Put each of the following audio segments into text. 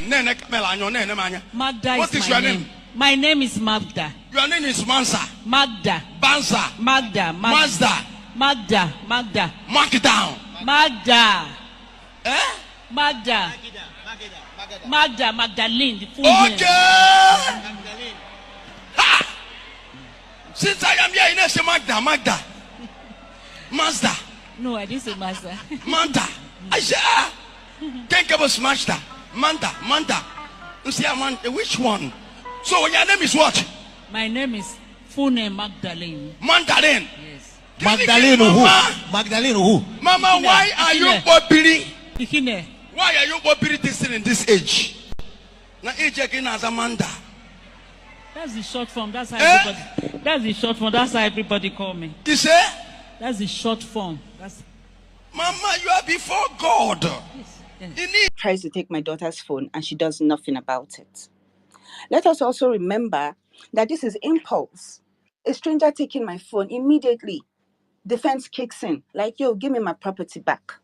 Magda What is is my your name. name? My name is Magda. Your name is Mansa. Magda. Bansa. Magda. Mazda. Magda. Magda. Mark it down. Magda. Eh? Magda. Magda. Magdalene. The full name. Okay. Ha! Since I am here, you know, say Magda. Mazda. No, I didn't say Mazda. Manta. I say, think about Smashda. Manta. You see, which one? So your name is what? My name is full name Magdalene. Magdalene. Yes. Magdalene who? Magdalene who? Mama, why are you popiri? Ikine. Why are you popiri this in this age? Now age again as Amanda. That's the short form. That's how everybody. That's the short form. That's how everybody call me. You say? That's the short form. That's. Mama, you are before God. Yes. Yes. Tries to take my daughter's phone and she does nothing about it. Let us also remember that this is impulse. A stranger taking my phone, immediately defense kicks in, like, yo, give me my property back.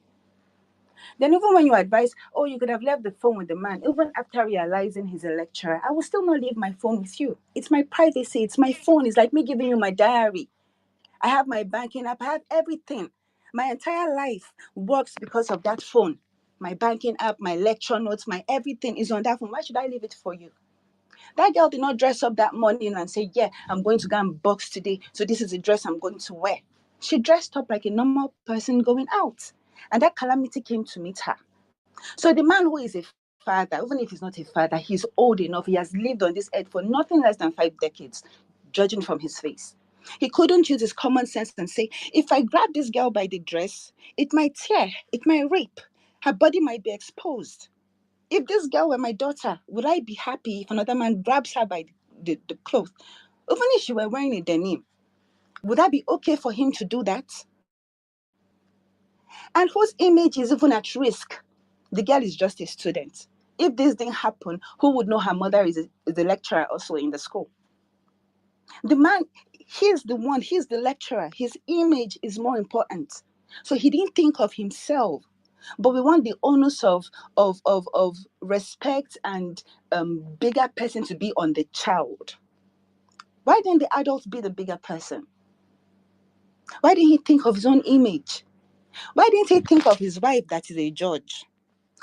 Then even when you advise, oh, you could have left the phone with the man, even after realizing he's a lecturer, I will still not leave my phone with you. It's my privacy. It's my phone. It's like me giving you my diary. I have my banking app. I have everything. My entire life works because of that phone. My banking app, my lecture notes, my everything is on that phone. Why should I leave it for you? That girl did not dress up that morning and say, yeah, I'm going to go and box today, so this is the dress I'm going to wear. She dressed up like a normal person going out. And that calamity came to meet her. So the man who is a father, even if he's not a father, he's old enough. He has lived on this earth for nothing less than 5 decades, judging from his face. He couldn't use his common sense and say, if I grab this girl by the dress, it might tear, it might rape. Her body might be exposed. If this girl were my daughter, would I be happy if another man grabs her by the clothes? Even if she were wearing a denim, would that be okay for him to do that? And whose image is even at risk? The girl is just a student. If this didn't happen, who would know her mother is a lecturer also in the school? The man, he's the lecturer. His image is more important. So he didn't think of himself. But we want the onus of respect and bigger person to be on the child. Why didn't the adult be the bigger person? Why didn't he think of his own image? Why didn't he think of his wife that is a judge?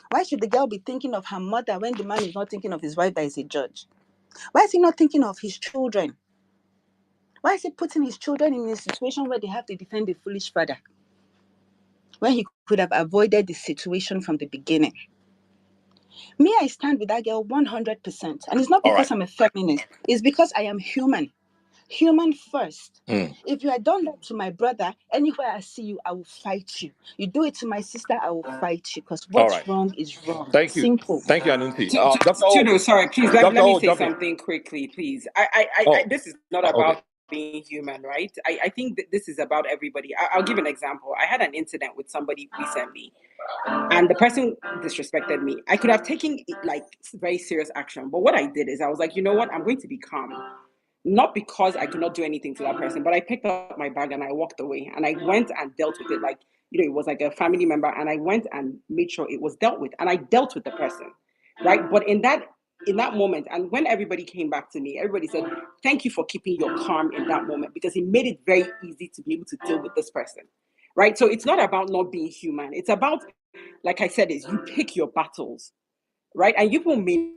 Why should the girl be thinking of her mother when the man is not thinking of his wife that is a judge? Why is he not thinking of his children? Why is he putting his children in a situation where they have to defend a foolish father, when he could have avoided the situation from the beginning? Me, I stand with that girl 100%. And it's not because I'm a feminist. It's because I am human. Human first. If you had done that to my brother, anywhere I see you, I will fight you. You do it to my sister, I will fight you. Because what's wrong is wrong. Thank you. Simple. Thank you, Anunti. Tudo, sorry, please let me say something quickly, please. I this is not about being human, right? I think that this is about everybody. I'll give an example. I had an incident with somebody recently, and the person disrespected me. I could have taken like very serious action, but what I did is I was like, you know what? I'm going to be calm. Not because I could not do anything to that person, but I picked up my bag and I walked away and I went and dealt with it. Like, you know, it was like a family member, and I went and made sure it was dealt with, and I dealt with the person, right? But in that moment, and when everybody came back to me, everybody said, thank you for keeping your calm in that moment, because it made it very easy to be able to deal with this person, right? So it's not about not being human. It's about, like I said, is you pick your battles, right? And you may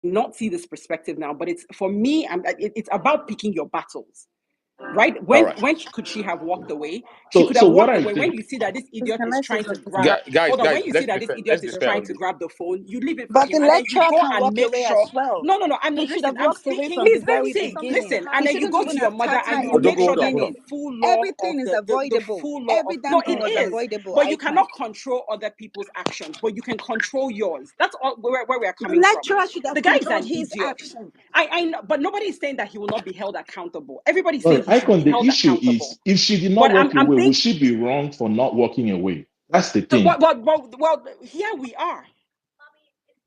not see this perspective now, but it's, for me, it's about picking your battles, right? When could she have walked away? She could have walked away. When you see that this idiot is trying to grab, when you see that this idiot is trying to grab the phone, you leave it for him, and then you go and make sure. No, I'm speaking. Please let me say. Listen, and then you go to your mother and you make sure that the full law, everything is avoidable. No, it is avoidable. But you cannot control other people's actions, but you can control yours. That's all where we are coming from. The guy is an idiot. I know, but nobody is saying that he will not be held accountable. Everybody's saying the issue is, if she did not walk away, would she be wrong for not walking away? That's the thing. Well, here we are.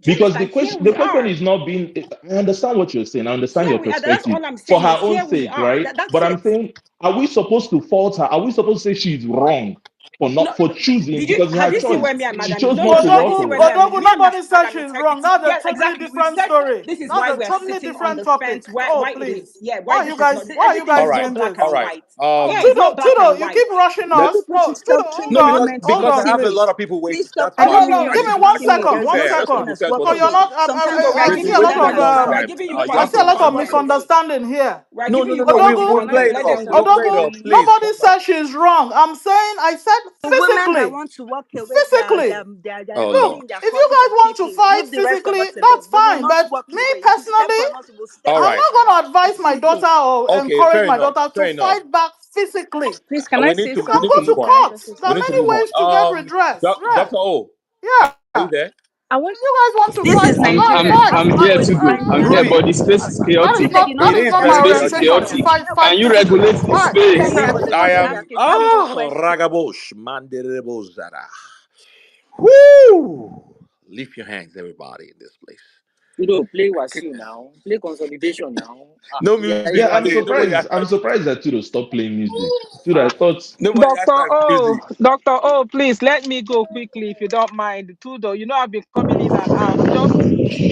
Because the question is not being. I understand what you're saying. I understand your perspective for her own sake, right? But I'm saying, are we supposed to fault her? Are we supposed to say she's wrong? for choosing, because have her you seen choice. where me and She Madam chose no, not to have you work. seen where me and Odogu, nobody said she's wrong. That's a yes, totally exactly. different story. This is That's why a we're totally sitting on different the topic. fence. Why Oh, it please. is? Yeah, Why why are you this is guys? not? Why are you Everything guys is doing not black this? and white. Yeah, it's Tudo, not black and you white. keep rushing Can us. you No, please stop Tudo, hold triggering on, women to hold because get I on, have a please. lot serious? of people Please waiting. stop That's No, fine. triggering no, women give to me It's be 1 only second. serious. 1 fair. Just It's come only second. and fair to swap all Because of you're us. clothes. not. Sometimes So your we're I right see to giving a you lot stand one of. at by a your time. Time. We're side. giving you You I have one see to a minute lot to of calm talk, down. please. misunderstanding here. We're No, giving no, you no, no. one We minute to we're Odogu, talk. playing Let off. them We're go. playing off. Odogu, Please, nobody calm down. said she's wrong. I said Women that physically. want to walk away, Physically. they are Oh Look, no. feeling their if you causes guys and want to kicking. fight Leave the rest of physically, us alone. that's We will fine. not But walk me away. If you step personally, on us, we will step All I'm on right. not you. going to advise It's my simple. daughter or Okay. encourage Fair my enough. daughter Fair to enough. fight back physically. Please, can I say You can We need go to something? to move Can on. I just say court. There We are need to something? many move on. ways to get redress. Yeah. Dr. O, Yeah. are you there? I want. You guys want to This fight? is Fine. Nigeria. That's That's I'm not here going to to go. end I'm fine. here, well. Ruby, but the space is That is chaotic. You said not you that don't it is is not The very my space is understand. chaotic. orientation to chaotic. fight Can you physically. regulate the Why? Tell space? me what the I question am that can come to question. Ragabosh Manderebo Zara. Woo! Lift your hands, everybody, in this place. You know, play Wasu now. Play consolidation now. No Yeah, music I'm today. Nobody surprised. has I'm time. surprised that Tudo stopped playing music. Tudo, I thought. Nobody has Dr. time for O, music. Dr. O, please let me go quickly if you don't mind. Tudo, you know I've been coming in and out. Just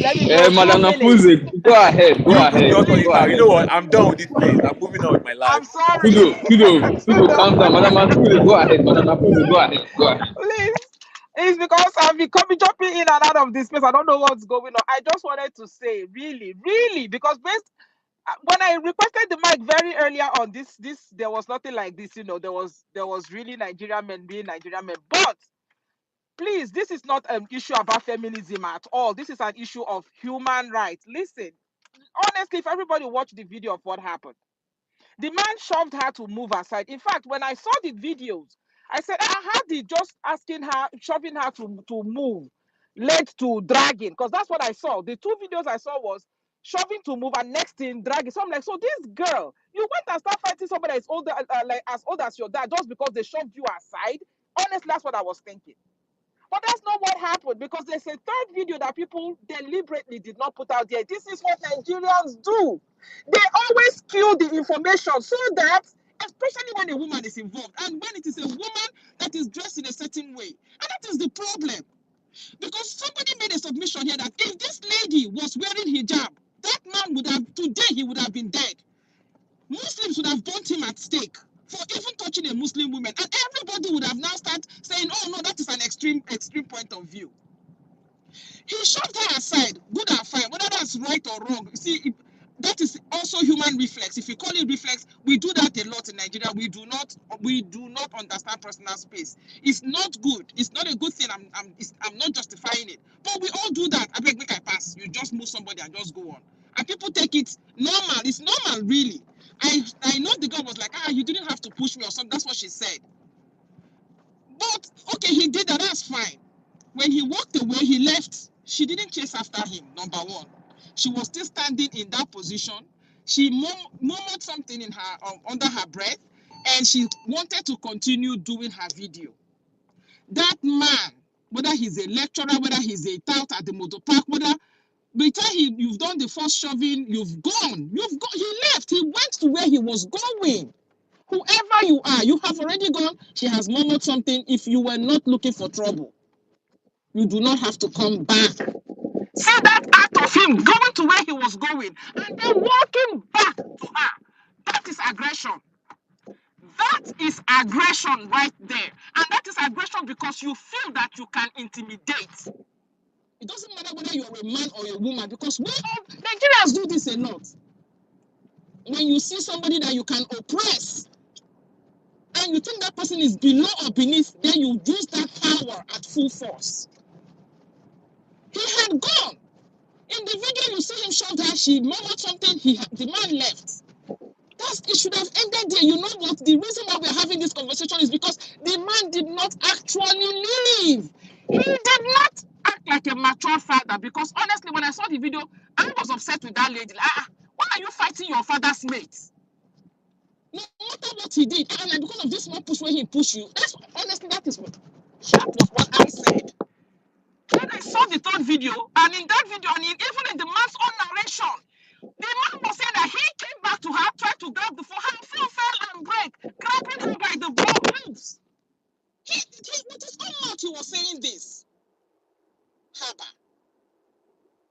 let me go Madam 2 minutes. Nafuze, go ahead. Go You ahead. just want it Please. Go now. You ahead. know what? I'm done with this place. I'm moving on with my I'm life. sorry. Tudo, Tudo, calm down. Madam Nafuze, go ahead. Madam Nafuze, go ahead. Go ahead. please. It's because I've been jumping in and out of this place. I don't know what's going on. I just wanted to say, really, because when I requested the mic very earlier on, this there was nothing like this. You know, there was really Nigerian men being Nigerian men, but please, this is not an issue about feminism at all. This is an issue of human rights. Listen, honestly, if everybody watched the video of what happened, the man shoved her to move aside. In fact, when I saw the videos, I said, how did just asking her, shoving her to move led to dragging? Because that's what I saw. The 2 videos I saw was shoving to move and next thing dragging. So I'm like, so this girl, you went and start fighting somebody that's older, like as old as your dad, just because they shoved you aside? Honestly, that's what I was thinking. But that's not what happened, because there's a third video that people deliberately did not put out there. This is what Nigerians do. They always kill the information so that, especially when a woman is involved, and when it is a woman that is dressed in a certain way. And that is the problem. Because somebody made a submission here that if this lady was wearing hijab, that man would have, today he would have been dead. Muslims would have burnt him at stake for even touching a Muslim woman. And everybody would have now started saying, oh no, that is an extreme point of view. He shoved her aside, good and fine, whether that's right or wrong. See, that is also human reflex. If you call it reflex, we do that a lot in Nigeria. We do not understand personal space. It's not good. It's not a good thing. I'm not justifying it. But we all do that. I beg, make I pass. You just move somebody and just go on. And people take it normal. It's normal, really. I know the girl was like, you didn't have to push me or something. That's what she said. But okay, he did that. That's fine. When he walked away, he left. She didn't chase after him, number one. She was still standing in that position. She murmured something in her under her breath, and she wanted to continue doing her video. That man, whether he's a lecturer, whether he's a tout at the motor park, whether by the time you've done the first shoving, you've gone. He left. He went to where he was going. Whoever you are, you have already gone. She has murmured something. If you were not looking for trouble, you do not have to come back. See that act of him going to where he was going and then walking back to her. That is aggression. That is aggression right there. And that is aggression because you feel that you can intimidate. It doesn't matter whether you're a man or a woman, because Nigerians do this a lot. When you see somebody that you can oppress and you think that person is below or beneath, then you use that power at full force. He had gone. In the video, you see him shove her, she murmured something, the man left. It should have ended there. You know what? The reason why we're having this conversation is because the man did not actually leave. He did not act like a mature father, because honestly, when I saw the video, I was upset with that lady. Like, why are you fighting your father's mates? No matter what he did, and like, because of this one push where he pushed you, that was what I said. Then I saw the third video, and in that video, and even in the man's own narration, the man was saying that he came back to her, tried to grab the phone, her phone fell and break, grabbing her by the boobs.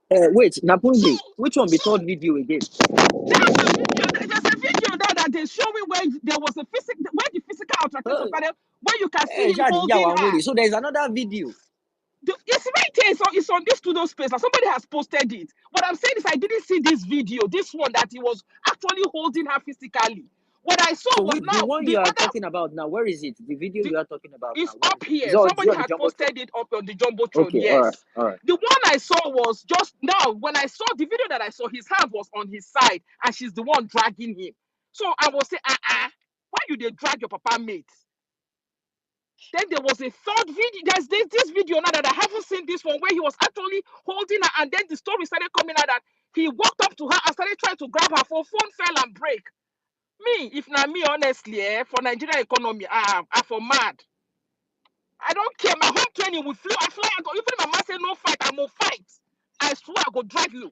Wait, Napunzi, which one be third video again? That's a video. There's a video there that they're showing where there was a where the physical altercation started, where you can see him holding her. So there's another video. It's right here. It's on this studio space. Like somebody has posted it. What I'm saying is I didn't see this video, this one that he was actually holding her physically. What I saw was now the one you are talking about now. Where is it? The video you are talking about it's now. up here. Somebody has posted it up on the Jumbotron. Okay, yes. all right. The one I saw was just now. When I saw the video that I saw, his hand was on his side, and she's the one dragging him. So I was saying, why you they drag your papa mate? Then there was a third video. There's this video now that I haven't seen this one where he was actually holding her, and then the story started coming out that he walked up to her and started trying to grab her. Phone fell and break. Me, if not me, honestly, for Nigerian economy, I for mad. I don't care. My home training will fly. I fly. Even if my mom say no fight, I'm gonna fight. I swear I go drag you.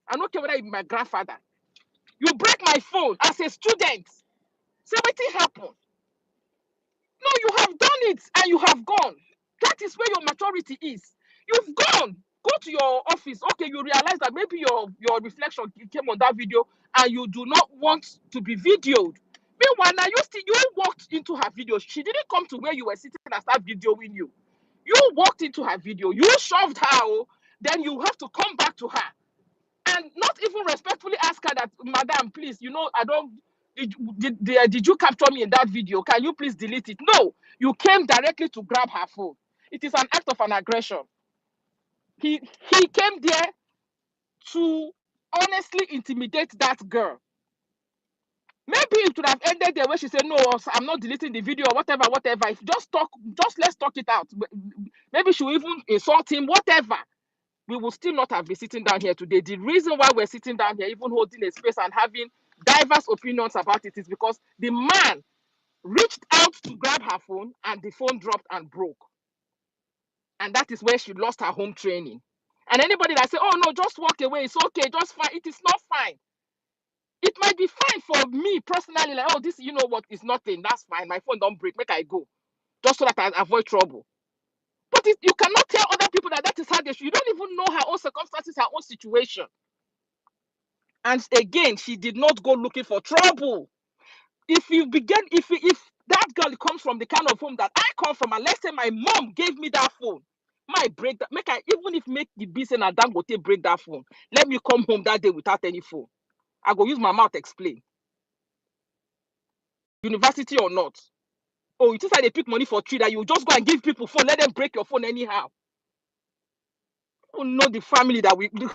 I don't care whether it's my grandfather. You break my phone as a student. Say what happened. No, you have done it and you have gone. That is where your maturity is. You've gone. Go to your office. Okay, you realize that maybe your reflection came on that video and you do not want to be videoed. Meanwhile, now you walked into her video. She didn't come to where you were sitting and start videoing you. You walked into her video. You shoved her. Then you have to come back to her and not even respectfully ask her that, madam, please, I don't. Did you capture me in that video? Can you please delete it? No, you came directly to grab her phone. It is an act of an aggression. He came there to honestly intimidate that girl. Maybe it would have ended there where she said, no, I'm not deleting the video or whatever. If just let's talk it out. Maybe she will even insult him, whatever. We will still not have been sitting down here today. The reason why we're sitting down here, even holding a space and having diverse opinions about it, is because the man reached out to grab her phone and the phone dropped and broke. And that is where she lost her home training. And anybody that say, oh no, just walk away, it's okay, just fine. It is not fine. It might be fine for me personally, like, oh, this, you know what, is nothing. That's fine. My phone don't break. Make I go. Just so that I avoid trouble. But you cannot tell other people that is how they should. You don't even know her own circumstances, her own situation. And again, she did not go looking for trouble. If that girl comes from the kind of home that I come from, and let's say my mom gave me that phone, might break that. Even if make the business and Dangote break that phone, let me come home that day without any phone. I go use my mouth to explain. University or not. Oh, it is like they pick money for tree that you just go and give people phone, let them break your phone anyhow. You know the family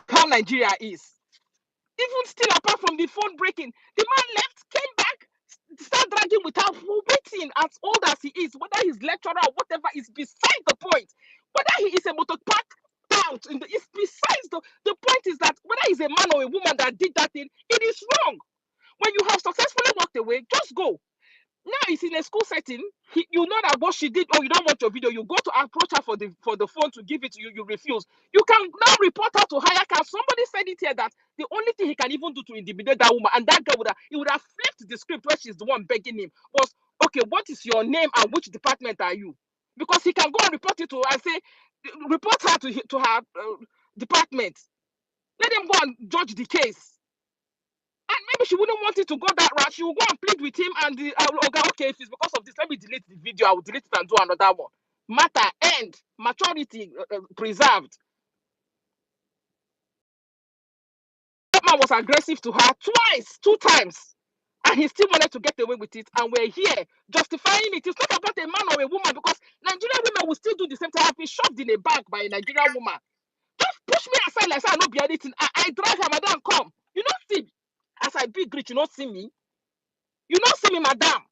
how Nigeria is. Even still, apart from the phone breaking, the man left, came back, start dragging without waiting. As old as he is, whether he's lecturer or whatever, is beside the point. Whether he is able to pack out, it's besides the point is that whether he's a man or a woman that did that thing, it is wrong. When you have successfully walked away, just go. Now it's in a school setting. You know that what she did. Oh, you don't want your video. You go to approach her for the phone to give it to you. You refuse. You can now report her to higher council. Somebody said it here that the only thing he can even do to intimidate that woman, and that girl would have flipped the script where she's the one begging him, was, okay, what is your name and which department are you? Because he can go and report it to her and say, report her to her department. Let them go and judge the case. And maybe she wouldn't want it to go that route. She will go and plead with him and okay, if it's because of this, let me delete the video. I will delete it and do another one. Matter, end, maturity preserved. That man was aggressive to her twice, 2 times. And he still wanted to get away with it. And we're here justifying it. It's not about a man or a woman, because Nigerian women will still do the same thing. I've been shoved in a bag by a Nigerian woman. Just push me aside like I not be anything. I drag her, madam, come. You don't see me. As I be rich, you don't see me. You don't see me, madam.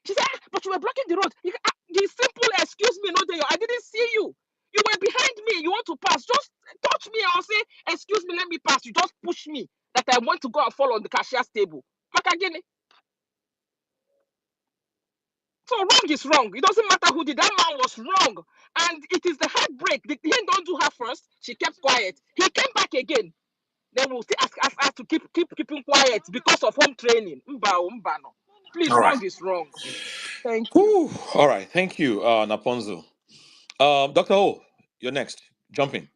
She said, but you were blocking the road. The simple excuse me, no, I didn't see you. You were behind me. You want to pass. Just touch me or say, excuse me, let me pass. You just push me that I want to go and fall on the cashier's table. Makagene. So wrong is wrong. It doesn't matter who did. That man was wrong. And it is the heartbreak. He don't do her first. She kept quiet. He came back again. Then we'll still ask her to keeping quiet because of home training. Please, All right. wrong is wrong. Thank you. All right. Thank you, Naponzo. Dr. O, you're next. Jump in.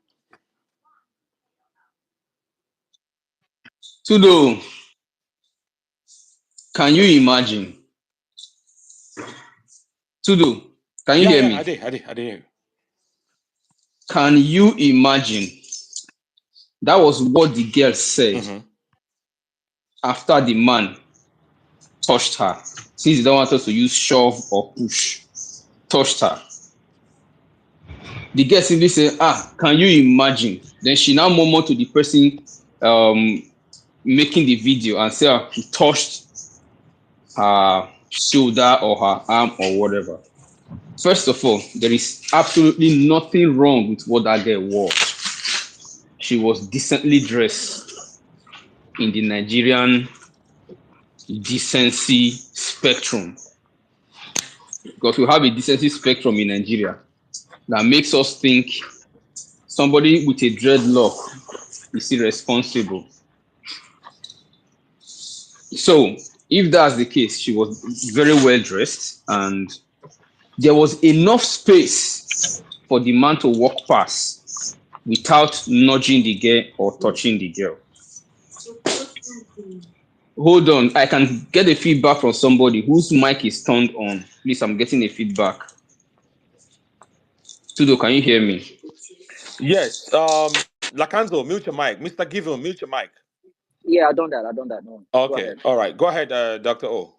Tudo, can you imagine? Tudo, can you hear me? I did hear you. Can you imagine? That was what the girl said after the man touched her. Since he don't want us to use shove or push, touched her. The girl simply said, can you imagine? Then she now murmured to the person making the video and said he touched her shoulder or her arm or whatever. First of all, there is absolutely nothing wrong with what that girl wore. She was decently dressed in the Nigerian decency spectrum. Because we have a decency spectrum in Nigeria that makes us think somebody with a dreadlock is irresponsible. So, if that's the case, she was very well dressed and there was enough space for the man to walk past without nudging the girl or touching the girl. Hold on, I can get a feedback from somebody whose mic is turned on. Please, I'm getting a feedback. Tudo, can you hear me? Yes. Lakanzo, mute your mic. Mr. Given, mute your mic. Yeah, I done that. No. Okay. All right. Go ahead, Dr. O.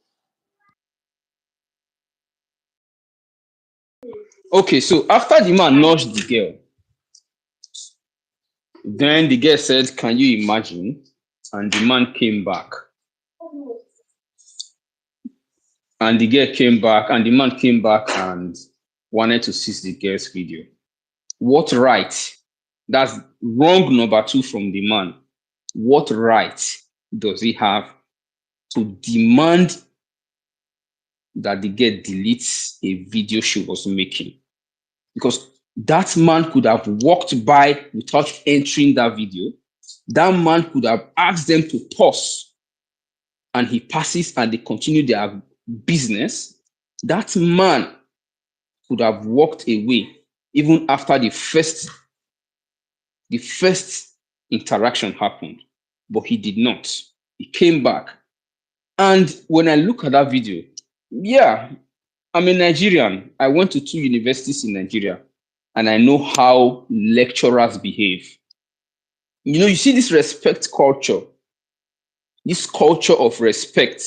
Okay, so after the man nudged the girl, then the girl said, can you imagine? And the man came back. And the girl came back, and the man came back and wanted to seize the girl's video. What right? That's wrong number 2 from the man. What right does he have to demand that the girl deletes a video she was making? Because that man could have walked by without entering that video. That man could have asked them to pause, and he passes and they continue their business. That man could have walked away even after the first interaction happened, but he did not. He came back. And when I look at that video, yeah, I'm a Nigerian. I went to 2 universities in Nigeria, and I know how lecturers behave. You know, you see this respect culture, this culture of respect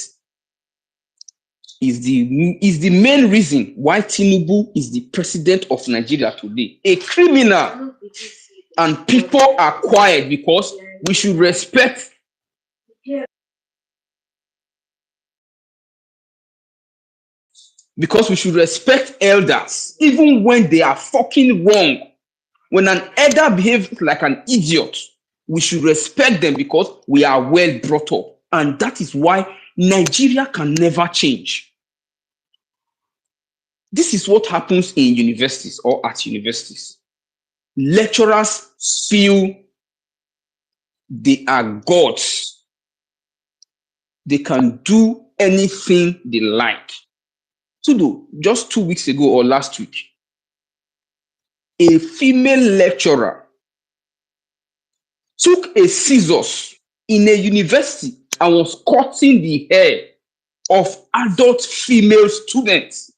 is the main reason why Tinubu is the president of Nigeria today. A criminal, and people are quiet because we should respect. Because we should respect elders, even when they are fucking wrong. When an elder behaves like an idiot, we should respect them because we are well brought up. And that is why Nigeria can never change. This is what happens in universities or at universities. Lecturers feel they are gods. They can do anything they like. So, just 2 weeks ago or last week, a female lecturer took a scissors in a university and was cutting the hair of adult female students.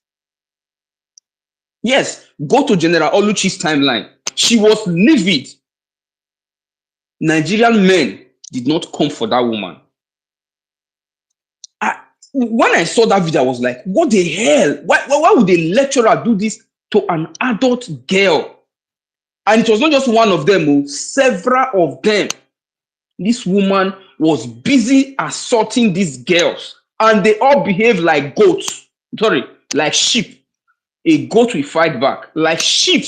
Yes, go to General Oluchi's timeline. She was livid. Nigerian men did not come for that woman. When I saw that video, I was like, what the hell? Why would a lecturer do this to an adult girl? And it was not just one of them, several of them. This woman was busy assaulting these girls, and they all behaved like goats. Sorry, like sheep. A goat will fight back. Like sheep.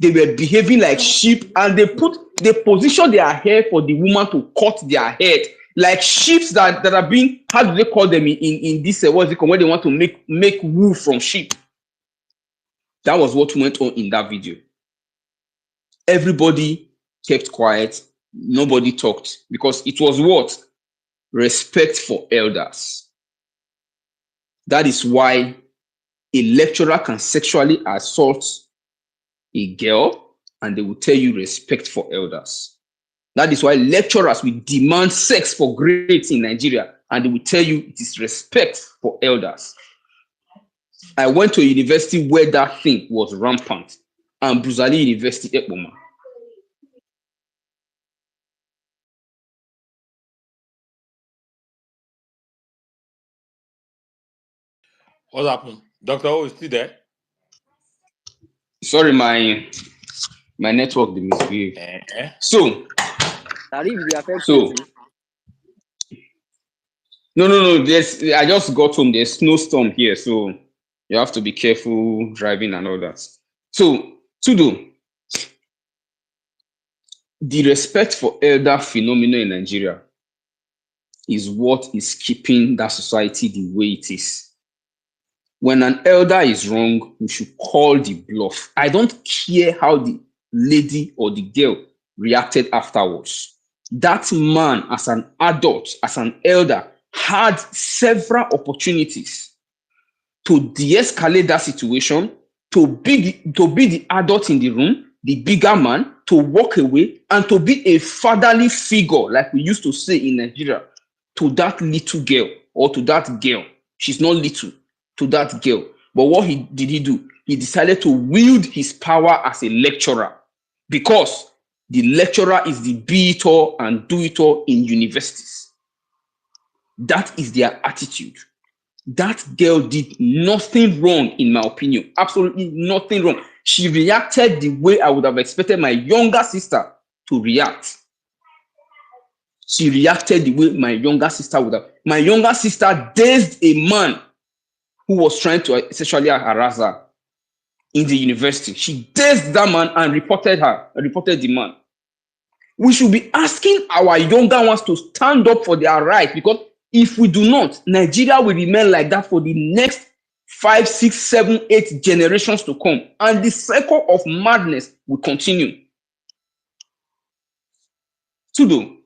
They were behaving like sheep, and they positioned their hair for the woman to cut their head. Like sheep that are being, how do they call them in this, what is it called, when they want to make wool from sheep? That was what went on in that video. Everybody kept quiet. Nobody talked because it was what? Respect for elders. That is why a lecturer can sexually assault a girl and they will tell you respect for elders. That is why lecturers will demand sex for grades in Nigeria, and they will tell you it is respect for elders. I went to a university where that thing was rampant, and Bruzali University, Ekpoma. What happened? Dr. O is still there? Sorry, my network did misbehave. So, no. I just got home. There's snowstorm here, so you have to be careful driving and all that. So, Tudo, the respect for elder phenomenon in Nigeria is what is keeping that society the way it is. When an elder is wrong, we should call the bluff. I don't care how the lady or the girl reacted afterwards. That man, as an adult, as an elder, had several opportunities to de-escalate that situation, to be the adult in the room, the bigger man, to walk away, and to be a fatherly figure, like we used to say in Nigeria, to that little girl or to that girl. She's not little, to that girl. But what did he do? He decided to wield his power as a lecturer, because the lecturer is the be-it-all and do-it-all in universities. That is their attitude. That girl did nothing wrong, in my opinion. Absolutely nothing wrong. She reacted the way I would have expected my younger sister to react. She reacted the way my younger sister would have. My younger sister dazed a man who was trying to sexually harass her in the university. She dazed that man and reported the man. We should be asking our younger ones to stand up for their rights, because if we do not, Nigeria will remain like that for the next 5, 6, 7, 8 generations to come. And the cycle of madness will continue. Tudo,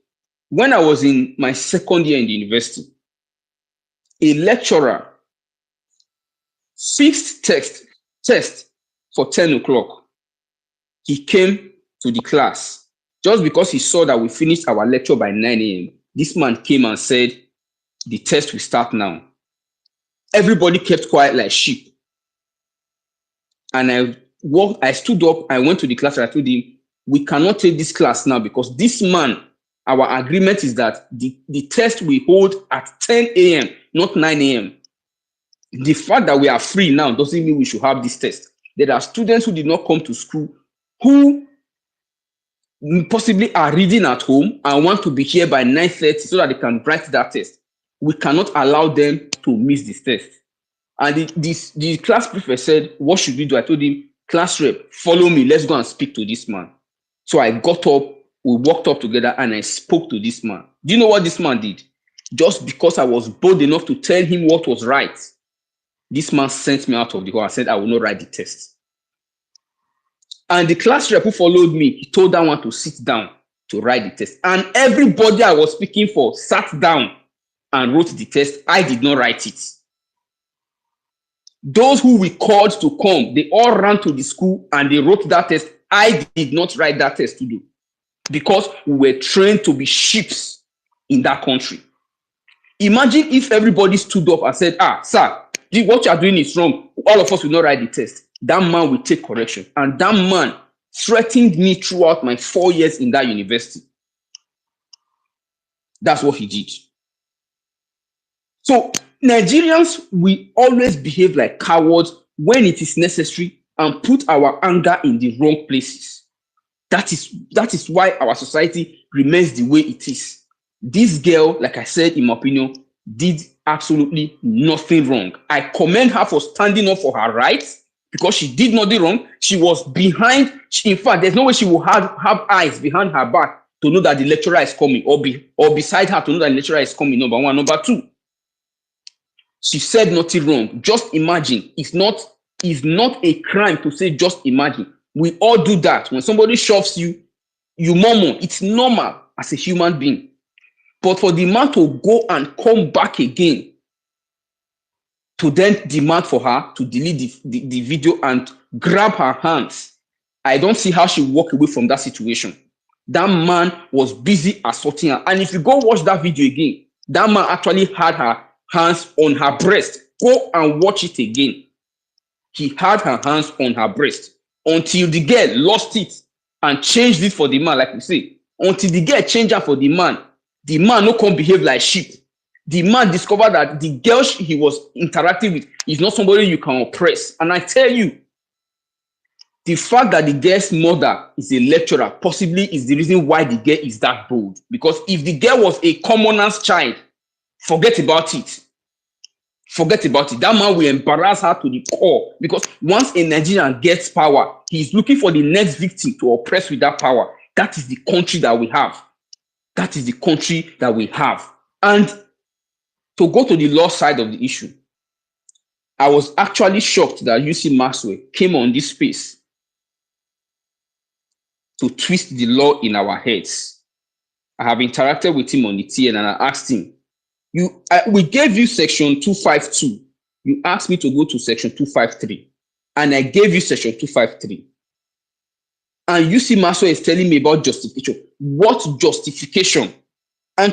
when I was in my second year in the university, a lecturer fixed test for 10 o'clock. He came to the class just because he saw that we finished our lecture by 9 a.m. This man came and said, the test will start now. Everybody kept quiet like sheep. And I stood up, I went to the class and I told him, we cannot take this class now, because this man, our agreement is that the test we hold at 10 a.m., not 9 a.m. The fact that we are free now doesn't mean we should have this test. There are students who did not come to school who possibly are reading at home and want to be here by 9:30 so that they can write that test. We cannot allow them to miss this test. And the class prefect said, what should we do? I told him, class rep, follow me. Let's go and speak to this man. So I got up, we walked up together, and I spoke to this man. Do you know what this man did? Just because I was bold enough to tell him what was right, this man sent me out of the hall and said, I will not write the test. And the class rep who followed me, he told that one to sit down to write the test. And everybody I was speaking for sat down and wrote the test. I did not write it. Those who we called to come, they all ran to the school and they wrote that test. I did not write that test to do, because we were trained to be sheep in that country. Imagine if everybody stood up and said, sir, what you are doing is wrong. All of us will not write the test. That man will take correction. And that man threatened me throughout my 4 years in that university. That's what he did. So Nigerians, we always behave like cowards when it is necessary and put our anger in the wrong places. That is why our society remains the way it is. This girl, like I said, in my opinion, did absolutely nothing wrong. I commend her for standing up for her rights, because she did nothing wrong. She was behind. In fact, there's no way she will have eyes behind her back to know that the lecturer is coming, or beside her to know that the lecturer is coming, number one. Number two, she said nothing wrong. Just imagine. It's not a crime to say just imagine. We all do that. When somebody shoves you, you murmur. It's normal as a human being. But for the man to go and come back again, to then demand for her to delete the video and grab her hands, I don't see how she walk away from that situation. that man was busy assaulting her. And if you go watch that video again, that man actually had her hands on her breast. Go and watch it again. He had her hands on her breast until the girl lost it and changed it for the man, like we say. Until the girl changed her for the man no come behave like sheep. The man discovered that the girl he was interacting with is not somebody you can oppress. And I tell you, the fact that the girl's mother is a lecturer possibly is the reason why the girl is that bold. Because if the girl was a commoner's child, forget about it. Forget about it. That man will embarrass her to the core. Because once a Nigerian gets power, he's looking for the next victim to oppress with that power. That is the country that we have. That is the country that we have. And to go to the law side of the issue, I was actually shocked that UC Maxwell came on this space to twist the law in our heads. I have interacted with him on the TN and I asked him, we gave you section 252. You asked me to go to section 253. And I gave you section 253. And UC Maxwell is telling me about justification. What justification? And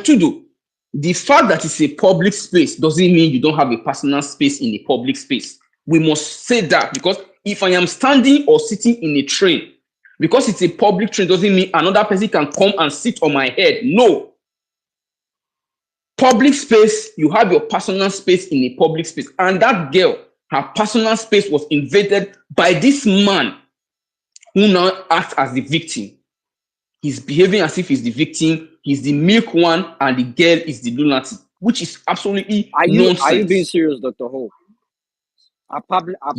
the fact that it's a public space doesn't mean you don't have a personal space in a public space. We must say that, because if I am standing or sitting in a train, because it's a public train doesn't mean another person can come and sit on my head. No. Public space, you have your personal space in a public space. And that girl, her personal space was invaded by this man who now acts as the victim. He's behaving as if he's the victim. He's the milk one, and the girl is the lunatic, which is absolutely nonsense. Are you being serious, Dr. Ho?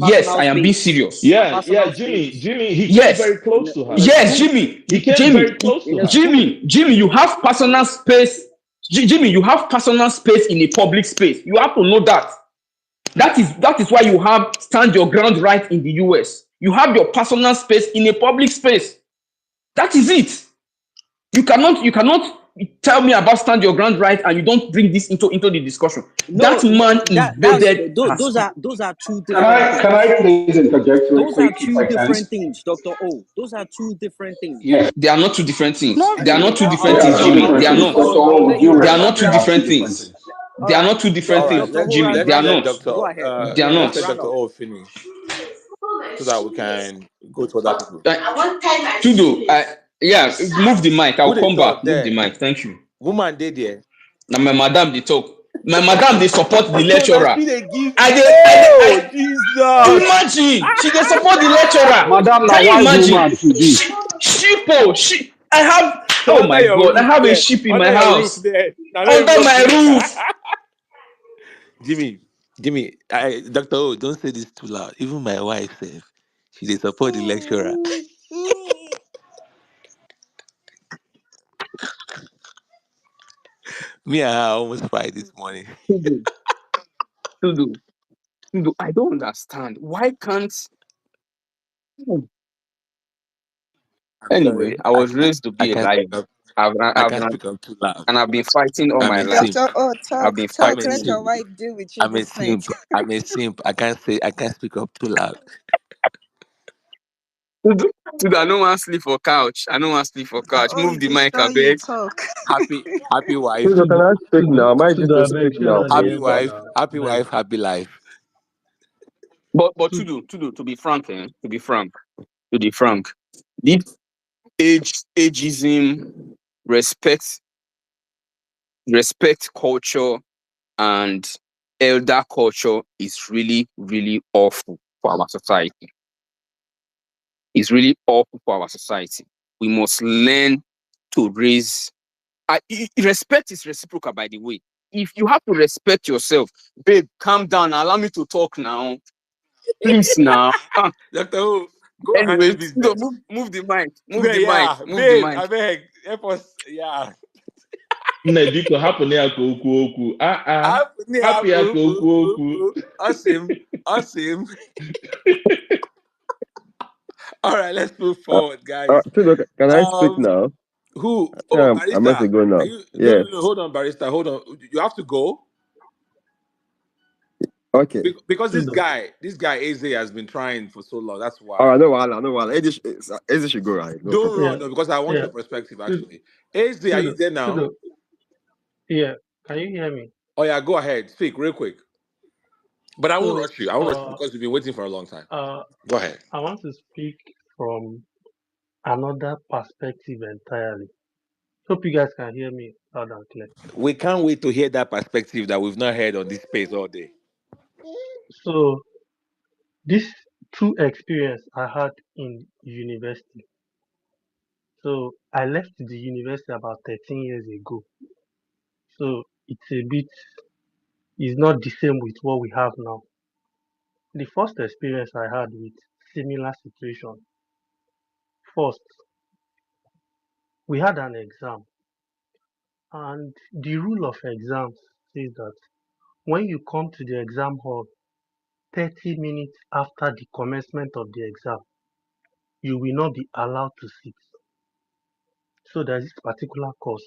Yes, I am being serious. Yeah, Jimmy, he came very close to her. Yes, Jimmy. He came very close to her. Jimmy, you have personal space. Jimmy, you have personal space in a public space. You have to know that. That is why you have stand your ground right in the US. You have your personal space in a public space. That is it. You cannot tell me about stand your ground right and you don't bring this into the discussion. No, that man invaded. Those are two different. Can I please interject? Those are two different things, Dr. O. Those are two different things. Yes. They are not two different things. They are not two different things, Jimmy. They are not. They are not two different things. They are not two different things, Jimmy. They are not. They are not. Let Dr. O finish so that we can go to other people. Tudo, yeah, move the mic. I'll come back. Move the mic. Thank you. Woman did there. Now my madam they talk. My madam they support the lecturer. Imagine she they support the lecturer. Madam, can you imagine? She I have. Oh my God! I have a sheep in my house under my roof. Jimmy, Dr. O, don't say this too loud. Even my wife says she dey support the lecturer. Me and her almost fight this morning. Tudo, I don't understand. Why can't? Anyway, I was raised to be a lion. I can't speak up too loud. And I've been fighting all my life. I've been fighting. Let your wife deal with you. I'm a simp. I can't speak up too loud. Tudo, I don't want to sleep for couch. Move the mic a bit. Happy wife. Tudo, can I speak now? Am I to speak now? Happy wife, happy life. But Tudo, to be frank, this ageism, respect culture and elder culture is really, really awful for our society. It's really awful for our society. We must learn to raise. Respect is reciprocal, by the way. If you have to respect yourself, babe, calm down. Allow me to talk now. Please now. Dr. O, go anyway, move the mic. Move the mic. I beg. Help us. Yeah. Nebiko happen here oku. Happy oku. Awesome. All right, let's move forward, guys. Can I speak now? Who? Barista. I must go now. No, hold on, Barista. Hold on. You have to go. Okay. Because this guy AZ has been trying for so long. That's why. All right, no while. AZ should go right. No Don't problem. run, no, because I want your perspective actually. AZ, are you there now? Yeah, can you hear me? Oh yeah, go ahead. Speak real quick. But I won't rush you. I won't rush you because you've been waiting for a long time. Go ahead. I want to speak from another perspective entirely. Hope you guys can hear me loud and clear. We can't wait to hear that perspective that we've not heard on this space all day. So, this true experience I had in university. So, I left the university about 13 years ago. So, it's not the same with what we have now. The first experience I had with similar situation. First, we had an exam, and the rule of exams says that when you come to the exam hall 30 minutes after the commencement of the exam, you will not be allowed to sit. So there's this particular course.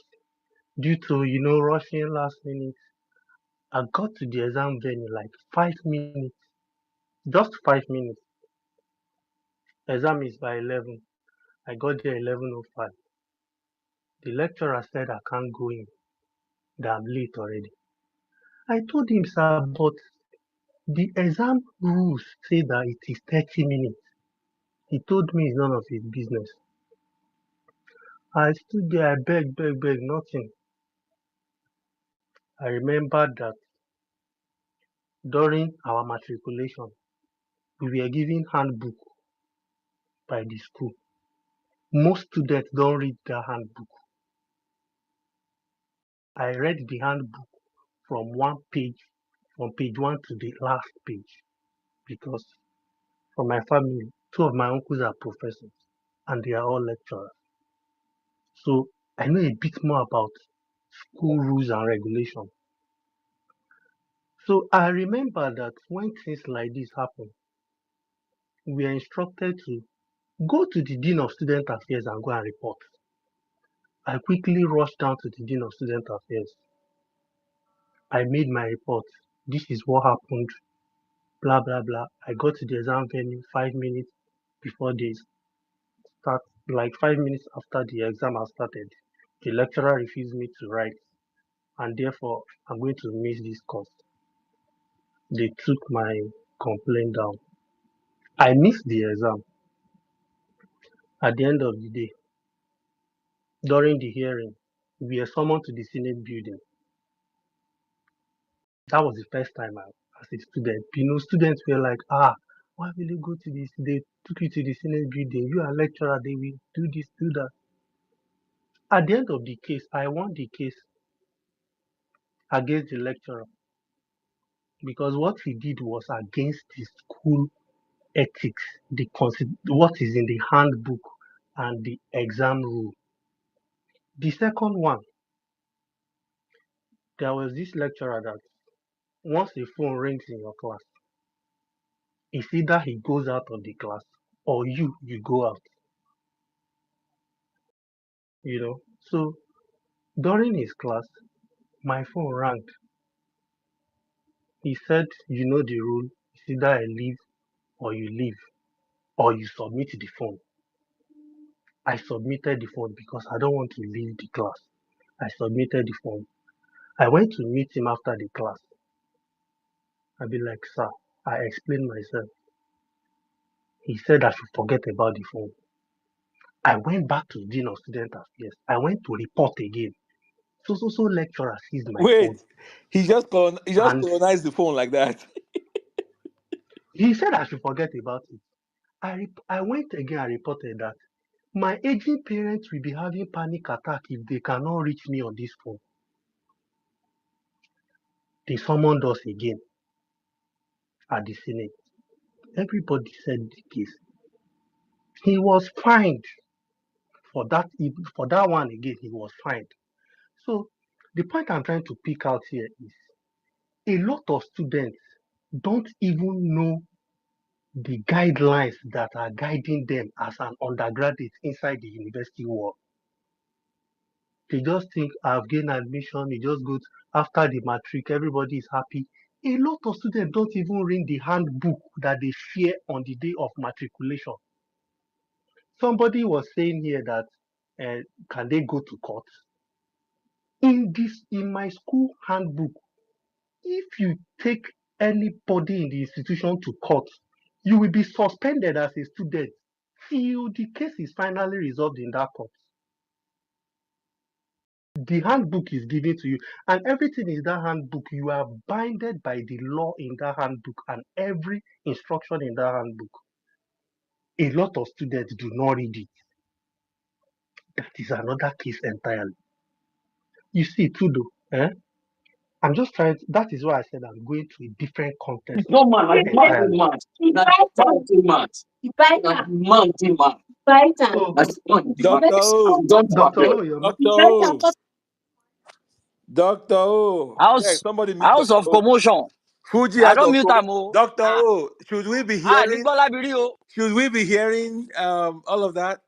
Due to rushing last minute, I got to the exam venue like 5 minutes, just 5 minutes. Exam is by 11. I got there 11:05. The lecturer said I can't go in, that I'm late already. I told him, sir, but the exam rules say that it is 30 minutes. He told me it's none of his business. I stood there, I begged, nothing. I remembered that during our matriculation, we were given handbook by the school. Most students don't read the handbook. I read the handbook from page 1 to the last page, because from my family, 2 of my uncles are professors and they are all lecturers. So I know a bit more about school rules and regulations. So I remember that when things like this happen, we are instructed to go to the Dean of Student Affairs and go and report. I quickly rushed down to the Dean of Student Affairs. I made my report. This is what happened, blah, blah, blah. I got to the exam venue 5 minutes before they start, like 5 minutes after the exam has started. The lecturer refused me to write, and therefore I'm going to miss this course. They took my complaint down. I missed the exam. At the end of the day, during the hearing, we were summoned to the Senate building. That was the first time as a student. Students were like, why will you go to this? They took you to the Senate building. You are a lecturer. They will do this, do that. At the end of the case, I won the case against the lecturer because what he did was against the school ethics, what is in the handbook and the exam rule. The second one, there was this lecturer that once a phone rings in your class, it's either he goes out of the class or you go out. So during his class, my phone rang. He said, you know the rule, it's either I leave or you leave or you submit the phone. I submitted the phone because I don't want to leave the class. I submitted the phone. I went to meet him after the class. I'd be like, sir, I explained myself. He said I should forget about the phone. I went back to Dean of Student Affairs. I went to report again. So lecturer seized my phone. Wait, he just colonized the phone like that. He said I should forget about it. I went again. I reported that my aging parents will be having panic attack if they cannot reach me on this phone. They summoned us again at the Senate. Everybody said the case. He was fined for that. For that one again, he was fined. So the point I'm trying to pick out here is a lot of students don't even know the guidelines that are guiding them as an undergraduate inside the university world. They just think I've gained admission, it just goes after the matric, everybody is happy. A lot of students don't even read the handbook that they fear on the day of matriculation. Somebody was saying here that can they go to court? In my school handbook, if you take anybody in the institution to court, you will be suspended as a student till the case is finally resolved in that court. The handbook is given to you, and everything in that handbook, you are binded by the law in that handbook and every instruction in that handbook. A lot of students do not read it. That is another case entirely. You see, Tudo, I'm just trying to, that is why I said I'm going to a different context. No man, I demand man. Dr. O. Yeah, somebody mute House Dr. of O. commotion. Fuji I has don't of mute commotion. am o. Dr. O, should we be hearing? Should we be hearing all of that?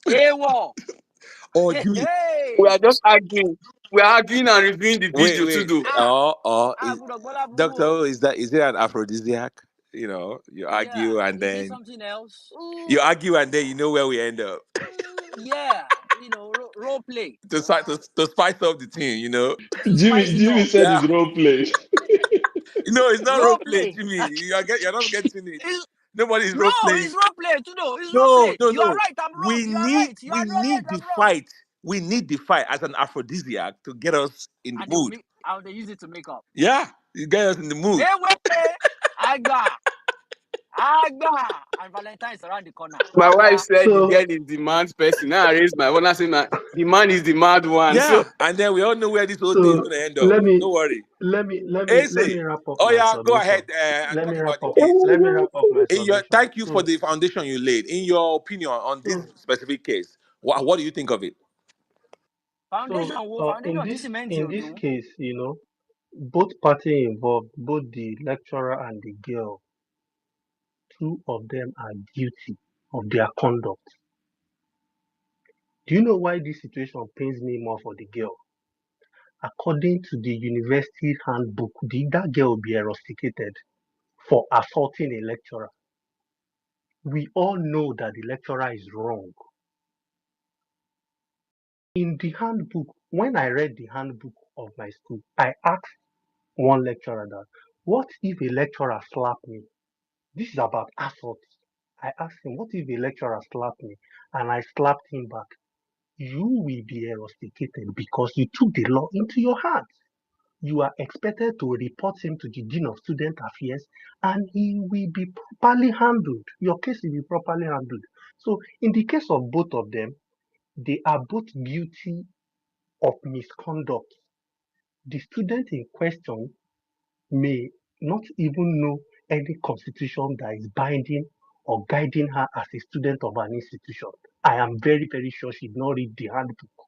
Ewo. Or Jimmy? We are just arguing. We are arguing and reviewing the video Wait. to do. Dr. O, is it an aphrodisiac? You know, you argue and Is then it something else? you argue and then you know where we end up. Yeah, role play. To spice up the team, you know. Jimmy said it's role play. No, it's not role play, play. Jimmy. You're not getting it. Nobody's role No, playing. it's role play. It's role play. You are right. I'm wrong. You are right. You are right. I'm wrong. Fight. We need the fight as an aphrodisiac to get us in the mood. And they use it to make up. Yeah, you get us in the mood. Aga. And Valentine's around the corner. My wife said the girl is the mad person. Now I raise my one and say the man is the mad one. Yeah, so, and then we all know where this whole thing is going to end up. Don't worry. Let me wrap up. Oh yeah, submission. go ahead. Let me wrap up my submission. Thank you for the foundation you laid. In your opinion on this specific case, what do you think of it? In this case, both parties involved, both the lecturer and the girl, two of them are guilty of their conduct. Do you know why this situation pains me more for the girl? According to the university handbook, that girl will be rusticated for assaulting a lecturer. We all know that the lecturer is wrong. In the handbook, when I read the handbook of my school, I asked one lecturer that, what if a lecturer slapped me? This is about assault. I asked him, what if a lecturer slapped me and I slapped him back? You will be rusticated because you took the law into your hands. You are expected to report him to the Dean of Student Affairs and he will be properly handled. Your case will be properly handled. So in the case of both of them, they are both guilty of misconduct. The student in question may not even know any constitution that is binding or guiding her as a student of an institution. I am very, very sure she did not read the handbook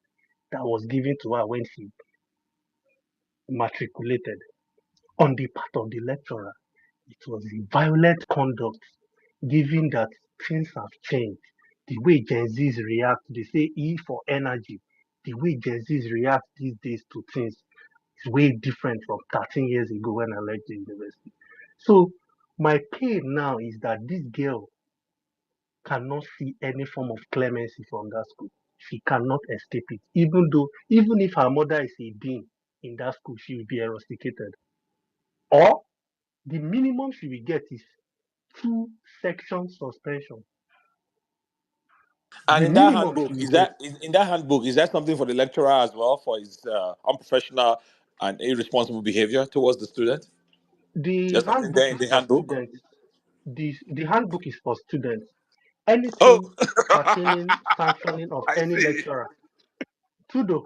that was given to her when she matriculated. On the part of the lecturer, it was a violent conduct, given that things have changed. The way Gen Zs react, they say E for energy. The way Gen Zs react these days to things is way different from 13 years ago when I left the university. So my pain now is that this girl cannot see any form of clemency from that school. She cannot escape it. Even if her mother is a dean in that school, she will be rusticated. Or the minimum she will get is 2 section suspension. And in that handbook, is that something for the lecturer as well for his unprofessional and irresponsible behavior towards the student? The handbook is for students. The handbook is for students. Anything pertaining sanctioning of any lecturer. Tudo,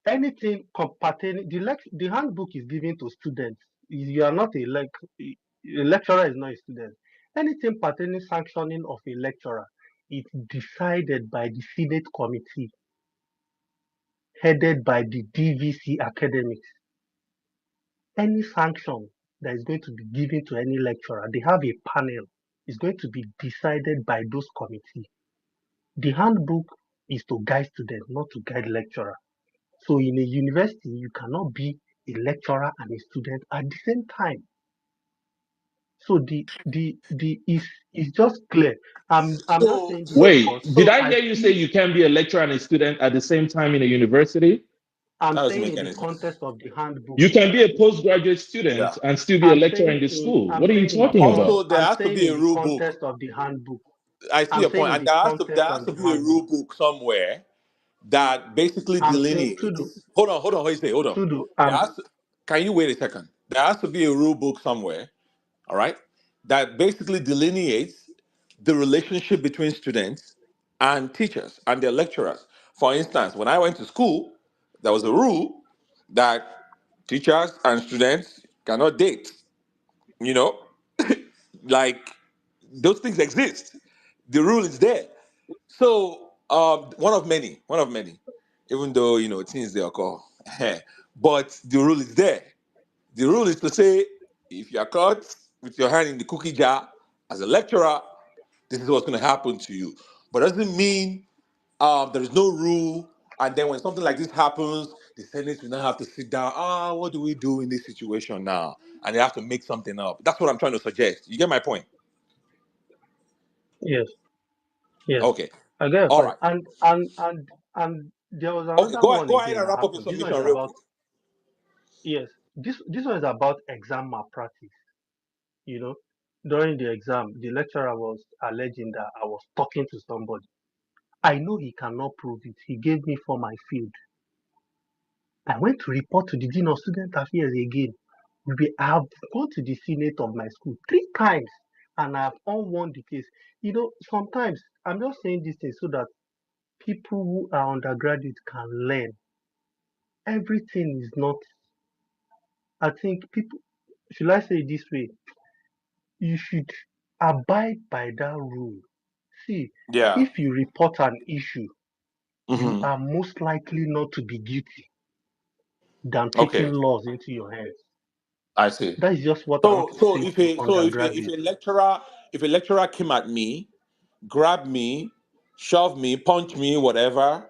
anything pertaining the handbook is given to students. You are not a lecturer is not a student. Anything pertaining sanctioning of a lecturer is decided by the Senate committee headed by the DVC academics. Any sanction that is going to be given to any lecturer, they have a panel. It's going to be decided by those committees. The handbook is to guide students, not to guide lecturer. So in a university, you cannot be a lecturer and a student at the same time. So the is just clear. I'm just saying this Wait, because did I I hear you say feel you can be a lecturer and a student at the same time in a university? I'm That doesn't saying make in the any sense. context of the handbook. You can be a postgraduate Yeah. student and still be a lecturer in the school. What are you talking about? Also, there has to be a In the rule book. context of the handbook. I see I'm your saying point, in and the there context has of to the be a handbook. rule book somewhere that basically I'm saying Sudo, delineates. Hold on. Hold on. What you say? Hold on. Sudo, Can you wait a second? There has to be a rule book somewhere. All right, that basically delineates the relationship between students and teachers and their lecturers. For instance, when I went to school, there was a rule that teachers and students cannot date. You know, like those things exist. The rule is there. So one of many, even though things they occur, but the rule is there. The rule is to say, if you are caught with your hand in the cookie jar as a lecturer, this is what's going to happen to you. But doesn't mean there is no rule. And then when something like this happens, the Senate will now have to sit down. What do we do in this situation now? And they have to make something up. That's what I'm trying to suggest. You get my point? yes, yes, Okay. I get your All point. right. And there was Okay. another Go one go ahead again and that wrap up your happened. This one is submission real about quick. yes, this one is about exam malpractice. You know, during the exam, the lecturer was alleging that I was talking to somebody. I know he cannot prove it. He gave me for my field. I went to report to the Dean of Student Affairs again. I have gone to the Senate of my school 3 times and I have all won the case. Sometimes I'm just saying this thing so that people who are undergraduates can learn. Everything is not, I think people, should I say it this way? You should abide by that rule. See, Yeah. if you report an issue, you Hmm. are most likely not to be guilty than taking Okay. laws into your hands. I see. That is just what I want So to so say if to a so if a undergraduates. lecturer came at me, grabbed me, shoved me, punched me, whatever,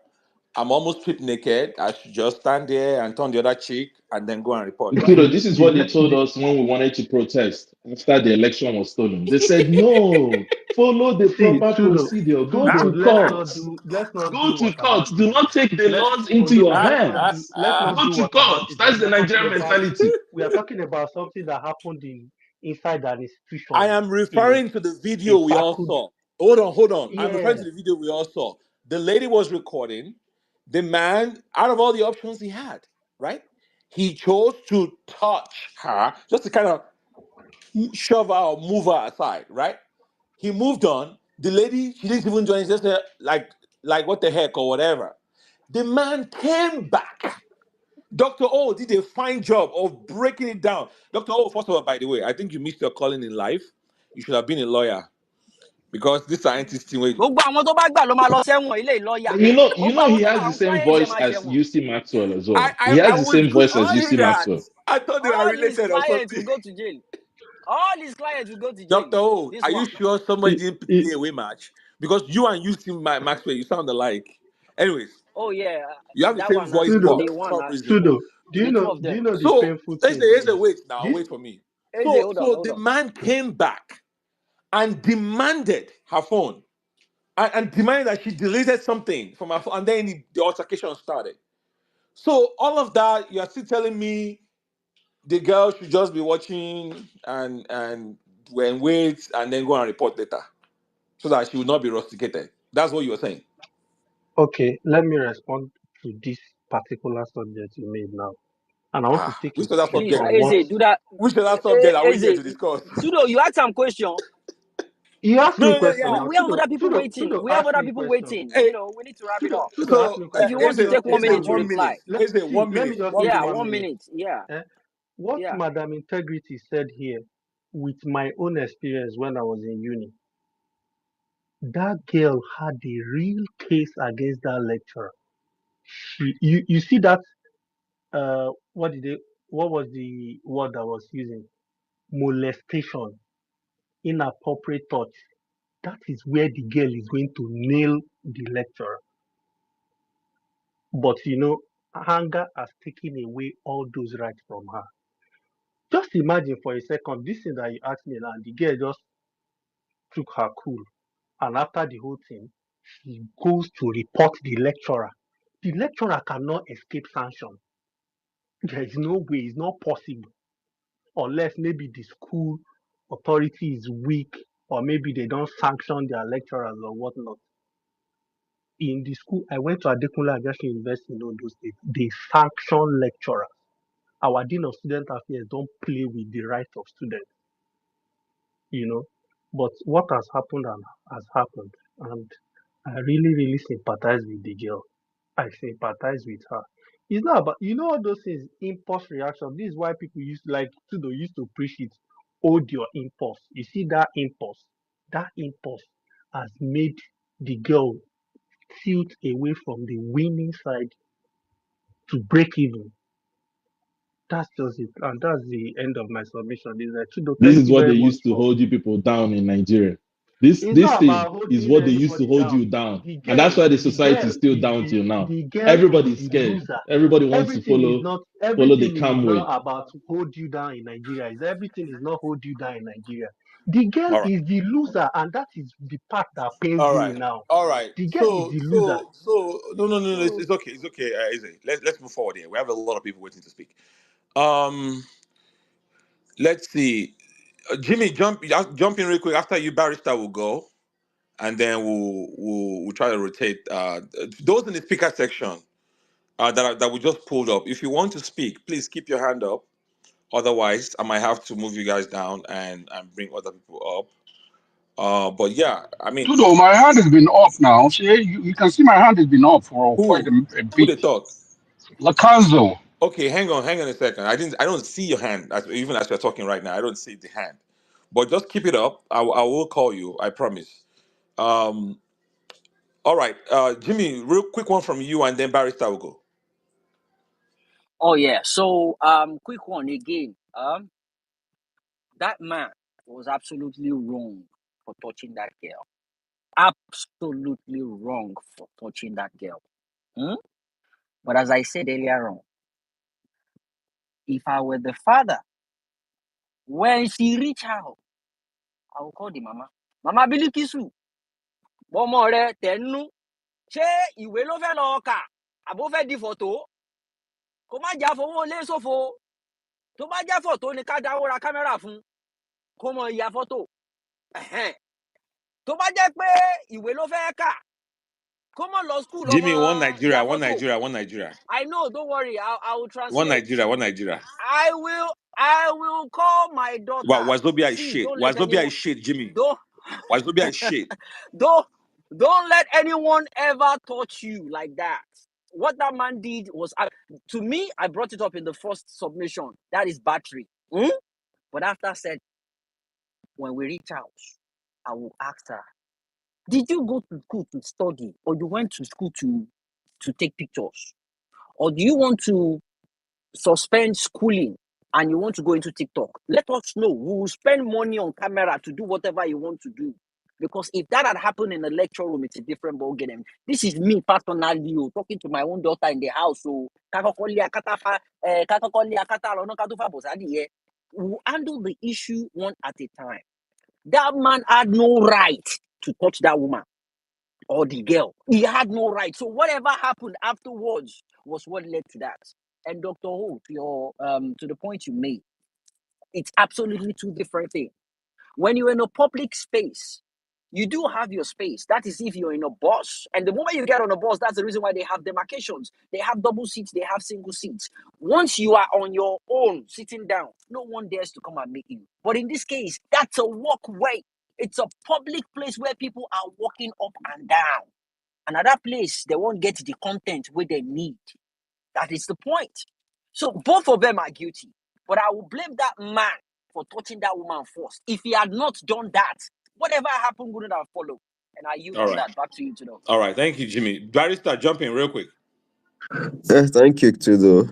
I'm almost stripped naked. I should just stand there and turn the other cheek and then go and report, right? This is what they told us when we wanted to protest after the election was stolen. They said, no, follow the See, proper procedure. Go Sudo, to court. let's not Go do to what court. Abbas Do did. not take the Let's laws into hold on. your hands. Let's not Go do to what Abbas court. did. That's the Nigerian mentality. We are talking about something that happened inside an I institution am in referring to the in video we all faculty. saw. Hold on. I'm referring Yeah. to the video we all saw. The lady was recording. The man, out of all the options he had, right? He chose to touch her, just to kind of shove her or move her aside, right? He moved on. The lady, she didn't even join. She just said, like what the heck or whatever. The man came back. Dr. O did a fine job of breaking it down. Dr. O, first of all, by the way, I think you missed your calling in life. You should have been a lawyer because this scientist thing. gbogbo àwọn tó bá gbà ló máa lọ sẹ́wọ̀n ilé ìlọ́ọ̀yà gbogbo He àwọn tó has wà the ń same client ẹ̀ voice máa as ṣẹ̀wọ̀n. UC Maxwell as well. He I has the was same voice as all UC doing his that. Maxwell. I thought they were all his related or clients will something. go to jail. All his clients will go to jail. Dr. O, This are you one. sure somebody didn't play away match? Because you and Maxwell, you sound alike. Anyways, Oh yeah, you have the that same one has voice Sudo, box day for one. some reason. Sudo, The two of do them. you know the So painful let's thing say, is wait now, this? wait for me. Eze, hold on, So hold the on. man came back and demanded her phone and demanded that she deleted something from her phone, and then the altercation started. So all of that, you are still telling me the girl should just be watching and when wait and then go and report later, so that she will not be rusticated. That's what you were saying. Okay, let me respond to this particular subject you made now. And I want to take Which it other straight Please, subject? from what Eze, do that. Which other subject are we here Eze, to discuss? Sudo, you ask some question. you asked me No, no, question yeah. now. We have other people waiting. Sudo We have asked other me people question. waiting. Hey, We need to wrap it up. Sudo asked so me If question. you Let want me to just take say 1 minute to something. 1 minute. reply, See, 1 minute. let me 1 just say yeah, minute. 1 1 minute. minute. Yeah, Eh? What yeah. Madam Integrity said here, with my own experience when I was in uni, that girl had a real case against that lecturer. You see that what was the word I was using? Molestation, inappropriate touch. That is where the girl is going to nail the lecturer. But Hunger has taken away all those rights from her. Just imagine for a second this thing that you asked me now, and the girl just took her cool. And after the whole thing, she goes to report the lecturer. The lecturer cannot escape sanction. There is no way, it's not possible. Unless maybe the school authority is weak, or maybe they don't sanction their lecturers or whatnot. In the school, I went to Adekunle Ajasin University in Ondo State. They sanction lecturers. Our Dean of Student Affairs don't play with the rights of students, you know. But what has happened and has happened. And I really, really sympathize with the girl. I sympathize with her. It's not about, all those things, impulse reaction. This is why people used to preach it. Hold your impulse. You see that impulse? That impulse has made the girl tilt away from the winning side to break even. That's just it. And that's the end of my submission. This Thank is you what they very much used to for. hold you people down in Nigeria. This It's this not thing about is holding what they used to anybody hold down. you down, The and that's girl, why the the society girl is still is down till now. the girl is Everybody's the scared. loser. Everybody wants to Everything is follow not the everything is calm not way. about hold you down in Nigeria. Everything is not hold you down in Nigeria. The girl All right. is the loser, and that is the part that pains All me right. now. All right. The girl is So, the loser. so, so, no. So It's okay. It's okay. Izzy. Let's move forward here. We have a lot of people waiting to speak. Um, let's see. Jimmy, jump in real quick. After you, Barrister will go, and then we'll try to rotate. Those in the speaker section that we just pulled up. If you want to speak, please keep your hand up. Otherwise, I might have to move you guys down and bring other people up. But yeah, I mean, Dude, my hand has been off now. See, you can see my hand has been off for quite who a who bit. they talk? Lacanzo. Okay, hang on a second. I don't see your hand even as you're talking right now. I don't see the hand. But just keep it up. I will call you. I promise. Um, all right, Jimmy, real quick one from you, and then Barrister will go. Oh yeah. So quick one again. That man was absolutely wrong for touching that girl. Absolutely wrong for touching that girl. But as I said earlier on, if I were the father, when she reach out, I will call the mama. Mama Bilikisu, Bomo re tenu, ṣé ìwé ló fẹ́ lọ kà, àbó fẹ́ di photo, kó má jà fowó lé sófo. Tó bá jẹ́ photo ni ká dáwó ra kámẹ́rà fún, kó mọ ya photo. Tó bá jẹ́ pé ìwé ló fẹ́ kà, kó mọ lọ school lọ Jimmy, one mọ ya Nigeria, one photo. Nigeria, one Nigeria. I know, don't worry, I will One translate. Nigeria, one Nigeria. I will call my daughter. Wazobia is See, shit. don't let Wazobia anyone is shit, Jimmy. don't Wazobia is shit. don't let anyone ever touch you like that. What that man did was, to me, I brought it up in the first submission. That is battery. But after said, when we reach out, I will ask her, did you go to school to study, or you went to school to take pictures? Or do you want to suspend schooling and you want to go into TikTok? Let us know. We will spend money on camera to do whatever you want to do. Because if that had happened in the lecture room, it's a different ballgame. This is me personally talking to my own daughter in the house. So we'll handle the issue one at a time. That man had no right to touch that woman or the girl. He had no right. So whatever happened afterwards was what led to that. And Dr. Ho, to the point you made, it's absolutely two different things. When you're in a public space, you do have your space. That is if you're in a bus. And the moment you get on a bus, that's the reason why they have demarcations. They have double seats, they have single seats. Once you are on your own, sitting down, no one dares to come and meet you. But in this case, that's a walkway. It's a public place where people are walking up and down. And at that place, they won't get the content where they need. That is the point. So both of them are guilty. But I will blame that man for touching that woman first. If he had not done that, whatever happened wouldn't have followed. And I yield on that. Back to you, Tudo. All right. Thank you, Jimmy. Barrister, jump in real quick. Thank you, Tudo.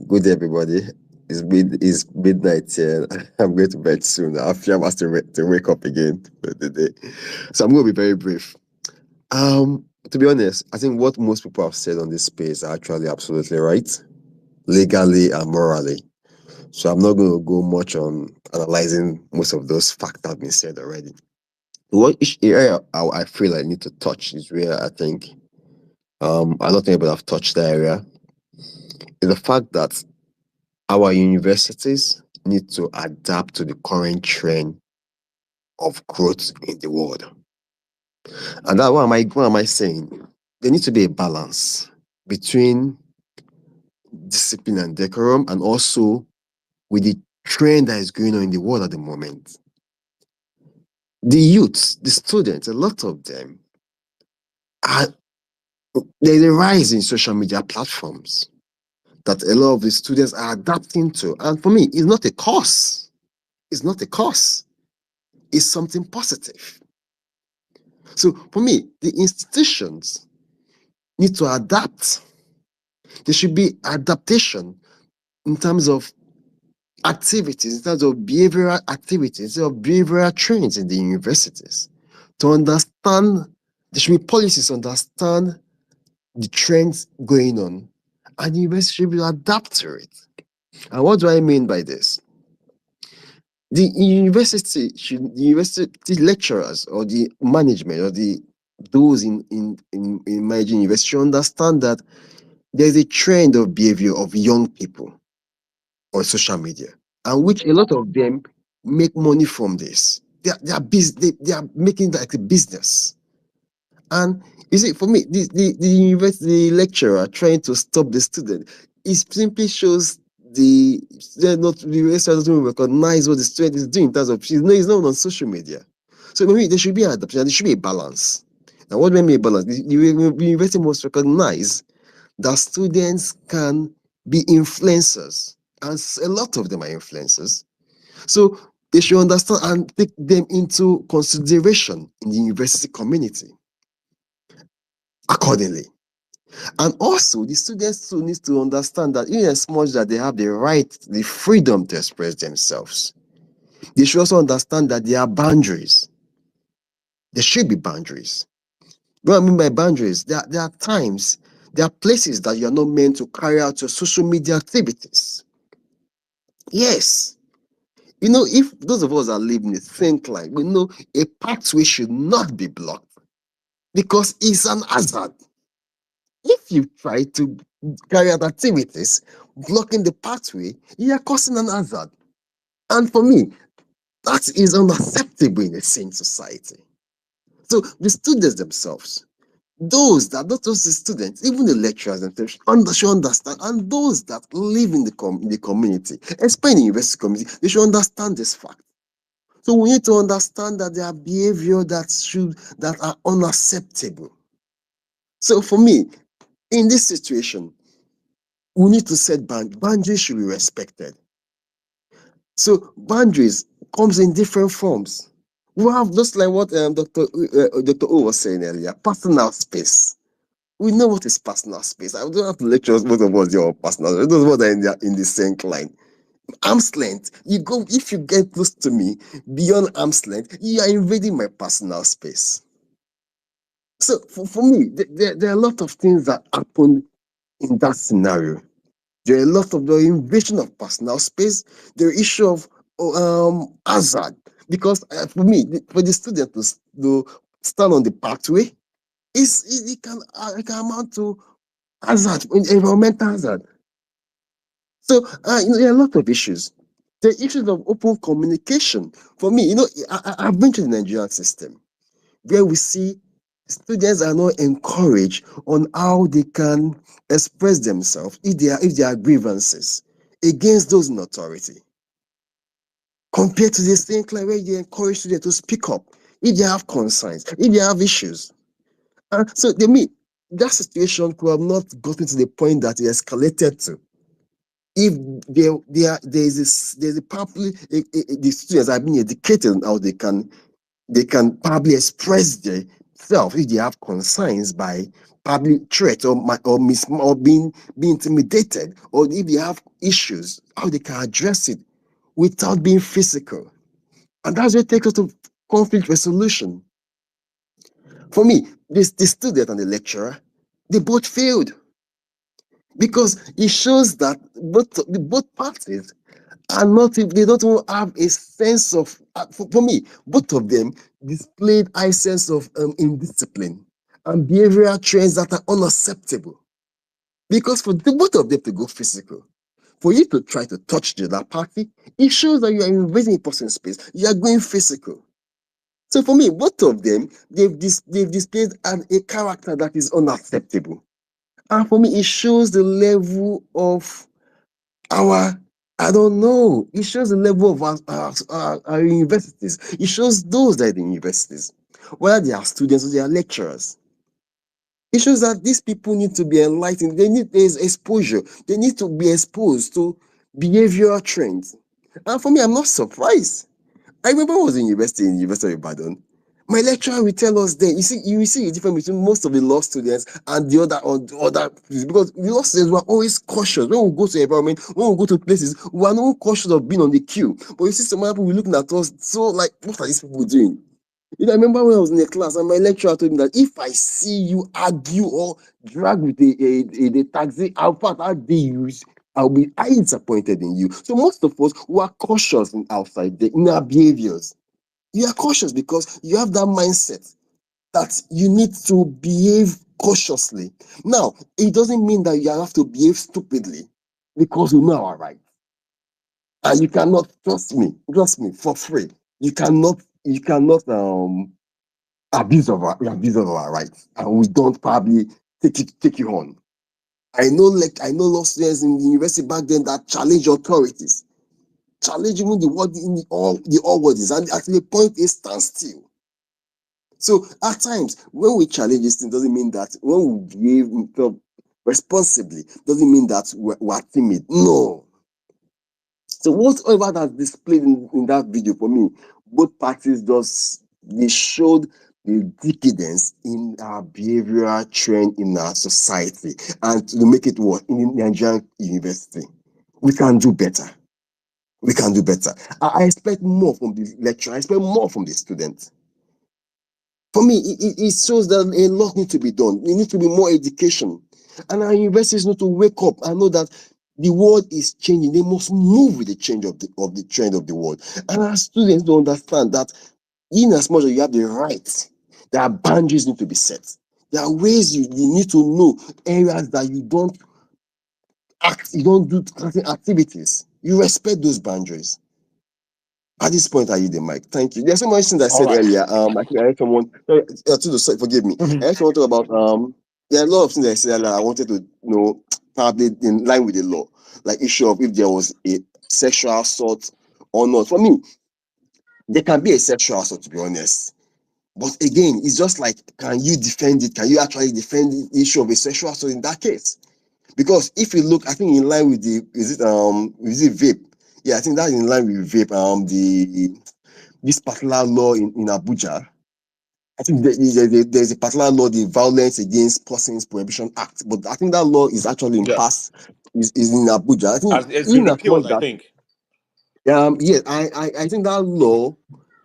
Good day, everybody. It's midnight here. I'm going to bed soon. I feel I'm asked to wake up again for the day. So I'm going to be very brief. To be honest, I think what most people have said on this space are actually absolutely right, legally and morally. So I'm not going to go much on analyzing most of those facts that have been said already. What each area I feel I need to touch is where I think I don't think people have touched the area, is the fact that our universities need to adapt to the current trend of growth in the world. And that what am I saying? There needs to be a balance between discipline and decorum, and also with the trend that is going on in the world at the moment. The youths, the students, a lot of them are there's a rise in social media platforms that a lot of the students are adapting to. And for me, it's not a curse. It's not a curse. It's something positive. So for me, the institutions need to adapt. There should be adaptation in terms of activities, in terms of behavioral activities, of behavioral trainings in the universities to understand. There should be policies to understand the trends going on, and the university should adapt to it. And what do I mean by this? The university lecturers or the management or those in managing university should understand that there's a trend of behavior of young people on social media, and which a lot of them make money from this. They are making that like a business. And you see, for me, the university lecturer trying to stop the student, it simply shows the university doesn't recognize what the student is doing in terms of he's not on social media. So maybe there should be an adaptation, there should be a balance. And what made me a balance? The university must recognize that students can be influencers, and a lot of them are influencers. So they should understand and take them into consideration in the university community accordingly. And also, the students too need to understand that in as much that they have the right, the freedom to express themselves, they should also understand that there are boundaries. There should be boundaries. What I mean by boundaries, there are times, there are places that you are not meant to carry out your social media activities. Yes. You know, if those of us that live in the think like, we know a pathway should not be blocked because it's an hazard. If you try to carry out activities blocking the pathway, you are causing an hazard. And for me, that is unacceptable in a sane society. So the students themselves, those that not just the students, even the lecturers themselves should understand, and those that live in the community, especially in the university community, they should understand this fact. So we need to understand that there are behavior that are unacceptable. So for me, in this situation, we need to set boundaries. Boundaries should be respected. So boundaries comes in different forms. We have just like what Dr. O was saying earlier, personal space. We know what is personal space. I don't have to lecture most of us your personal space. Those what are in the same line. Arm's length. You go if you get close to me beyond arm's length, you are invading my personal space. So for me, there are a lot of things that happen in that scenario. There are a lot of the invasion of personal space, the issue of hazard. Because for me, for the student to stand on the pathway, it can amount to hazard, environmental hazard. So there are a lot of issues. The issues of open communication. For me, I've been to the Nigerian system where we see students are not encouraged on how they can express themselves if there are grievances against those in authority. Compared to the same class where you encourage students to speak up if they have concerns, if they have issues. So that situation could have not gotten to the point that it escalated to. If there's probably the students are being educated on how they can probably express themselves if they have concerns by probably threat or being intimidated, or if they have issues, how they can address it without being physical. And that's what takes us to conflict resolution. For me, the student and the lecturer, they both failed because it shows that both parties are not, they don't even have a sense of, for me, both of them displayed high sense of indiscipline and behavioral trends that are unacceptable. Because for the both of them to go physical, for you to try to touch the other party, it shows that you are invading a person's space. You are going physical. So for me, both of them, they've displayed a character that is unacceptable. And for me, it shows the level of our, I don't know, it shows the level of our universities. It shows those that are in universities, whether they are students or they are lecturers. It shows that these people need to be enlightened. They need exposure. They need to be exposed to behavioral trends. And for me, I'm not surprised. I remember I was in University of Ibadan. My lecturer will tell us then, you see a difference between most of the law students and the other, because the law students were always cautious. When we go to environment, when we go to places, we are not cautious of being on the queue. But you see some other people looking at us, so like, what are these people doing? You know, I remember when I was in a class and my lecturer told me that if I see you argue or drag with a taxi, I'll be highly disappointed in you. So most of us who are cautious in our behaviors. You are cautious because you have that mindset that you need to behave cautiously. Now, it doesn't mean that you have to behave stupidly because we know our rights. And you cannot, trust me, for free. You cannot abuse of our rights, and we don't probably take you on. I know law students in the university back then that challenge authorities, challenge even the word in the all words, and at the point they stand still. So at times when we challenge this thing, doesn't mean that when we behave responsibly, doesn't mean that we're timid. No. So whatever that's displayed in that video, for me, both parties they showed the decadence in our behavioral trend in our society, and to make it work in Nigerian university, we can do better. We can do better. I expect more from the lecturer. I expect more from the student. For me, it shows that a lot needs to be done. There needs to be more education, and our universities need to wake up and know that the world is changing. They must move with the change of the trend of the world. And our students don't understand that, in as much as you have the right, there are boundaries need to be set. There are ways you need to know areas that you don't do certain activities. You respect those boundaries. At this point, I use the mic. Thank you. There's so much things I said earlier. I think I heard someone. Forgive me. I heard someone talk about there are a lot of things I said earlier. I wanted to probably in line with the law, like issue of if there was a sexual assault or not. For me, there can be a sexual assault, to be honest. But again, it's just like, can you defend it? Can you actually defend the issue of a sexual assault in that case? Because if you look, I think in line with is it vape? Yeah, I think that's in line with vape. This particular law in Abuja, I think there's a particular law, the Violence Against Persons Prohibition Act, but I think that law is actually in is in Abuja. I think It's been repealed, I think. Yes, I think that law,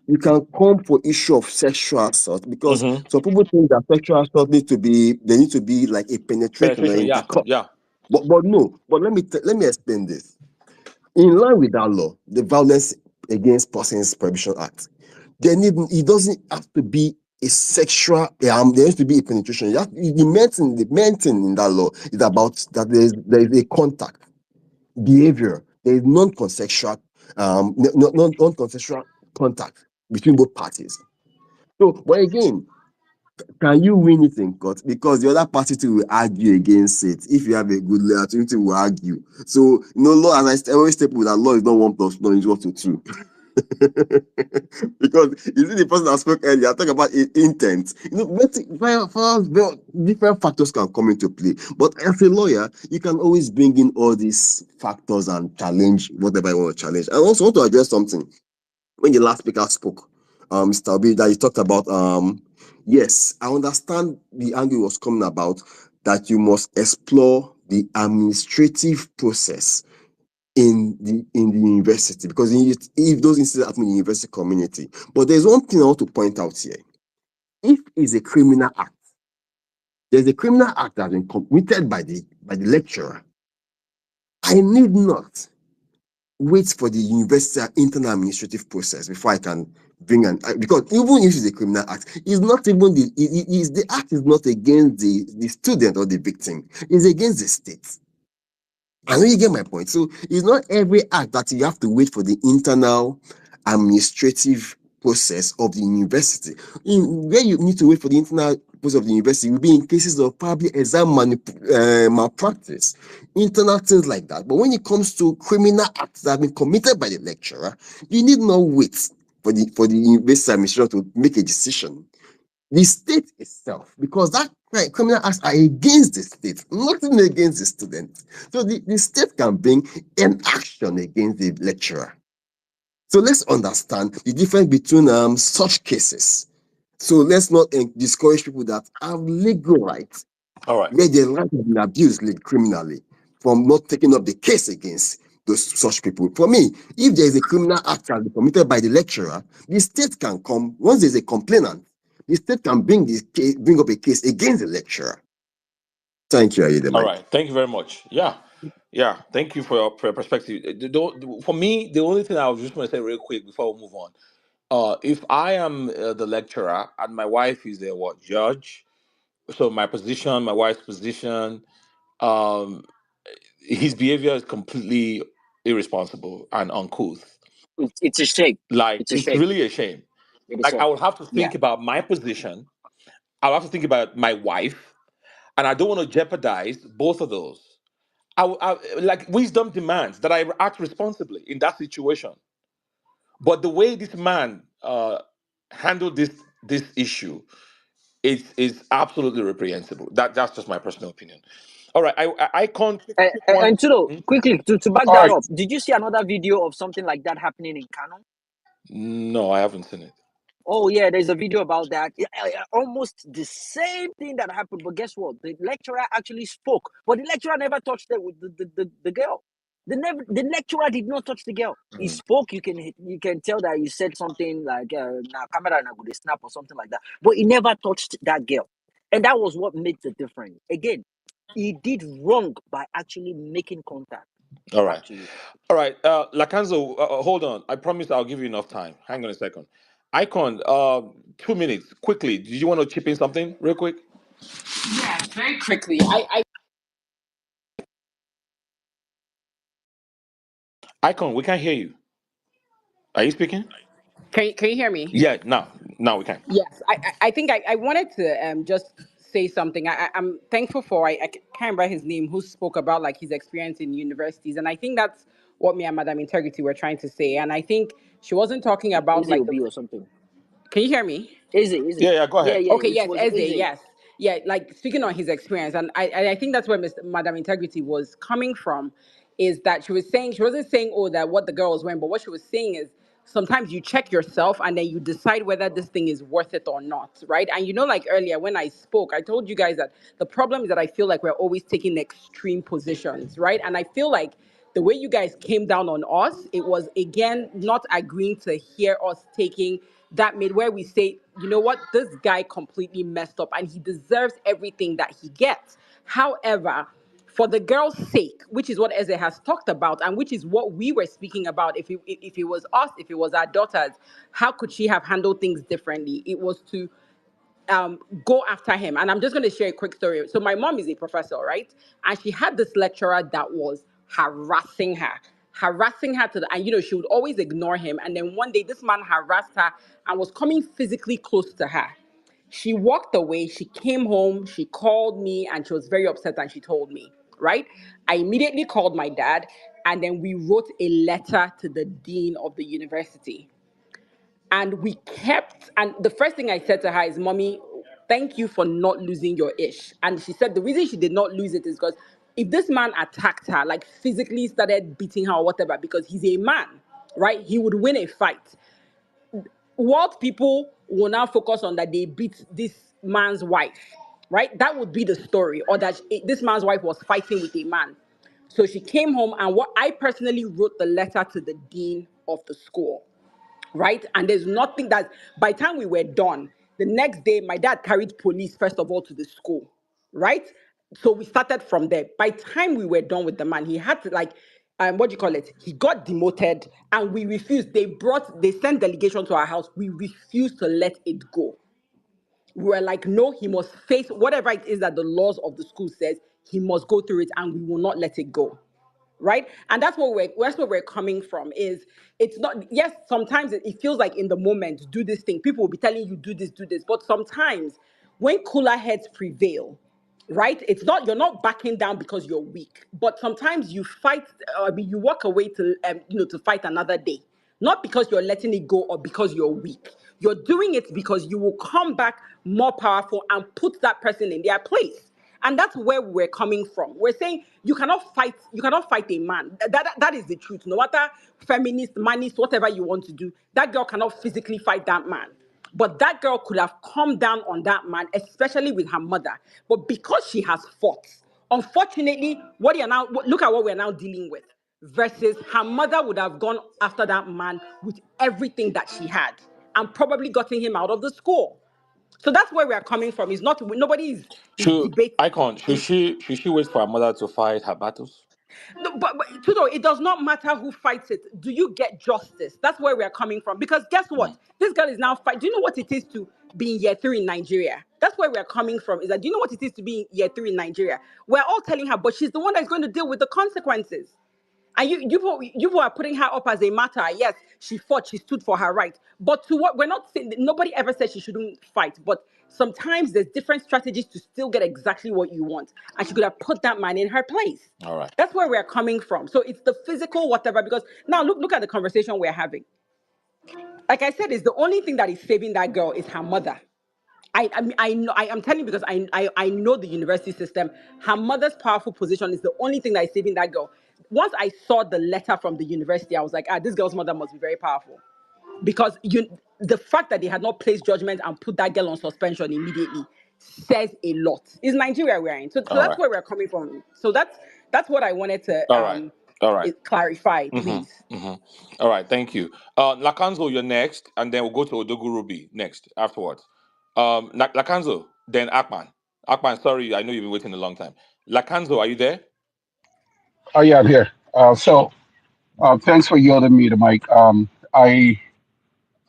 you can come for issue of sexual assault because some people think that sexual assault need to be like a penetration or intercourse. Yeah. But no. But let me explain this. In line with that law, the Violence Against Persons Prohibition Act, it doesn't have to be a sexual. There has to be a penetration. The main thing in that law is about that there is a contact behavior. There is non-consensual non-consensual contact between both parties. So, but again, can you win it in court? Because the other party too will argue against it. If you have a good lawyer, you will argue. So, law, as I always tell people, that law is not 1 + 1 is equal to 2. Because you see the person that spoke earlier, talk about intent. Different factors can come into play. But as a lawyer, you can always bring in all these factors and challenge whatever you want to challenge. I also want to address something. When the last speaker spoke, Mr. Obi, that he talked about, yes, I understand the angle was coming about that you must explore the administrative process in the university, because if those incidents happen in the university community. But there's one thing I want to point out here. If it's a criminal act, There's a criminal act that has been committed by the lecturer. I need not wait for the university internal administrative process before I can bring because even if it's a criminal act, it's not even the act is not against the student or the victim, it's against the state. I know you get my point. So it's not every act that you have to wait for the internal administrative process of the university. Where you need to wait for the internal process of the university will be in cases of probably exam malpractice, internal things like that. But when it comes to criminal acts that have been committed by the lecturer, you need not wait for the university administration to make a decision. The state itself, because that criminal acts are against the state, nothing against the student. So the state can bring an action against the lecturer. So let's understand the difference between such cases. So let's not discourage people that have legal rights, All right. where their right has been abused criminally, from not taking up the case against such people. For me, if there is a criminal act that is committed by the lecturer, the state can come, once there's a complainant, the state can bring up a case against the lecturer. Thank you, All Mike. right. Thank you very much. Yeah. Yeah. Thank you for your perspective. For me, the only thing I was just going to say real quick before we move on. If I am the lecturer and my wife is the judge, so my position, my wife's position, um, his behavior is completely irresponsible and uncouth. It's a shame. Like It's a it's shame. really a shame. It is Like a I would have to yeah. think about my position. I would have to think about my wife, and I don't want to jeopardize both of those. Like wisdom demands that I act responsibly in that situation. But the way this man handled this issue is absolutely reprehensible. That's just my personal opinion. All right, I can't pick one. And quickly to back All that right. up, did you see another video of something like that happening in Kano? No, I haven't seen it. Oh yeah, there's a video about that. Almost the same thing that happened, but guess what? The lecturer actually spoke, but the lecturer never touched the girl. The lecturer did not touch the girl. He Mm. spoke. You can tell that he said something like "Na camera na go dey snap" or something like that, but he never touched that girl, and that was what made the difference. Again, he did wrong by actually making contact. All Back right. to you. All right, Lacanzo, hold on. I promise I'll give you enough time. Hang on a second. Icon, 2 minutes, quickly. Did you want to chip in something real quick? Yeah, very quickly. I Icon, we can't hear you. Are you speaking? can you hear me? Yeah, now we can. Yes, I think I wanted to just say something. I'm thankful for I can't remember his name who spoke about like his experience in universities, and I think that's what me and Madam Integrity were trying to say. And I think she wasn't talking about Easy like the. Obi or something. Can you hear me? Easy. Yeah, go Yeah, ahead. yeah. Okay, It yes, was Eze, easy. yes. Yeah, like speaking on his experience, and I think that's where Madam Integrity was coming from, is that she was saying, she wasn't saying, oh, that what the girl was wearing, but what she was saying is sometimes you check yourself and then you decide whether this thing is worth it or not, right? And like earlier when I spoke, I told you guys that the problem is that I feel like we're always taking extreme positions, right? And I feel like the way you guys came down on us, it was again not agreeing to hear us taking that made where we say, you know what, this guy completely messed up and he deserves everything that he gets. However, for the girl's sake, which is what Eze has talked about, and which is what we were speaking about, if it was us, if it was our daughters, how could she have handled things differently? It was to go after him. And I'm just going to share a quick story. So my mom is a professor, right? And she had this lecturer that was harassing her to the, and she would always ignore him. And then one day this man harassed her and was coming physically close to her. She walked away, she came home, she called me, and she was very upset and she told me, right? I immediately called my dad, and then we wrote a letter to the dean of the university. And and the first thing I said to her is, Mommy, thank you for not losing your ish. And she said the reason she did not lose it is because if this man attacked her, like physically started beating her or whatever, because he's a man, right? He would win a fight. What people will now focus on that they beat this man's wife, right? That would be the story, or that this man's wife was fighting with a man. So she came home, and what I personally wrote the letter to the dean of the school, right? And there's nothing that, by the time we were done, the next day, my dad carried police, first of all, to the school. right? So we started from there. By the time we were done with the man, he had to like, what do you call it? He got demoted, and we refused. They sent delegation to our house. We refused to let it go. We were like, no, he must face whatever it is that the laws of the school says. He must go through it, and we will not let it go. Right, and that's where we're coming from. Is it's not, yes, sometimes it feels like in the moment, do this thing, people will be telling you do this, but sometimes when cooler heads prevail, right, it's not, you're not backing down because you're weak, but sometimes you fight, you walk away to to fight another day, not because you're letting it go or because you're weak. You're doing it because you will come back more powerful and put that person in their place. And that's where we're coming from. We're saying you cannot fight a man. That is the truth. No matter feminist, manist, whatever you want to do, that girl cannot physically fight that man. But that girl could have come down on that man, especially with her mother. But because she has fought, unfortunately, look at what we're now dealing with. Versus her mother would have gone after that man with everything that she had and probably gotten him out of the school. So that's where we are coming from. It's not, nobody is Should debating. Icon, should she wait for her mother to fight her battles? No, but Tudo, it does not matter who fights it. Do you get justice? That's where we are coming from. Because guess what? This girl is now fighting. Do you know what it is to be in year 3 in Nigeria? That's where we are coming from. Is that, do you know what it is to be in year 3 in Nigeria? We're all telling her, but she's the one that's going to deal with the consequences. And you are putting her up as a martyr. Yes, she fought, she stood for her right. But to what, we're not saying, nobody ever said she shouldn't fight. But sometimes there's different strategies to still get exactly what you want. And she could have put that man in her place. All right. That's where we're coming from. So it's the physical whatever. Because now look at the conversation we're having. Like I said, it's the only thing that is saving that girl is her mother. I know, I am telling you because I know the university system. Her mother's powerful position is the only thing that is saving that girl. Once I saw the letter from the university, I was like, this girl's mother must be very powerful. Because the fact that they had not placed judgment and put that girl on suspension immediately says a lot. It's Nigeria we're in. So All that's right. where we're coming from. So that's what I wanted to All right. All right. clarify, please. Mm-hmm. All right. Thank you. Lakanzo, you're next, and then we'll go to Odogu Ruby next afterwards. Lakanzo, then Akman. Akman, sorry, I know you've been waiting a long time. Lakanzo, are you there? Oh yeah, I'm here. Thanks for yielding me the mic.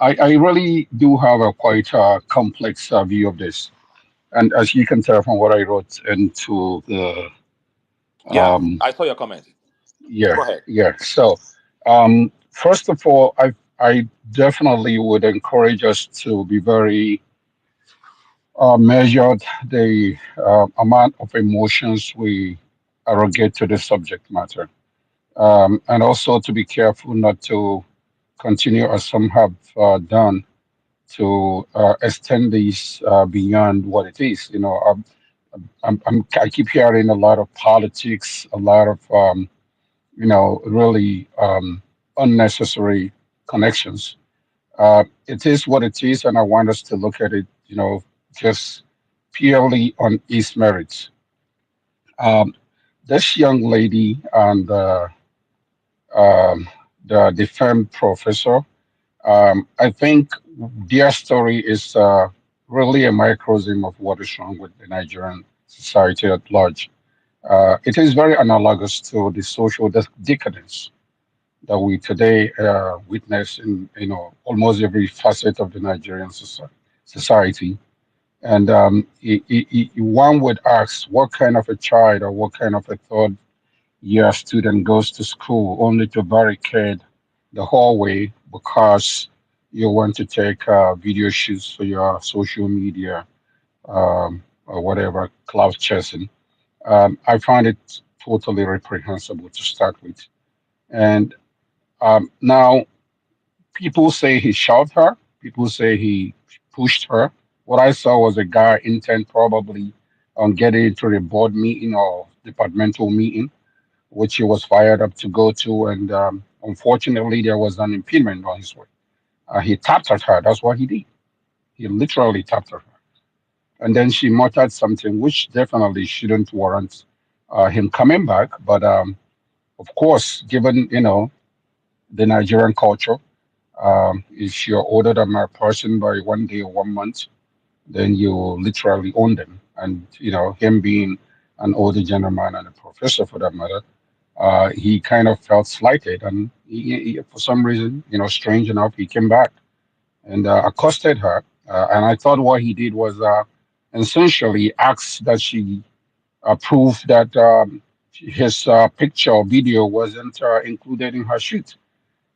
I really do have a quite complex view of this, and as you can tell from what I wrote into the Yeah, um, I saw your comment. yeah, Go ahead. yeah. So, first of all, I definitely would encourage us to be very measured the amount of emotions we arrogate to the subject matter, and also to be careful not to continue as some have done to extend these beyond what it is. You know, I keep hearing a lot of politics, a lot of really unnecessary connections. It is what it is, and I want us to look at it, just purely on its merits. Um, this young lady and um, the defense professor, I think their story is really a microcosm of what is wrong with the Nigerian society at large. It is very analogous to the social decadence that we today witness in almost every facet of the Nigerian society. And one would ask, what kind of a child or what kind of a third year student goes to school only to barricade the hallway because you want to take video shoots for your social media or whatever, cloud chasing? I find it totally reprehensible to start with. And now people say he shoved her. People say he pushed her. What I saw was a guy intent probably on getting into a board meeting or departmental meeting, which he was fired up to go to. And unfortunately, there was an impediment on his way. He tapped at her. That's what he did. He literally tapped at her. And then she muttered something which definitely shouldn't warrant him coming back. But of course, given, the Nigerian culture, if you're older than my person by 1 day or 1 month, then you literally own them. And him being an older gentleman and a professor for that matter, he kind of felt slighted, and for some reason, strange enough, he came back and accosted her. And I thought what he did was essentially asked that she prove that his picture or video wasn't included in her shoot.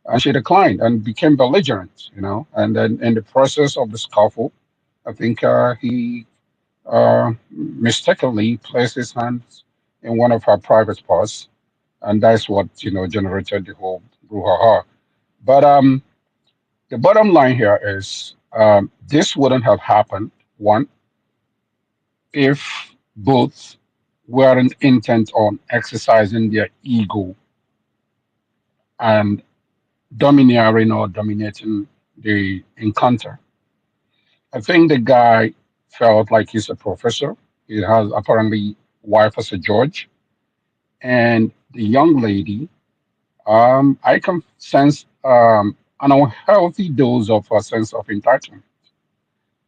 And she declined and became belligerent, And then in the process of the scuffle, I think he mistakenly placed his hands in one of her private parts, and that's what generated the whole brouhaha. But the bottom line here is this wouldn't have happened, one, if both weren't intent on exercising their ego and domineering or dominating the encounter. I think the guy felt like he's a professor. He has apparently wife as a judge, and the young lady, I can sense an unhealthy dose of a sense of entitlement,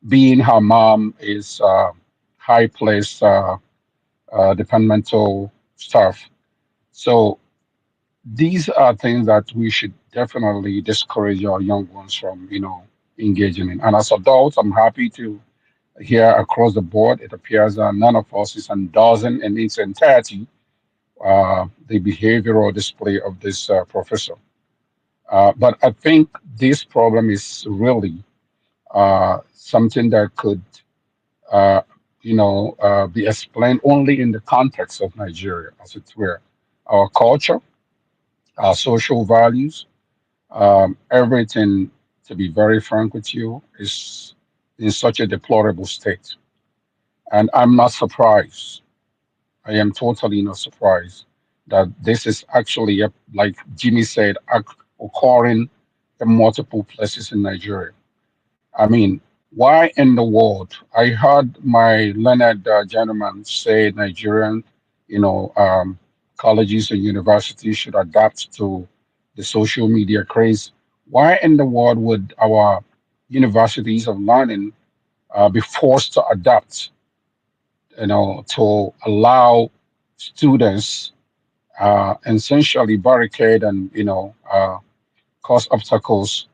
being her mom is high placed departmental staff. So these are things that we should definitely discourage our young ones from, engaging in. And as adults, I'm happy to hear across the board, it appears that none of us is endorsing in its entirety the behavioral display of this professor. But I think this problem is really something that could, uh, be explained only in the context of Nigeria, as it were. Our culture, our social values, everything, to be very frank with you, is in such a deplorable state. And I'm not surprised. I am totally not surprised that this is actually, like Jimmy said, occurring in multiple places in Nigeria. I mean, why in the world? I heard my learned gentleman say Nigerian, colleges and universities should adapt to the social media craze. Why in the world would our universities of learning be forced to adapt, to allow students essentially barricade and, cause obstacles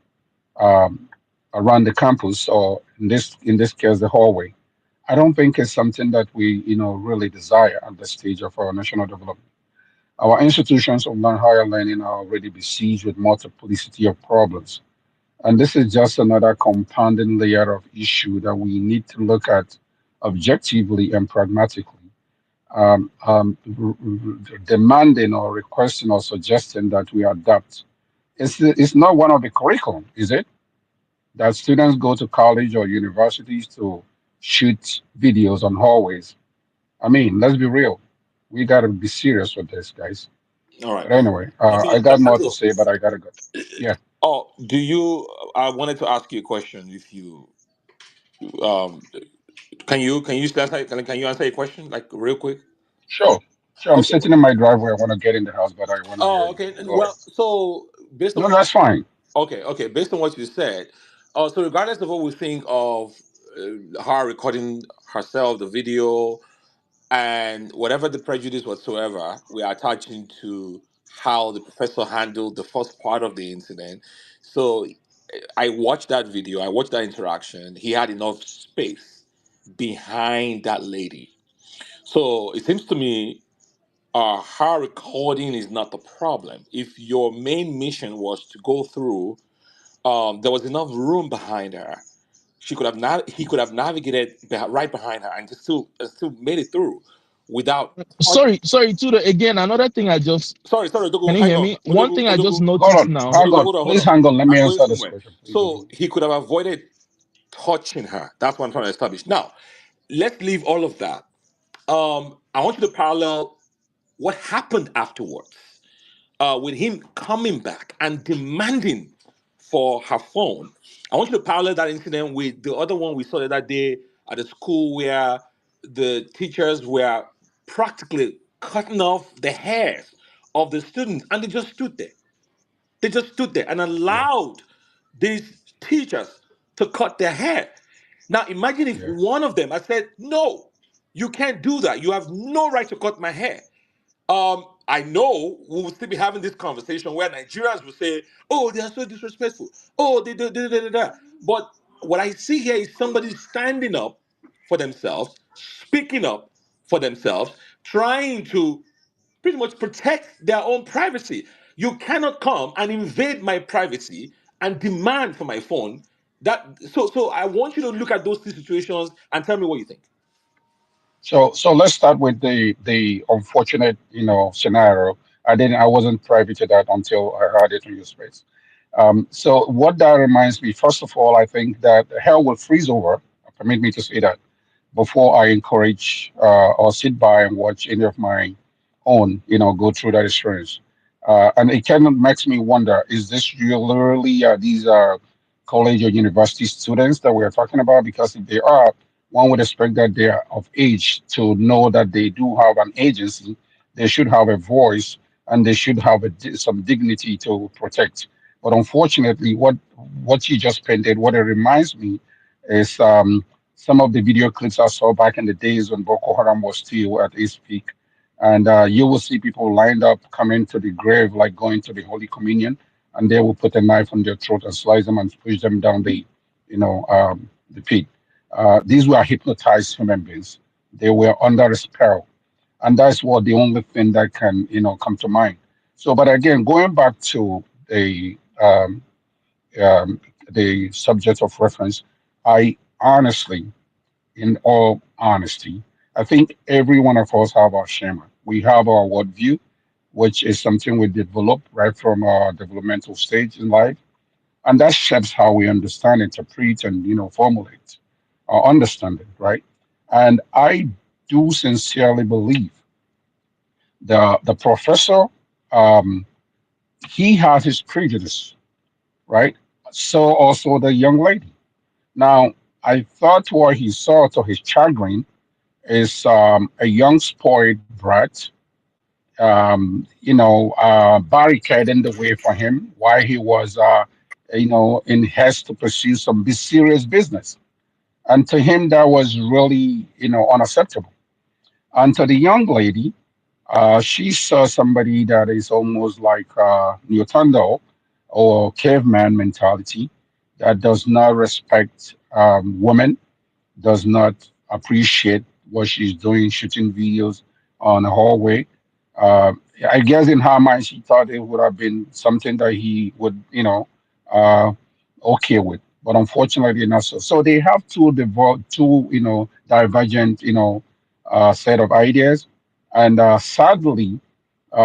um, around the campus, or in this case the hallway. I don't think it's something that we really desire at this stage of our national development. Our institutions of higher learning are already besieged with multiplicity of problems, and this is just another compounding layer of issue that we need to look at objectively and pragmatically. Demanding or requesting or suggesting that we adapt, it's not one of the curriculum, is it? That students go to college or universities to shoot videos on hallways. I mean, let's be real. We got to be serious with this, guys. All right. But anyway, I Okay, got more to Dr. say, but I got to go. Yeah, Oh, do you? I wanted to ask you a question. If you, um, can you answer? Can you answer a question like real quick? sure. Sure. I'm Okay. sitting in my driveway. I want to get in the house, but I want to hear Oh, you. okay. Go ahead. Well, so based on No, what that's fine. okay, based on what you said, so regardless of what we think of her recording herself, the video, and whatever the prejudice whatsoever, we are attaching to how the professor handled the first part of the incident. So I watched that video, I watched that interaction. He had enough space behind that lady. So it seems to me her recording is not the problem. If your main mission was to go through, there was enough room behind her. He could have navigated right behind her and just still made it through without touch. Sorry, Tudor. Again, another thing I just Sorry, can Odogu, you hang hear on. me? One thing I just Hold noticed on. now. Hang Odogu, on. hold Please on. hang on. Let me I'm going answer this somewhere. question, please. So he could have avoided touching her. That's what I'm trying to establish. Now, let's leave all of that. I want you to parallel what happened afterwards, with him coming back and demanding for her phone. I want you to parallel that incident with the other one we saw the other day at the school where the teachers were practically cutting off the hairs of the students and they just stood there. They just stood there and Yeah. allowed these teachers to cut their hair. Now imagine if Yeah. one of them had said, no, You can't do that. You have no right to cut my hair. I know we will still be having this conversation where Nigerians will say, "Oh, they are so disrespectful. Oh, they do." But what I see here is somebody standing up for themselves, speaking up for themselves, trying to pretty much protect their own privacy. You cannot come and invade my privacy and demand for my phone. So I want you to look at those two situations and tell me what you think. So let's start with the unfortunate, scenario. I wasn't privy to that until I heard it in your space. So what that reminds me, first of all, I think that hell will freeze over. Permit me to say that before I encourage or sit by and watch any of my own, go through that experience. And it kind of makes me wonder: is this really these are college or university students that we're talking about? Because if they are, one would expect that they are of age to know that they do have an agency, they should have a voice, and they should have some dignity to protect. But unfortunately, what you just painted, what it reminds me is some of the video clips I saw back in the days when Boko Haram was still at its peak. And you will see people lined up coming to the grave, like going to the Holy Communion, and they will put a knife on their throat and slice them and push them down the pit. These were hypnotized human beings. They were under a spell, and that's what the only thing that can come to mind. So, but again, going back to um, the subject of reference, I honestly, in all honesty, I think every one of us have our schema. We have our worldview, which is something we develop right from our developmental stage in life, and that shapes how we understand, interpret, and formulate our understanding, right? And I do sincerely believe the professor, um, he has his prejudice, right? So also the young lady. Now, I thought what he saw to his chagrin is a young spoiled brat, barricading the way for him while he was, in haste to pursue some serious business. And to him, that was really, unacceptable. And to the young lady, she saw somebody that is almost like Neotando or caveman mentality that does not respect women, does not appreciate what she's doing, shooting videos on the hallway. Uh, I guess in her mind, she thought it would have been something that he would, uh, okay with. But unfortunately, not so. So they have two, divergent, set of ideas, and sadly,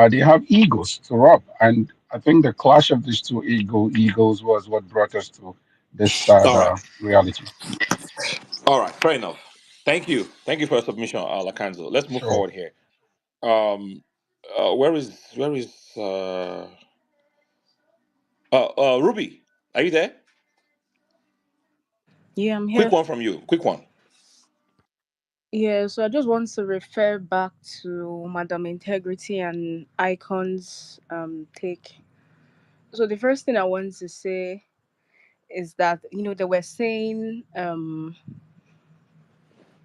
they have egos to rub. And I think the clash of these two egos was what brought us to this sad All right. reality. All right. Fair enough. Thank you. Thank you for your submission, Lakanzo. Let's move Sure. forward here. Um, where is Ruby? Are you there? Yeah, I'm Quick here. one from you. Quick one. Yeah, so I just want to refer back to Madam Integrity and Icon's take. So the first thing I want to say is that they were saying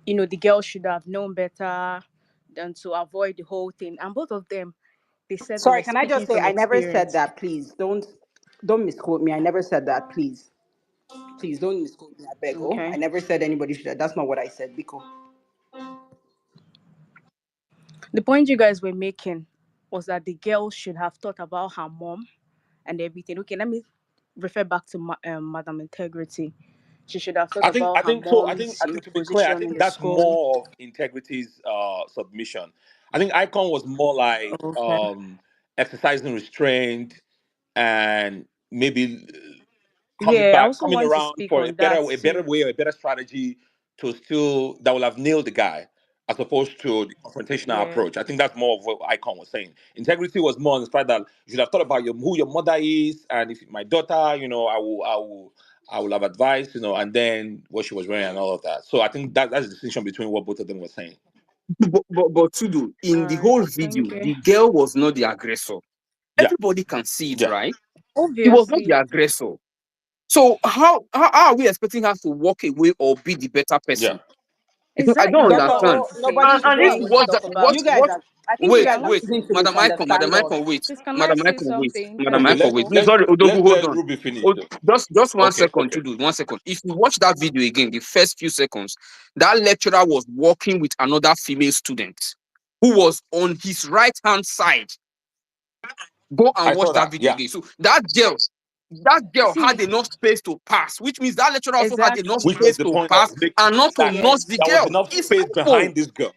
the girl should have known better than to avoid the whole thing, and both of them, they said they Sorry, were can I speaking just say from I never said experience. that, please. Don't misquote me. I never said that, please. Please don't misquote me, I beg. Oh, I Okay. never said anybody should. That's not what I said, Biko. The point you guys were making was that the girl should have thought about her mom and everything. Okay, let me refer back to Madam Integrity. She should have thought I think about I her think so. I think mom's I think to be clear, I position in think the that's school. more of Integrity's submission. I think Icon was more like Okay. exercising restraint and maybe coming Yeah, I back, also coming want to around speak for on that a better too. way or a better strategy to still that will have nailed the guy as opposed to the confrontational Yeah. approach. I think that's more of what Icon was saying. Integrity was more on the fact that you should have thought about who your mother is, and if my daughter, I will have advised, and then what she was wearing and all of that. So I think that's the distinction between what both of them were saying. But Tudu, All in the right. whole Thank video, you. the girl was not the aggressor. Yeah, Everybody can see it, yeah. right? He was not the Obviously, aggressor. So how are we expecting her to walk away or be the better Yeah. person? I Exactly. don't That's Dr. what I understand. want O, to say. nobody This is should And what be if I you want able to to watch talk that, say. about what you guys. what I think you wait, guys are wait, choosing to Madam Icon, misunderstand us. Please, can I Madam say Icon, wait, something? Madam First Okay, of Icon, let's wait. all, No, let's sorry, let's Odogu, hold let on. Ruby finish Oh, though. just one Okay, second, okay. to do 1 second. If you watch that video again, the first few seconds, that lecturer was walking with another female student who was on his right hand side. Go I and saw watch that that. video Yeah. again. So that girl had see, enough space to pass, which means that lecturer also had enough exactly. Which was space the to point I pass was making. and not to That nudge Yes. the there was girl. enough It's space simple. behind this girl.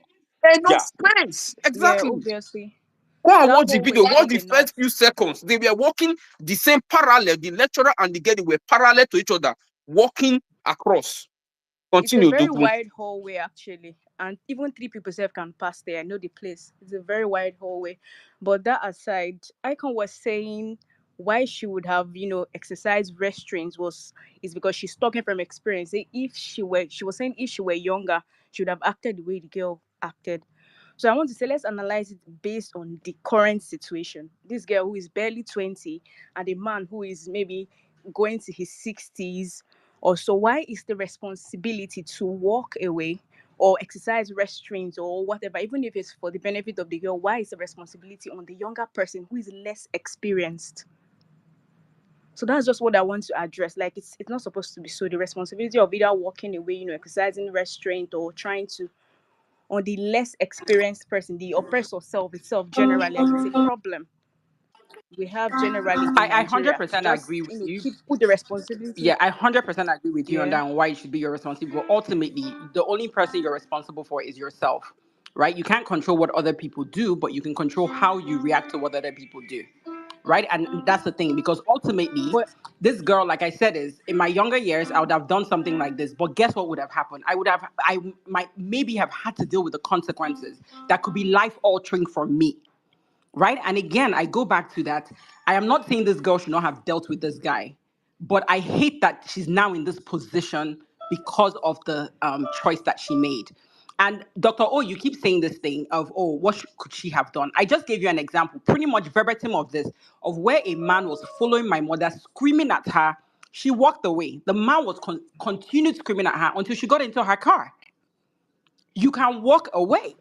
Enough Yeah. space. Yeah, Exactly. obviously. Go and That watch the whole way video. is Watch big the enough. first few seconds. They were walking the same parallel. The lecturer and the girl, they were parallel to each other, walking across. It's a Continue, very Dogu. wide hallway, actually, and even three people self can pass there. I know the place. It's a very wide hallway. But that aside, Icon was saying why she would have, exercised restraints was is because she's talking from experience. If she was saying if she were younger, she would have acted the way the girl acted. So I want to say let's analyze it based on the current situation. This girl who is barely 20 and a man who is maybe going to his 60s or so, why is the responsibility to walk away or exercise restraints or whatever, even if it's for the benefit of the girl, why is the responsibility on the younger person who is less experienced? So that's just what I want to address. Like it's not supposed to be so. The responsibility of either walking away, exercising restraint or trying to on the less experienced person, the oppressor self itself generally, and it's a problem we have generally in I Nigeria to 100% just agree with you. keep put the responsibility. Yeah, I 100% agree with you on Yeah. that and why it should be your responsibility. But ultimately, the only person you're responsible for is yourself, right? You can't control what other people do, but you can control how you react to what other people do, right? And that's the thing, because ultimately, But this girl, like I said, is in my younger years, I would have done something like this. But guess what would have happened? I might maybe have had to deal with the consequences that could be life altering for me. Right. And again, I go back to that. I am not saying this girl should not have dealt with this guy, but I hate that she's now in this position because of the choice that she made. And Dr. O, you keep saying this thing of, oh, what could she have done? I just gave you an example, pretty much verbatim of this, of where a man was following my mother, screaming at her. She walked away. The man was continued screaming at her until she got into her car. You can walk away. in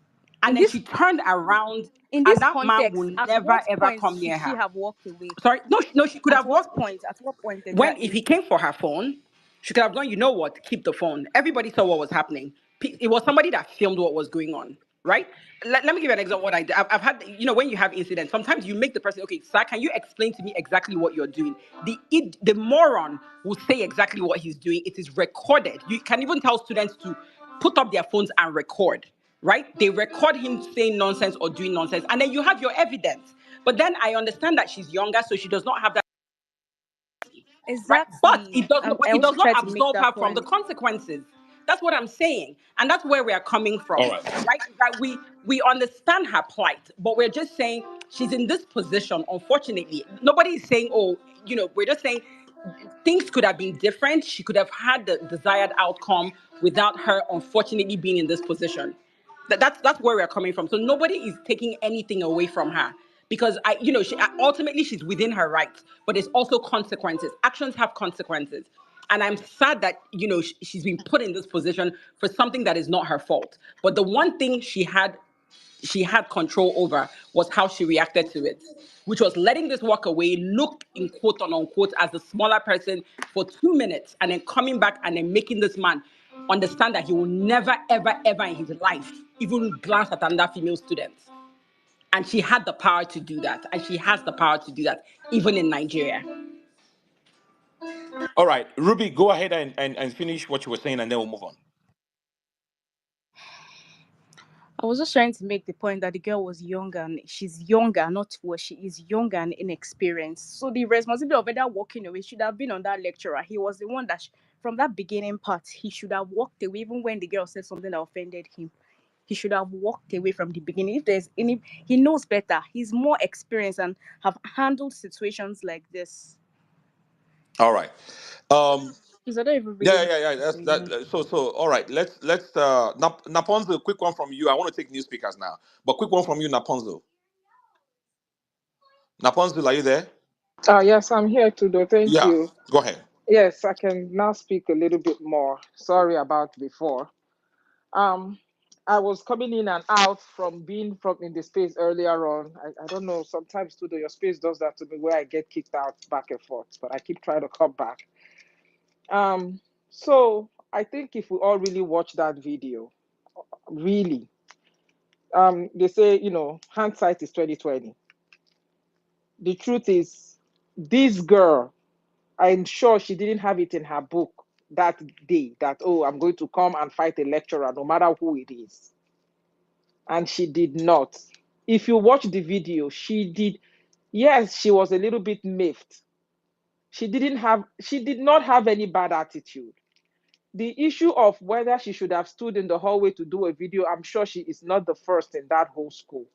And then this she turned around, in and this that man context, will at never what ever point come should near she her. have walked away? Sorry, no, she could At have what walked. point? At what point When if exactly? he came for her phone, she could have gone, you know what, keep the phone. Everybody saw what was happening. It was somebody that filmed what was going on, right? Let me give you an example of what I did. I've had, when you have incidents, sometimes you make the person, okay, sir, can you explain to me exactly what you're doing? The moron will say exactly what he's doing. It is recorded. You can even tell students to put up their phones and record, right? They record him saying nonsense or doing nonsense, and then you have your evidence. But then I understand that she's younger, so she does not have that right? But Exactly. I it also does not try to make absolve that her from the point. consequences. That's what I'm saying, and that's where we are coming All from, right. right? That we understand her plight, but we're just saying she's in this position. Unfortunately, nobody is saying, oh, we're just saying things could have been different. She could have had the desired outcome without her, unfortunately, being in this position. That's where we're coming from. So nobody is taking anything away from her because ultimately she's within her rights, but there's also consequences. Actions have consequences, and I'm sad that she's been put in this position for something that is not her fault. But the one thing she had control over was how she reacted to it, which was letting this walk away look in quote unquote as the smaller person for 2 minutes and then coming back and then making this man understand that he will never, ever, ever in his life even glance at another female student. And she had the power to do that. And she has the power to do that, even in Nigeria. All right. Ruby, go ahead and finish what you were saying and then we'll move on. I was just trying to make the point that the girl was younger and she's younger, not what she is younger and inexperienced. So the responsibility of either walking away should have been on that lecturer. He was the one that, from that beginning part, he should have walked away, even when the girl said something that offended him. He should have walked away from the beginning. If there's any, he knows better. He's more experienced and have handled situations like this. All right. Because I don't even really Yeah, know yeah, yeah. what to That's say. that. So all right. Let's Naponzo, quick one from you. I want to take new speakers now, but quick one from you, Naponzo. Naponzo, are you there? Yes, I'm here too, though. Thank Yeah. you. Go ahead. Yes, I can now speak a little bit more. Sorry about before. I was coming in and out from being from in the space earlier on. I don't know, sometimes too, your space does that to me where I get kicked out back and forth, but I keep trying to come back. So I think if we all really watch that video, really, they say, hindsight is 2020. The truth is, this girl, I'm sure she didn't have it in her book that day that, oh, I'm going to come and fight a lecturer, no matter who it is. And she did not. If you watch the video, she did. Yes, she was a little bit miffed. She did not have any bad attitude. The issue of whether she should have stood in the hallway to do a video, I'm sure she is not the first in that whole school.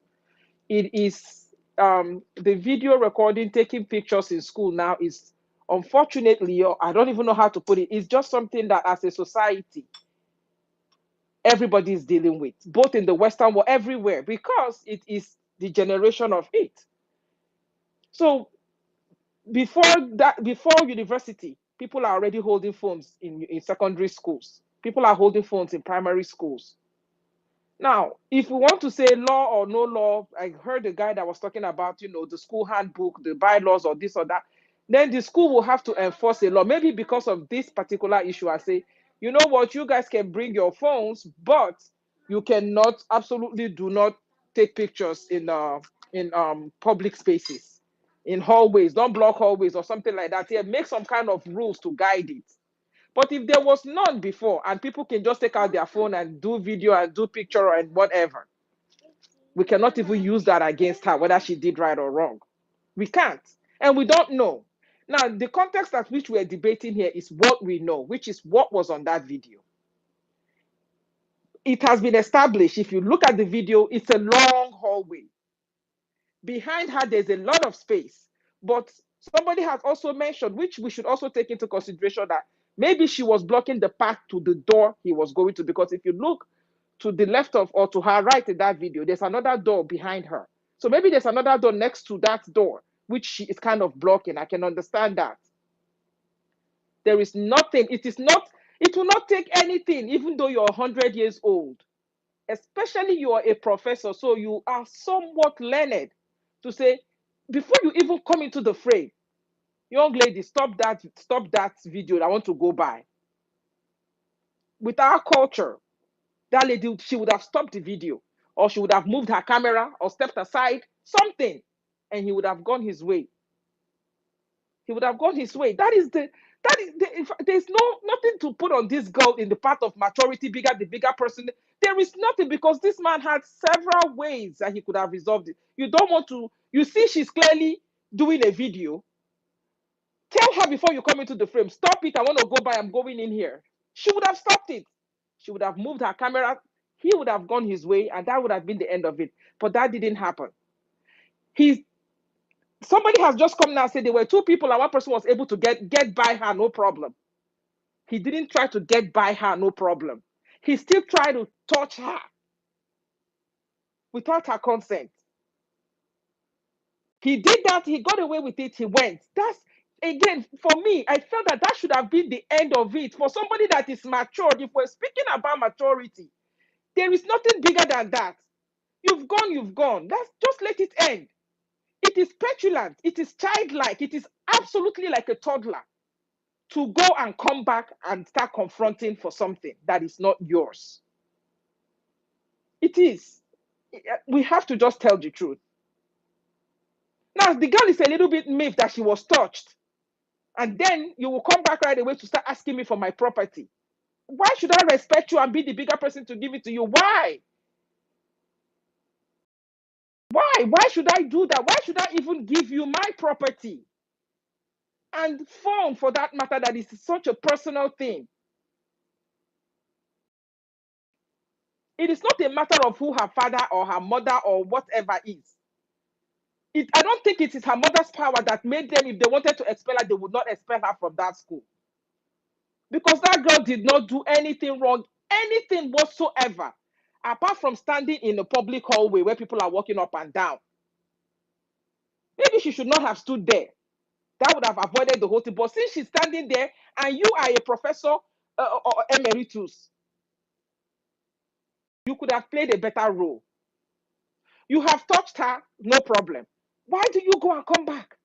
It is the video recording, taking pictures in school now is, unfortunately, I don't even know how to put it. It's just something that as a society, everybody is dealing with, both in the Western world, everywhere, because it is the generation of it. So before university, people are already holding phones in secondary schools. People are holding phones in primary schools. Now, if we want to say law or no law, I heard a guy that was talking about, the school handbook, the bylaws or this or that. Then the school will have to enforce a law, maybe because of this particular issue. I say, you know what, you guys can bring your phones, but you cannot, absolutely do not take pictures in public spaces, in hallways. Don't block hallways or something like that. Yeah, make some kind of rules to guide it. But if there was none before and people can just take out their phone and do video and do picture and whatever, we cannot even use that against her, whether she did right or wrong. We can't. And we don't know. Now, the context at which we're debating here is what we know, which is what was on that video. It has been established. If you look at the video, it's a long hallway. Behind her, there's a lot of space. But somebody has also mentioned, which we should also take into consideration, that maybe she was blocking the path to the door he was going to. Because if you look to the left of or to her right in that video, there's another door behind her. So maybe there's another door next to that door, which she is kind of blocking. I can understand that. There is nothing. It will not take anything, even though you're 100 years old. Especially you are a professor, so you are somewhat learned, to say, before you even come into the frame, young lady, stop that video. I want to go by. With our culture, that lady, she would have stopped the video, or she would have moved her camera or stepped aside, something, and he would have gone his way. He would have gone his way. There's nothing to put on this girl in the part of maturity, the bigger person. There is nothing, because this man had several ways that he could have resolved it. You don't want to, you see, she's clearly doing a video. Tell her before you come into the frame, stop it. I want to go by. I'm going in here. She would have stopped it. She would have moved her camera. He would have gone his way, and that would have been the end of it. But that didn't happen. Somebody has just come now and said there were two people and one person was able to get by her, no problem. He didn't try to get by her, no problem. He still tried to touch her without her consent. He did that. He got away with it. He went. That's, again, for me, I felt that should have been the end of it. For somebody that is matured, if we're speaking about maturity, there is nothing bigger than that. You've gone, you've gone. Just let it end. It is petulant. It is childlike. It is absolutely like a toddler to go and come back and start confronting for something that is not yours. It is. We have to just tell the truth. Now, the girl is a little bit miffed that she was touched. And then you will come back right away to start asking me for my property. Why should I respect you and be the bigger person to give it to you? Why? Why should I do that? Why should I even give you my property? And phone, for that matter, that is such a personal thing. It is not a matter of who her father or her mother or whatever is. I don't think it is her mother's power that made them, if they wanted to expel her, they would not expel her from that school. Because that girl did not do anything wrong, anything whatsoever, apart from standing in a public hallway where people are walking up and down. Maybe she should not have stood there. That would have avoided the whole thing. But since she's standing there and you are a professor or emeritus, you could have played a better role. You have touched her, no problem. Why do you go and come back?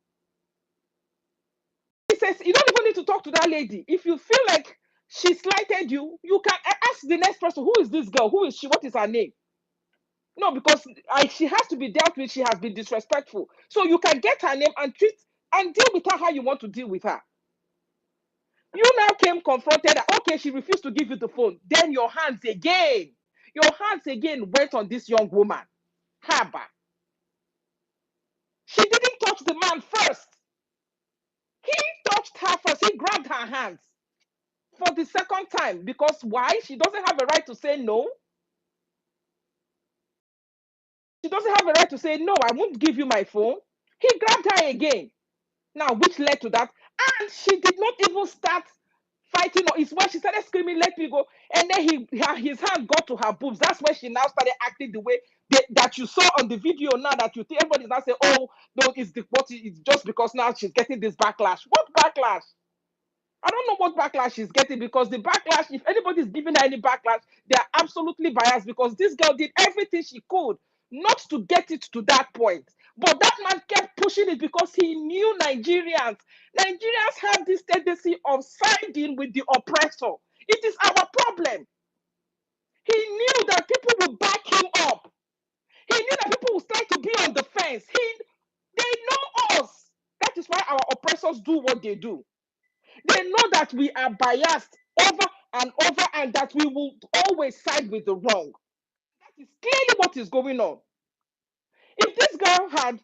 He says you don't even need to talk to that lady. If you feel like she slighted you, you can ask the next person, who is this girl? Who is she? What is her name? No, because she has to be dealt with. She has been disrespectful. So you can get her name and treat and deal with her how you want to deal with her. You now came confronted. Okay, she refused to give you the phone. Then your hands again went on this young woman. Haba. She didn't touch the man first. He touched her first. He grabbed her hands for the second time. Because why? She doesn't have a right to say no. She doesn't have a right to say, no, I won't give you my phone. He grabbed her again. Now, which led to that. And she did not even start fighting. It's when she started screaming, let me go. And then his hand got to her boobs. That's when she now started acting the way that you saw on the video now, that you think everybody's now saying, oh, no, it's just because now she's getting this backlash. What backlash? I don't know what backlash she's getting, because the backlash, if anybody's giving her any backlash, they're absolutely biased, because this girl did everything she could not to get it to that point. But that man kept pushing it because he knew Nigerians. Nigerians have this tendency of siding with the oppressor. It is our problem. He knew that people would back him up. He knew that people would start to be on the fence. They know us. That is why our oppressors do what they do. They know that we are biased over and over, and that we will always side with the wrong. That is clearly what is going on. If this girl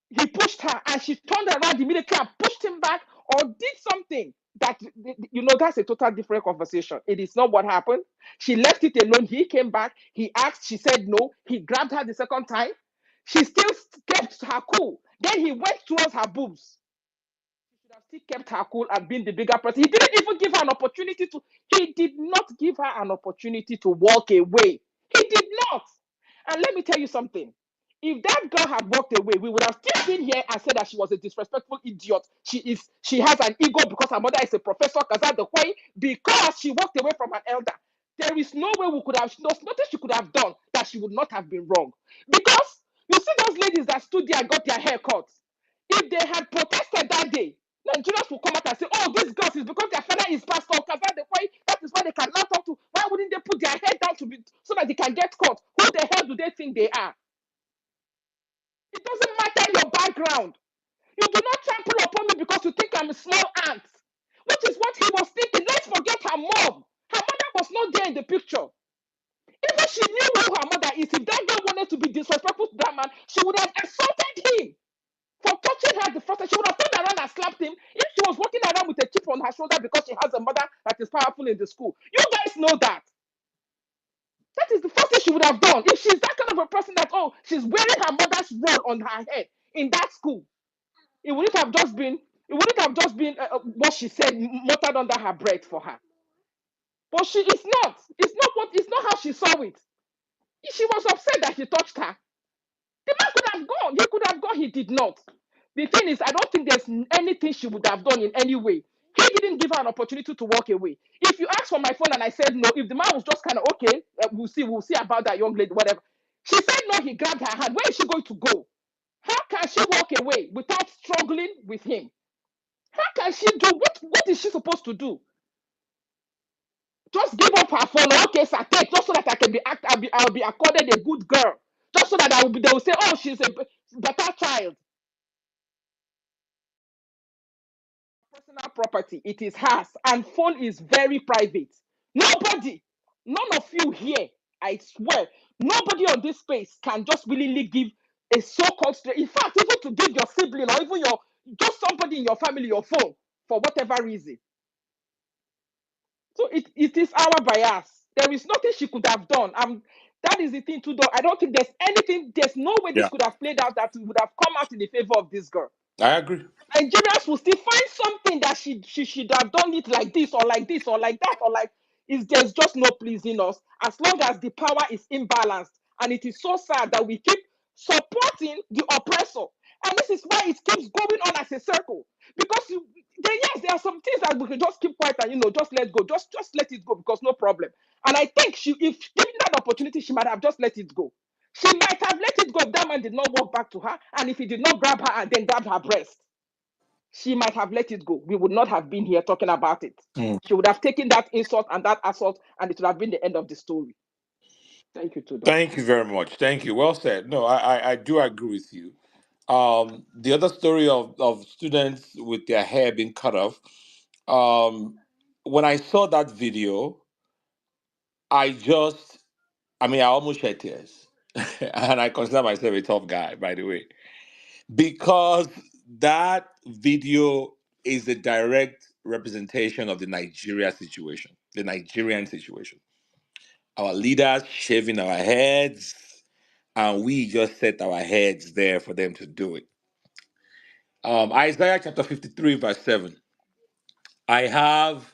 he pushed her and she turned around immediately and pushed him back or did something, that's a total different conversation. It is not what happened. She left it alone. He came back. He asked. She said no. He grabbed her the second time. She still kept her cool. Then he went towards her boobs. Should have still kept her cool and been the bigger person. He didn't even give her an opportunity to. He did not give her an opportunity to walk away. He did not. And let me tell you something. If that girl had walked away, we would have still been here and said that she was a disrespectful idiot. She has an ego because her mother is a professor, because she walked away from an elder. There is no way we could have. There's nothing she could have done that she would not have been wrong. Because you see those ladies that stood there and got their hair cut. If they had protested that day, Nigerians will come out and say, oh, these girls is because their father is pastor. That is why they cannot talk to. Why wouldn't they put their head down so that they can get caught? Who the hell do they think they are? It doesn't matter your background. You do not trample upon me because you think I'm a small ant. Which is what he was thinking. Let's forget her mom. Her mother was not there in the picture. Even she knew who her mother is. If that girl wanted to be disrespectful to that man, she would have assaulted him. For touching her the first time, she would have turned around and slapped him. If she was walking around with a chip on her shoulder because she has a mother that is powerful in the school. You guys know that. That is the first thing she would have done. If she's that kind of a person that, she's wearing her mother's role on her head in that school, it wouldn't have just been what she said muttered under her breath for her. But it's not how she saw it. She was upset that he touched her. The man could have gone. He could have gone. He did not. The thing is, I don't think there's anything she would have done in any way. He didn't give her an opportunity to walk away. If you asked for my phone and I said no, if the man was just kind of okay, we'll see about that young lady, whatever. She said no, he grabbed her hand. Where is she going to go? How can she walk away without struggling with him? How can she do what is she supposed to do? Just give up her phone. Okay, sir, take just so that I can I'll be accorded a good girl. Just so that they will say, oh, she's a better child. Personal property, it is hers, and phone is very private. Nobody, none of you here, I swear, nobody on this space can just willingly give a so-called in fact, even to give your sibling or even just somebody in your family your phone for whatever reason. So it is our bias. There is nothing she could have done. That is the thing too, though. I don't think there's no way this Yeah, could have played out that would have come out in the favor of this girl. I agree. Nigerians will still find something that she should have done it like this or like this or like that or like there's just no pleasing us as long as the power is imbalanced. And it is so sad that we keep supporting the oppressor. And this is why it keeps going on as a circle. Because yes, there are some things that we can just keep quiet and just let go. Just let it go because no problem. And I think if given that opportunity, she might have just let it go. She might have let it go if that man did not walk back to her, and if he did not grab her and then grab her breast, she might have let it go. We would not have been here talking about it. Mm. She would have taken that insult and that assault, and it would have been the end of the story. Thank you, Todo. Thank you very much. Thank you. Well said. No, I do agree with you. The other story of students with their hair being cut off. When I saw that video, I just, I mean, I almost shed tears. And I consider myself a tough guy, by the way, because that video is a direct representation of the Nigeria situation, the Nigerian situation. Our leaders shaving our heads, and we just set our heads there for them to do it. Isaiah chapter 53, verse 7. I have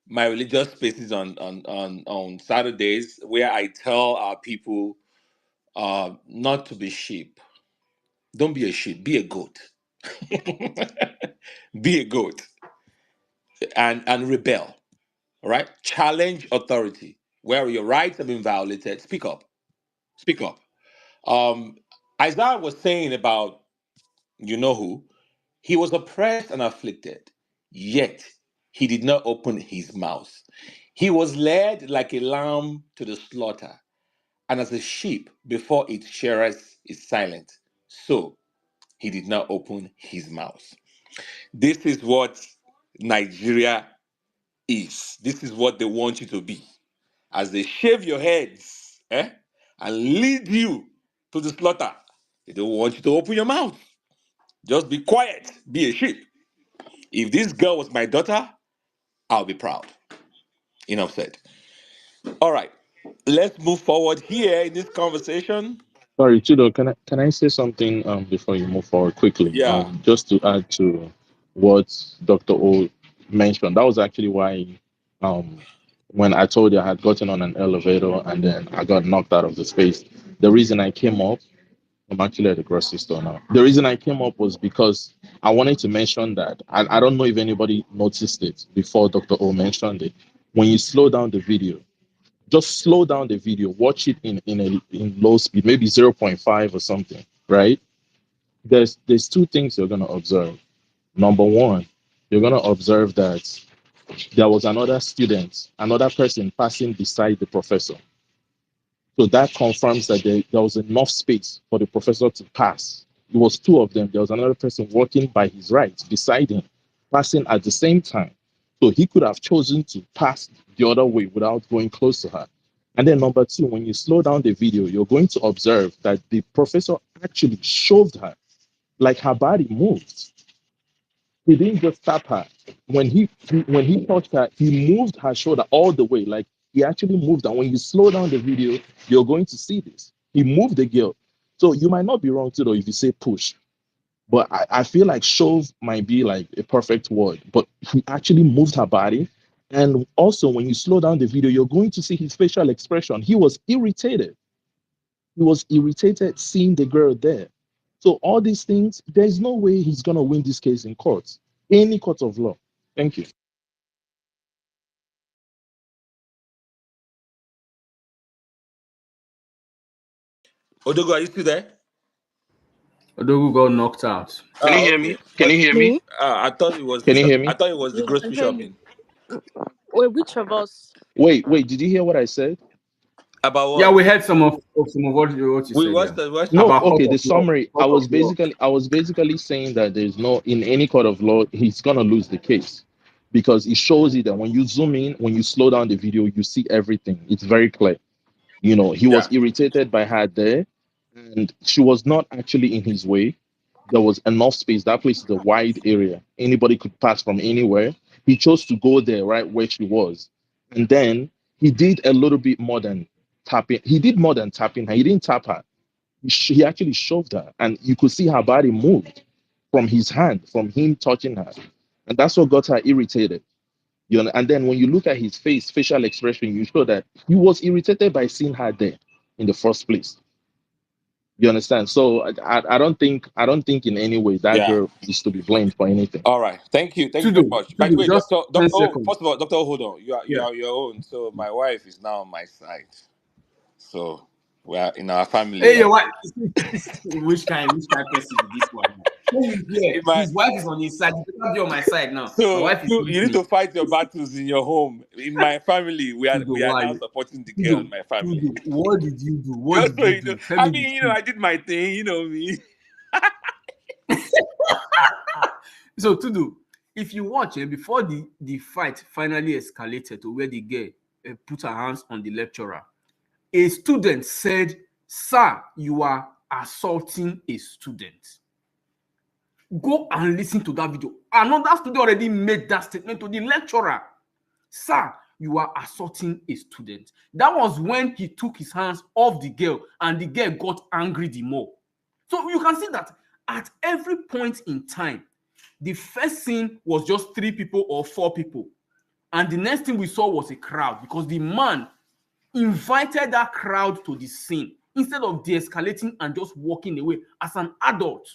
my religious spaces on Saturdays where I tell our people not to be sheep. Don't be a sheep, be a goat. Be a goat and rebel. All right? Challenge authority. Where your rights have been violated, speak up. Speak up. Um, Isaiah was saying about you know who? He was oppressed and afflicted, yet he did not open his mouth. He was led like a lamb to the slaughter, and as a sheep before its shearers is silent, so he did not open his mouth. This is what Nigeria is. This is what they want you to be. As they shave your heads, and lead you to the slaughter, they don't want you to open your mouth. Just be quiet, be a sheep. If this girl was my daughter, I'll be proud. Enough said. All right, let's move forward here in this conversation. Sorry, Chido, can I say something before you move forward quickly? Yeah. Just to add to what Dr. O mentioned. That was actually why um when I told you I had gotten on an elevator and then I got knocked out of the space. The reason I came up, I'm actually at the grocery store now. The reason I came up was because I wanted to mention that. I don't know if anybody noticed it before Dr. O mentioned it. When you slow down the video, just slow down the video, watch it in low speed, maybe zero point 0.5 or something, right? There's two things you're gonna observe. Number one, you're gonna observe that there was another student, another person passing beside the professor. So that confirms that there was enough space for the professor to pass. It was two of them. There was another person walking by his right, beside him, passing at the same time. So he could have chosen to pass the other way without going close to her. And then number two, when you slow down the video, you're going to observe that the professor actually shoved her, like her body moved. He didn't just tap her. When he touched her, he moved her shoulder all the way. Like he actually moved. And when you slow down the video, you're going to see this. He moved the girl. So you might not be wrong too, though, if you say push. But I feel like shove might be like a perfect word. But he actually moved her body. And also, when you slow down the video, you're going to see his facial expression. He was irritated. He was irritated seeing the girl there. So all these things, there's no way he's gonna win this case in court, any court of law. Thank you. Odogo, are you still there? Odogu got knocked out. Can you Oh, hear okay. me? Can you hear me? Me? I thought it was Can you Bishop. hear I me? thought it was the We can grocery hear you. shopping. Wait, which of us? Wait, did you hear what I said? About Yeah, what? we heard some of what you We said, watched yeah. the watched the No, About video. court okay, of the law. summary. I Court of was law. basically I was basically saying that there's no in any court of law, he's gonna lose the case. Because it shows you that when you zoom in, when you slow down the video, you see everything. It's very clear. He was Yeah. irritated by her there, and she was not actually in his way. There was enough space. That place is a wide area. Anybody could pass from anywhere. He chose to go there right where she was. And then he did a little bit more than tapping. He did more than tapping her. He didn't tap her. He actually shoved her. And you could see her body moved from his hand, from him touching her. And that's what got her irritated. And then when you look at his facial expression, you show that he was irritated by seeing her there in the first place. You understand? So I don't think in any way that Yeah. girl is to be blamed for anything. All right. Thank you. Thank you very Tudu, much. By the Tudu, way, just Doctor. 10 Oh, seconds. first of all, Doctor, hold on. You Yeah. are your own. So my wife is now on my side. So we are in our family. Hey, We are your wife. Which kind person is this one? Yeah, in my. his wife is on his side. He cannot be on my side now. My So wife is you need listening. to fight your battles in your home. In my family, Tudu, we are why? now supporting the girl in Tudu, my family. Tudu, what did you do? What Just did so you you know. do? Tell I me the mean, truth. I did my thing. You know me. So Tudu, if you watch it before the fight finally escalated to where the girl put her hands on the lecturer, a student said, "Sir, you are assaulting a student." Go and listen to that video. Another student already made that statement to the lecturer. Sir, you are assaulting a student. That was when he took his hands off the girl and the girl got angry the more. So you can see that at every point in time, the first scene was just 3 people or 4 people. And the next thing we saw was a crowd because the man invited that crowd to the scene instead of de-escalating and just walking away as an adult.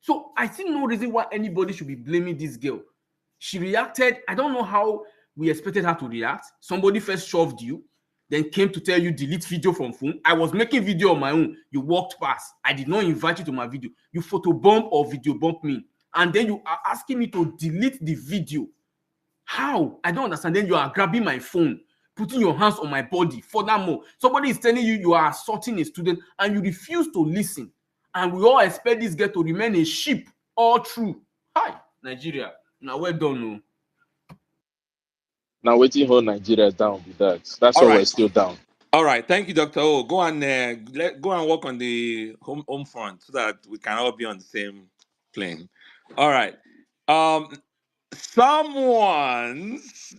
So I see no reason why anybody should be blaming this girl. She reacted. I don't know how we expected her to react. Somebody first shoved you, then came to tell you delete video from phone. I was making video on my own. You walked past. I did not invite you to my video. You photobomb or video bump me. And then you are asking me to delete the video. How? I don't understand. Then you are grabbing my phone, putting your hands on my body. Furthermore, somebody is telling you you are assaulting a student and you refuse to listen. And we all expect this girl to remain a sheep all through. Hi, Nigeria. Now well done. No. Now waiting hold Nigeria down with that. That's All why we're right. still down. All right. Thank you, Doctor. Oh, go and go and work on the home front so that we can all be on the same plane. All right. Um, someone's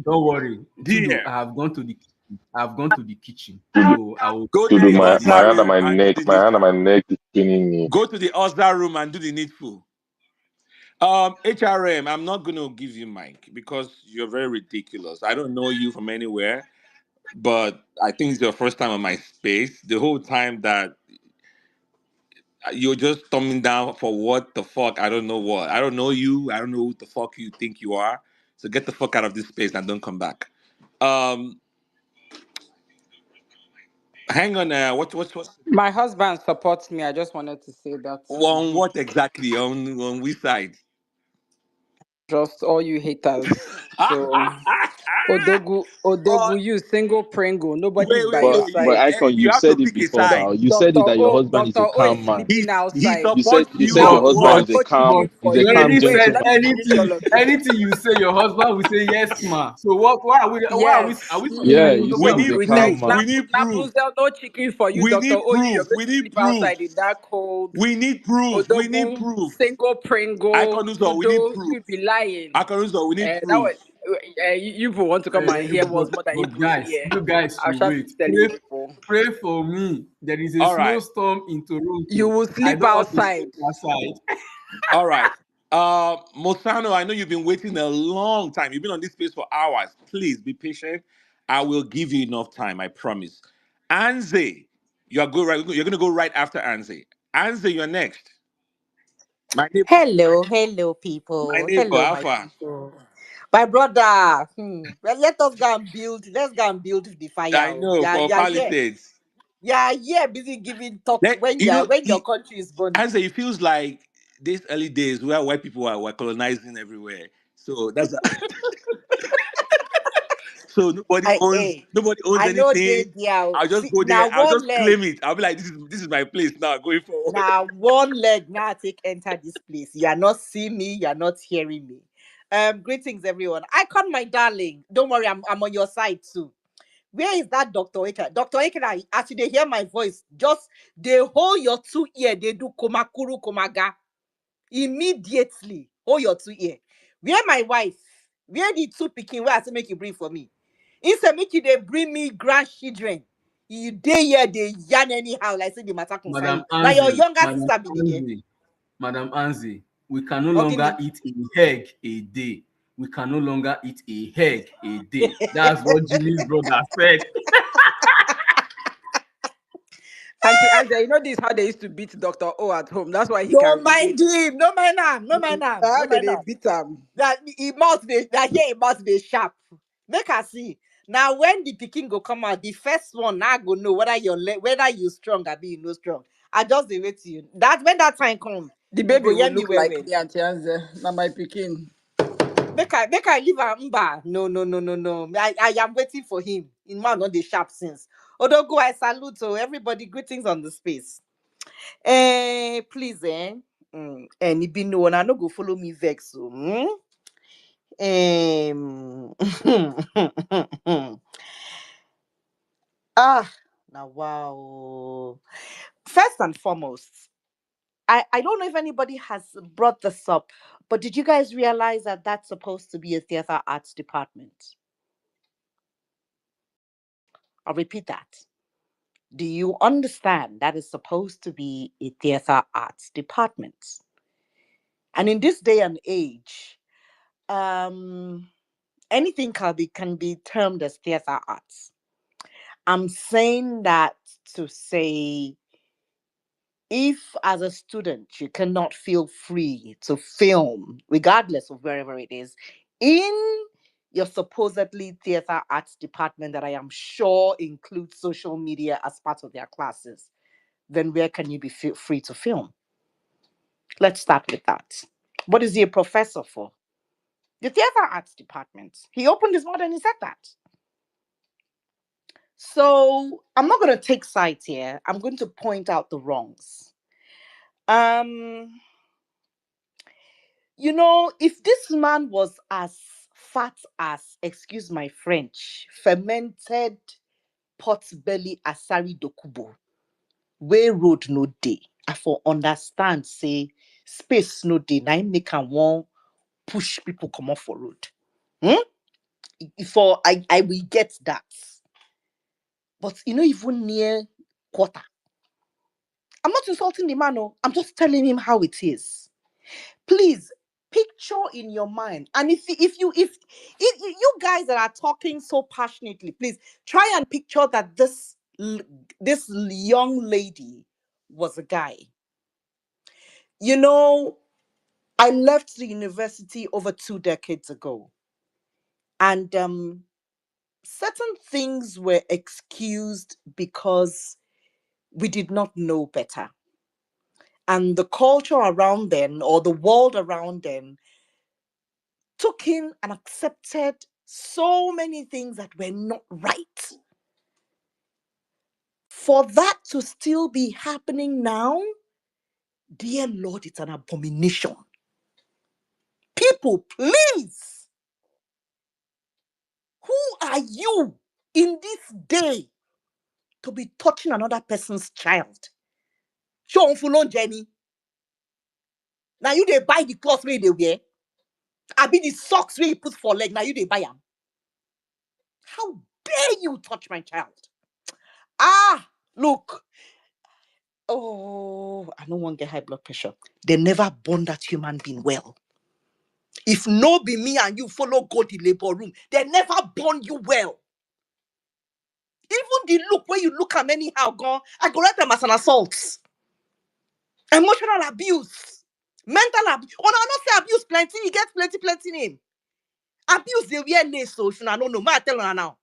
Don't worry. Tudu, dear. I have gone to the kitchen. So I will Go take to To do the care of this. my Oza hand and room my and do neck, the my hand and my needful. neck is paining me. Go to the Oza room and do the needful. HRM, I'm not going to give you mic because you're very ridiculous. I don't know you from anywhere, but I think it's your first time on my space. The whole time that you're just thumbing down for what the fuck, I don't know what. I don't know you. I don't know who the fuck you think you are. So get the fuck out of this space and don't come back. Um, hang on. What's My husband supports me. I just wanted to say that. on what exactly on which side? Just all you haters. So Oh, Odegu, you single Pringle. Nobody's by your But side. Icon, You you have to said it pick a before side. now. You said Doctor it that your O, husband is Doctor a O is calm man. sleeping He outside. supports You you said on your But husband I'll what? is a go chicken calm, but for he's a you you. calm already Wait, said let gentleman. me finish all of this. anything you say your husband will say yes, ma. So what Yes. are we Yeah, supporting you Udogu We said and he's need a Udogu? calm proof. man. We need proof. Nabuzel, no chicken for you, We Doctor need O. You're proof. going We to need sleep proof. outside in that cold. We need proof. We need Odogu, proof. single I Pringle, can do so. We need Udo, proof. you be lying. I can do so. We need That proof. was you people want to come and hear But what's more than but Ibu's guys, ear. you guys I should shall wait. keep telling you people. Pray for me. There is a All right. snowstorm in You Toronto. will I sleep don't want to step outside. aside. All right. Mosano, I know you've been waiting a long time. You've been on this space for hours. Please be patient. I will give you enough time. I promise. Anze, you are good. Right, you're going to go right after Anze. Anze, you're next. My neighbor. Hello, My people. neighbor, Hello, my Alpha. people. My brother. Well, let us go and build. Let's go and build the fire. I Oh. know Yeah, for yeah, yeah. Palisades. Yeah, yeah. Busy giving talk That when you know, when your country is burning. Anze, it feels like these early days where white people were colonizing everywhere. So that's so Hey, nobody owns I know anything. they there. I'll just See, go there. now I'll one just leg. claim it. I'll be like, this is my place now going forward. Now one leg. Now take enter this place. You are not seeing me. You are not hearing me. Greetings, everyone. Icon, my darling. Don't worry, I'm on your side too. Where is that Dr. Eke? Dr. Eke, as you dey hear my voice, just they hold your 2 ear, they do komakuru komaga. Immediately, hold your 2 ear. Where my wife? Where the 2 pikin where I say make you bring for me? Instead, make you they bring me grandchildren. You dey here, they yarn anyhow, like say the matter concern Madam you. Now your Anzi, younger Madam sister be the there. Anzi, Madam Anzi, we can no Okay, longer me. eat a egg a day. We can no longer eat a egg a day. That's what Jimmy's brother said. Auntie Angela, you know this is how they used to beat Dr. O at home. That's why he can Don't relate. mind him. No mind him. No mind him. How No did mind they him. beat him? That he must be. That here he must be sharp. Make us see. Now when the picking go come out, the first one now go know whether whether you strong or be you no strong. I just dey wait to you. That when that time come, The you go baby will hear me look well like well. me, Auntie Angela. Now my picking. Make I leave am mba. No. I am waiting for him. In man on the sharp since. Odogo, I salute to everybody. Greetings on the space. Please, and it be no one. I no go follow me vex. So, ah, now wow. First and foremost, I don't know if anybody has brought this up, but did you guys realize that that's supposed to be a theater arts department? I'll repeat that. Do you understand that is supposed to be a theater arts department? And in this day and age, um, anything can be termed as theater arts. I'm saying that to say if as a student you cannot feel free to film, regardless of wherever it is, in your supposedly theater arts department that I am sure includes social media as part of their classes, then where can you be free to film? Let's start with that. What is he a professor for? The theater arts department. He opened his mouth and he said that. So I'm not going to take sides here. I'm going to point out the wrongs. Um, if this man was as fat as, excuse my French, fermented pot belly asari dokubo, where road no day, I for understand say space no day. Now make am want push people come off for road. Hmm? For I will get that. But even near quarter. I'm not insulting the man, no. I'm just telling him how it is. Please picture in your mind. And if you guys that are talking so passionately, please try and picture that this young lady was a guy. I left the university over 2 decades ago, and certain things were excused because we did not know better. And the culture around them or the world around them took in and accepted so many things that were not right. For that to still be happening now, dear Lord, it's an abomination. People, please, who are you in this day to be touching another person's child? Show on full Jenny. Now you they buy the clothes where they wear. I be the socks where you put for leg. Now you they buy them. How dare you touch my child? Ah, look. Oh, I don't want to get high blood pressure. They never born that human being well. If no be me and you follow go the labor room, they never born you well. Even the look where you look at anyhow, gone, I go write them as an assault. Emotional abuse. Mental abuse. Oh, no, I not say abuse plenty. You get plenty name. Abuse they wear lace, so if you don't know, I tell you now.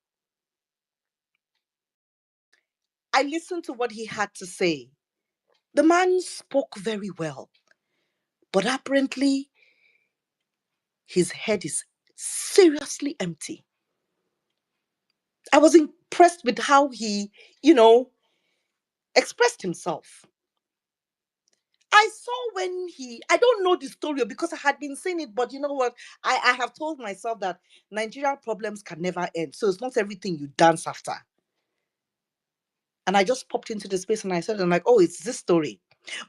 I listened to what he had to say. The man spoke very well, but apparently his head is seriously empty. I was impressed with how he, expressed himself. I saw when I don't know the story because I had been saying it, but you know what? I have told myself that Nigerian problems can never end. So it's not everything you dance after. And I just popped into the space and I said, I'm like, oh, it's this story.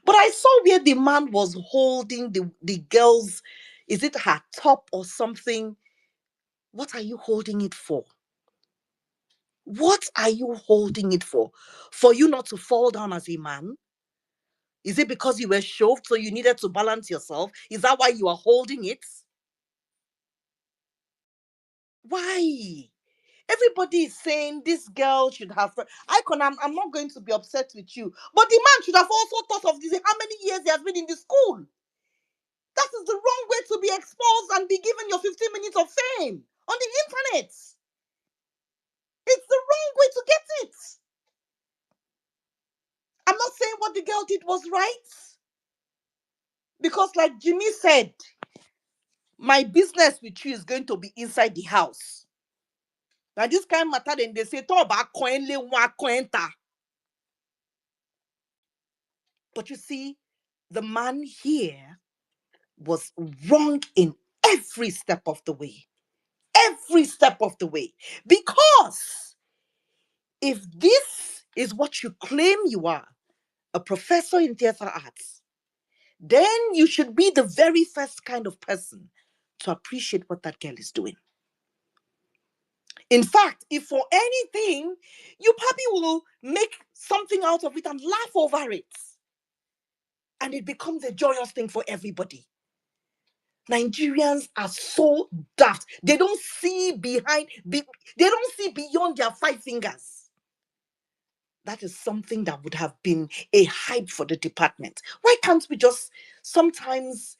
But I saw where the man was holding the girl's, is it her top or something? What are you holding it for? What are you holding it for? For you not to fall down as a man? Is it because you were shoved so you needed to balance yourself? Is that why you are holding it? Why? Everybody is saying this girl should have. Icon, I'm not going to be upset with you, but the man should have also thought of this. How many years he has been in the school? That is the wrong way to be exposed and be given your 15 minutes of fame on the internet. It's the wrong way to get it. I'm not saying what the girl did was right. Because, like Jimmy said, my business with you is going to be inside the house. Now, this kind of matter, then they say, talk about coin, but you see, the man here was wrong in every step of the way. Every step of the way. Because if this is what you claim you are, a professor in theater arts, then you should be the very first kind of person to appreciate what that girl is doing. In fact, if for anything, you probably will make something out of it and laugh over it. And it becomes a joyous thing for everybody. Nigerians are so daft. They don't see beyond their 5 fingers. That is something that would have been a hype for the department. Why can't we just sometimes,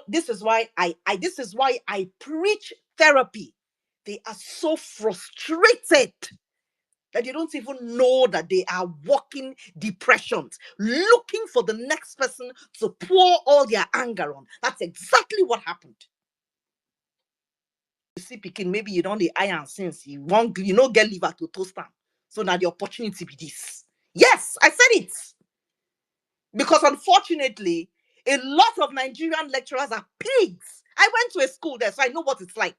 this is why I preach therapy. They are so frustrated that they don't even know that they are walking depressions, looking for the next person to pour all their anger on. That's exactly what happened. You see, picking, maybe you don't the iron since you get liver to toast them. So now the opportunity be this. Yes, I said it. Because unfortunately, a lot of Nigerian lecturers are pigs. I went to a school there, so I know what it's like.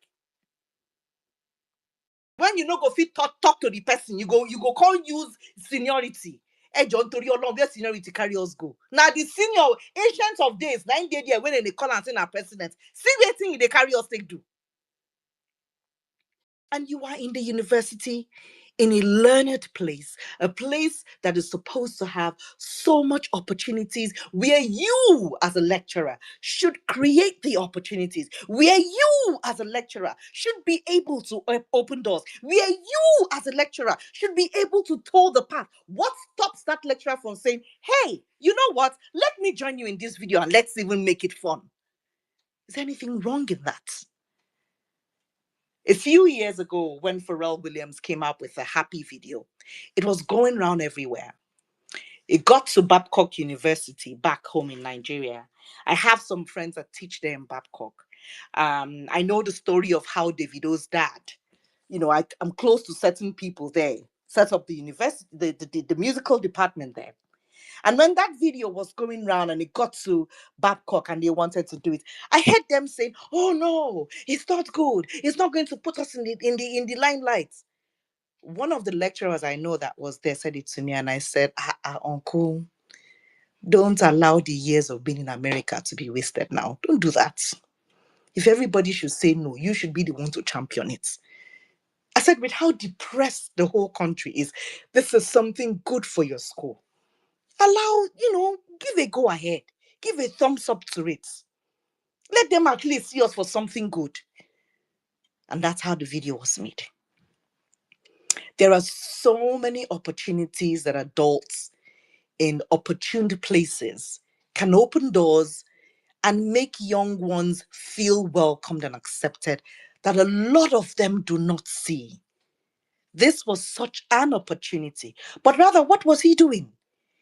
When you go fit talk to the person, you go call use seniority. Hey John Tori Olong, where seniority carry us go. Now the senior ancient of days, 9 days there when they call and say our president. See waiting they carry us take do. And you are in the university, in a learned place, a place that is supposed to have so much opportunities, where you as a lecturer should create the opportunities, where you as a lecturer should be able to open doors, where you as a lecturer should be able to toe the path. What stops that lecturer from saying, hey, you know what, let me join you in this video and let's even make it fun? Is there anything wrong in that? A few years ago, when Pharrell Williams came up with a happy video, it was going around everywhere. It got to Babcock University back home in Nigeria. I have some friends that teach there in Babcock. I know the story of how Davido's dad, I'm close to certain people there, set up the university, the musical department there. And when that video was going around and it got to Babcock and they wanted to do it, I heard them saying, "Oh no, it's not good. It's not going to put us in the limelight." One of the lecturers I know that was there said it to me, and I said, Uncle, don't allow the years of being in America to be wasted now. Don't do that. If everybody should say no, you should be the one to champion it. I said, with how depressed the whole country is, this is something good for your school. Allow, give a go ahead. Give a thumbs up to it. Let them at least see us for something good. And that's how the video was made. There are so many opportunities that adults in opportune places can open doors and make young ones feel welcomed and accepted that a lot of them do not see. This was such an opportunity. But rather, what was he doing?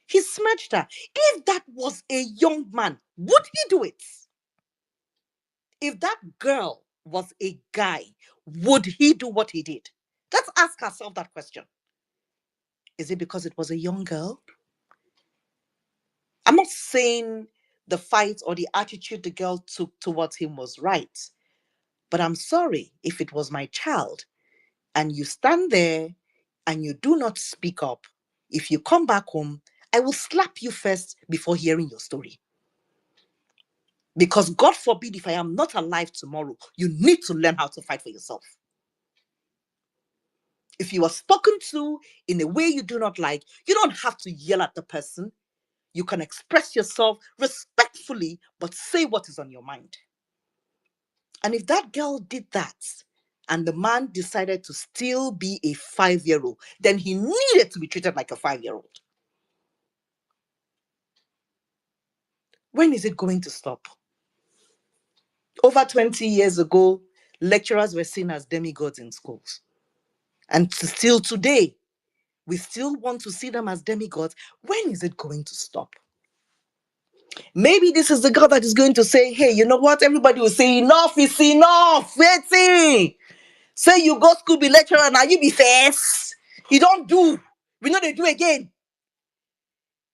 He smirched her. If that was a young man, would he do it? If that girl was a guy, would he do what he did? Let's ask ourselves that question. Is it because it was a young girl? I'm not saying the fight or the attitude the girl took towards him was right, but I'm sorry if it was my child and you stand there and you do not speak up. If you come back home, I will slap you first before hearing your story. Because God forbid, if I am not alive tomorrow, you need to learn how to fight for yourself. If you are spoken to in a way you do not like, you don't have to yell at the person. You can express yourself respectfully, but say what is on your mind. And if that girl did that, and the man decided to still be a 5-year-old, then he needed to be treated like a 5-year-old. When is it going to stop? Over 20 years ago, lecturers were seen as demigods in schools. And still today, we still want to see them as demigods. When is it going to stop? Maybe this is the God that is going to say, hey, you know what? Everybody will say, enough is enough. Waiting. Say you go school, be lecturer, now you be first. You don't do. We know they do again.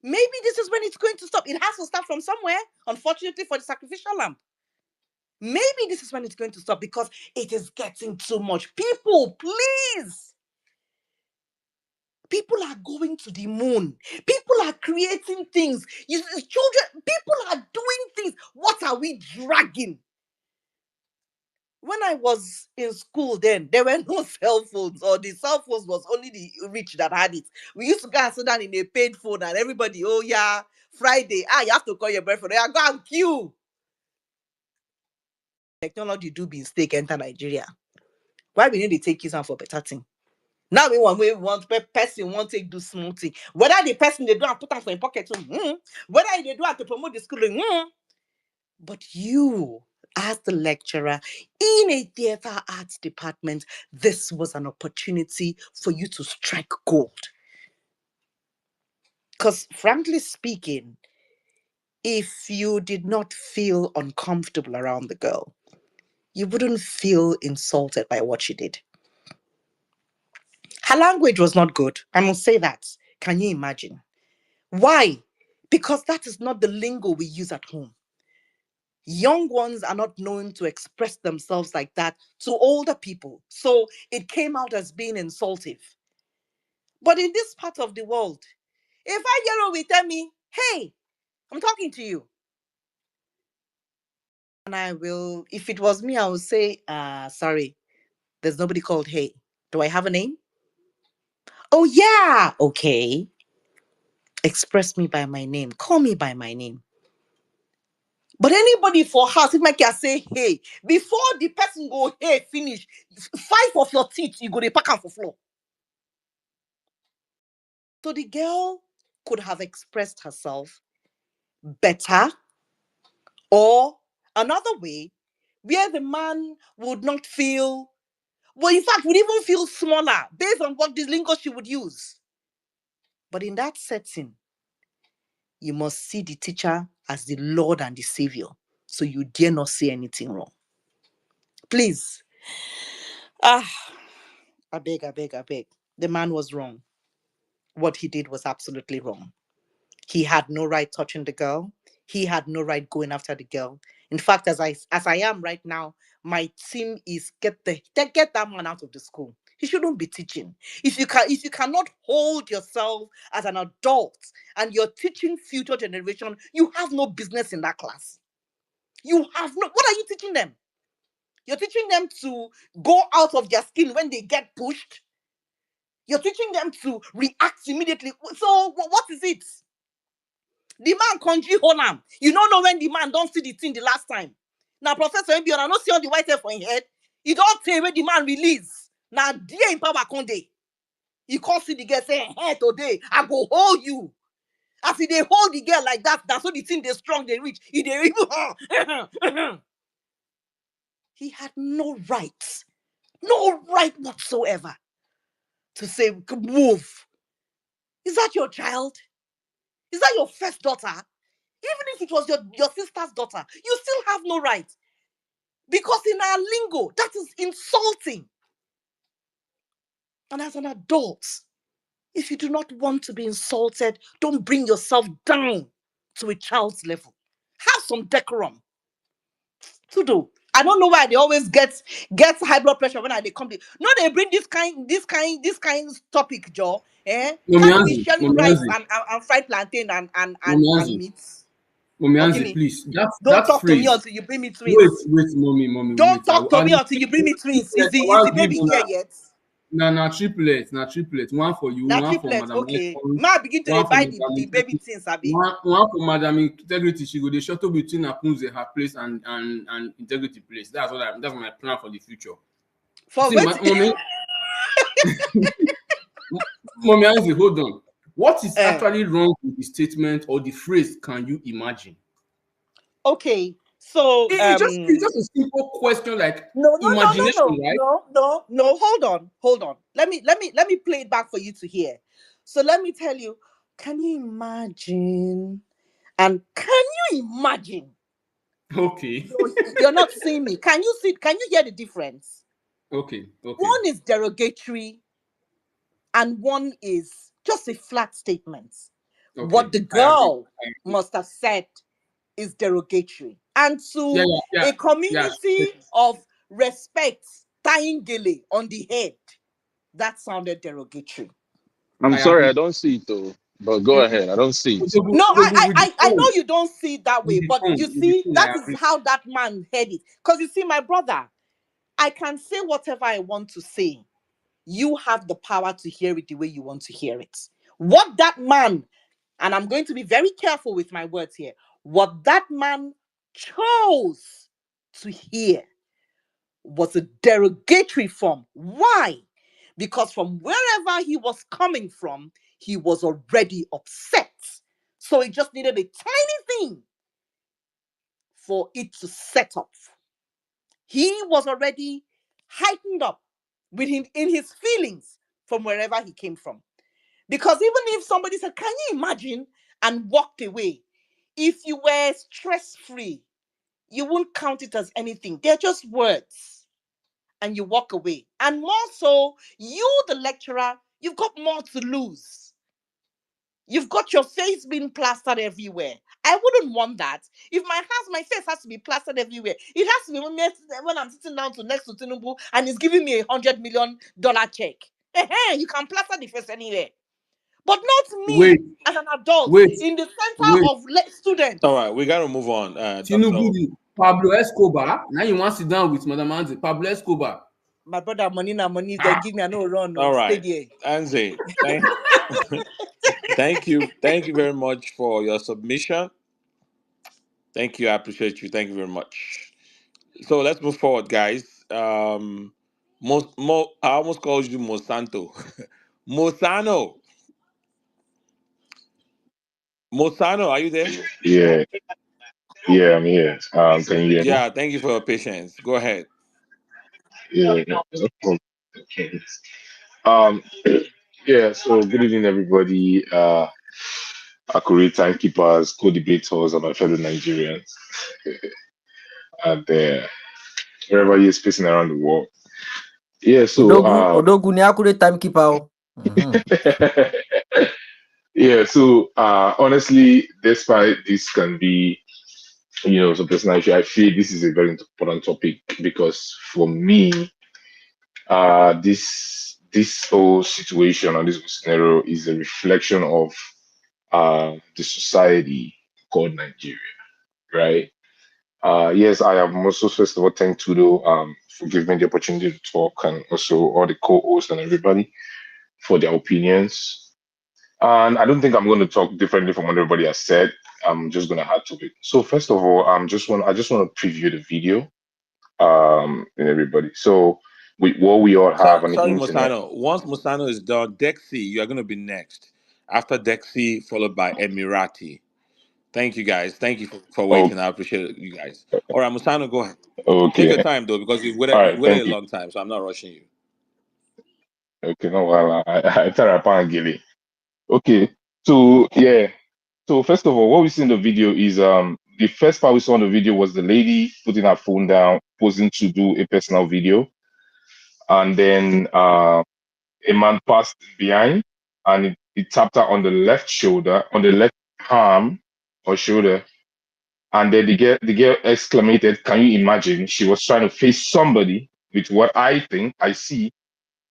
Maybe this is when it's going to stop. It has to start from somewhere, unfortunately, for the sacrificial lamb. Maybe this is when it's going to stop because it is getting too much. People, please. People are going to the moon. People are creating things. Children, people are doing things. What are we dragging? When I was in school then, there were no cell phones, or the cell phones was only the rich that had it. We used to go and sit down in a paid phone and everybody, oh yeah, Friday, you have to call your boyfriend. Yeah, go and queue. Technology do be mistake enter Nigeria. Why we need to take you for better thing? Now we want person want to do small thing. Whether the person they do and put them for in pocket, whether they do have to promote the school, but you, as the lecturer in a theater arts department, this was an opportunity for you to strike gold. Because frankly speaking, if you did not feel uncomfortable around the girl, you wouldn't feel insulted by what she did. Her language was not good. I must say that. Can you imagine? Why? Because that is not the lingo we use at home. Young ones are not known to express themselves like that to older people. So it came out as being insultive. But in this part of the world, if I hear will tell me, hey, I'm talking to you. And I will, if it was me, I would say, sorry, there's nobody called hey. Do I have a name? Oh, yeah. Okay. Express me by my name. Call me by my name. But anybody for house, if I can say hey, before the person go hey finish, 5 of your teeth, you go to pack them for floor. So the girl could have expressed herself better, or another way where the man would not feel, well, in fact, would even feel smaller based on what this lingo she would use. But in that setting, you must see the teacher as the Lord and the Savior. So you dare not say anything wrong. Please. I beg. The man was wrong. What he did was absolutely wrong. He had no right touching the girl. He had no right going after the girl. In fact, as I am right now, my team is get that man out of the school. He shouldn't be teaching. If you cannot hold yourself as an adult and you're teaching future generation, you have no business in that class. You have no. What are you teaching them? You're teaching them to go out of their skin when they get pushed. You're teaching them to react immediately. So what is it? The man conjure honam. You don't know when the man don't see the thing the last time. Now, Professor Mbion, I don't see on the white hair for his head. You don't say when the man release. Now, dear in power conde. You can't see the girl saying, hey, today, I go hold you. As if they hold the girl like that, that's so the thing they strong, they reach. If they even, he had no right whatsoever to say, move. Is that your child? Is that your first daughter? Even if it was your sister's daughter, you still have no right. Because in our lingo, that is insulting. And as an adult, if you do not want to be insulted, don't bring yourself down to a child's level. Have some decorum. Tudo. I don't know why they always get high blood pressure when they come to. No, they bring this kind topic, Joe. Can't you be sharing rice and fried plantain and meat? Mommy Or Anzi, Guinea? please. Don't That talk to me phrase. until you bring me twins. Wait, mommy, Don't wait. talk to me until you bring me twins. Is the baby here yet? Na triplets. One for you, Now one for triplets, Madam okay. Icon, Ma begin to one for buy Madam the baby Integrity. things, Abi. One for Madam Integrity. She go the shuttle between Apunze, her place, and Integrity place. That's my plan for the future. For See, what? mommy, mommy, Anzi, hold on. What is actually wrong with the statement or the phrase? Can you imagine? Okay, so It's just a simple question like no, no, no, no, imagination, no, right? no, no, no. Hold on. Let me play it back for you to hear. So let me tell you. Can you imagine? And can you imagine? Okay. You're not seeing me. Can you see? Can you hear the difference? Okay. Okay. One is derogatory, and one is just a flat statement. Okay. What the I agree. girl must have said is derogatory. And Yeah, to yeah, yeah. a Yeah. community of respect, tying gele on the head, that sounded derogatory. I'm I sorry, I agree. don't see it though. But go Mm, ahead. I don't see it. No, With the I know tone, you don't see it that way, but you with the see, tone, that I is agree. how that man heard it. Because you see, my brother, I can say whatever I want to say. You have the power to hear it the way you want to hear it. What that man, and I'm going to be very careful with my words here, what that man chose to hear was a derogatory form. Why? Because from wherever he was coming from, he was already upset. So it just needed a tiny thing for it to set off. He was already heightened up with him in his feelings from wherever he came from. Because even if somebody said, can you imagine? And walked away, if you were stress free, you won't count it as anything. They're just words. And you walk away. And more so, you, the lecturer, you've got more to lose. You've got your face being plastered everywhere. I wouldn't want that. If my face has to be plastered everywhere, it has to be when I'm sitting down to next to Tinubu and he's giving me $100 million check. You can plaster the face anywhere. But not Wait, me as an adult wait, in the center wait. of All students. right, we got to move on, Doctor. Tinubu, Pablo Escobar. Now you want to sit down with Madam Anzi. Pablo Escobar. My brother, money na money. They give me a no run. All No, stay right, there. Anze, thank you very much for your submission. Thank you, I appreciate you. Thank you very much. So let's move forward, guys. I almost called you Monsanto. Mosano, Mosano, are you there? Yeah, yeah, I'm here. Can you hear me? Yeah, thank you for your patience. Go ahead. Yeah, no problem. Okay. Um, yeah. So, good evening, everybody. Accurate timekeepers, co-debaters, and my fellow Nigerians, and wherever you're spacing around the world. Yeah. So, Odogu ni accurate timekeeper. Mhm. yeah. So, honestly, despite this can be, some personal issue, I feel this is a very important topic because for me, this whole situation or this whole scenario is a reflection of the society called Nigeria, right? Yes, I am also first of all thank Tudo for giving me the opportunity to talk and also all the co-hosts and everybody for their opinions. And I don't think I'm going to talk differently from what everybody has said. I'm just going to add to it. So first of all, I just want to preview the video and everybody. So with what we all have on the Sorry, internet. Mosano. Once Mosano is done, Dexy, you are going to be next. After Dexy, followed by Emirati. Thank you, guys. Thank you for Oh, waiting. I appreciate it, you guys. All right, Mosano, go ahead. Take okay. your time, though, because All you've right. waited a Thank you. long time, so I'm not rushing you. Okay. No, well, I thought I can't get it. Okay. So yeah. So first of all, what we see in the video is the first part we saw in the video was the lady putting her phone down, posing to do a personal video, and then a man passed behind and it tapped her on the left shoulder, on the left arm or shoulder, and then the girl exclaimed, "Can you imagine?" She was trying to face somebody with what I think I see,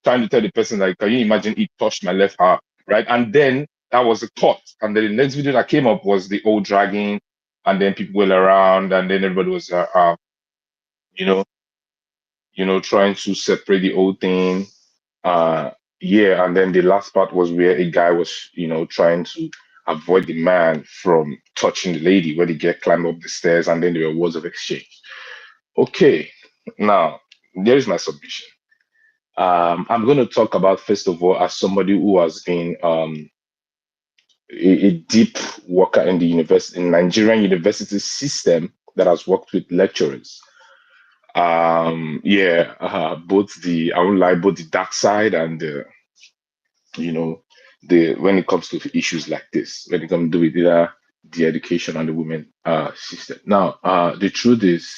trying to tell the person like, "Can you imagine it touched my left arm?" Right? And then that was a cut. And then the next video that came up was the old dragging, and then people were around, and then everybody was you know, trying to separate the whole thing. Yeah, and then the last part was where a guy was, trying to avoid the man from touching the lady where the girl climbed up the stairs, and then there were words of exchange. Okay, now there is my submission. I'm going to talk about, first of all, as somebody who has been a deep worker in the university, in Nigerian university system, that has worked with lecturers. Both the, I won't lie, both the dark side and the, the, when it comes to issues like this, when it comes to do with either the education and the women system. Now, the truth is,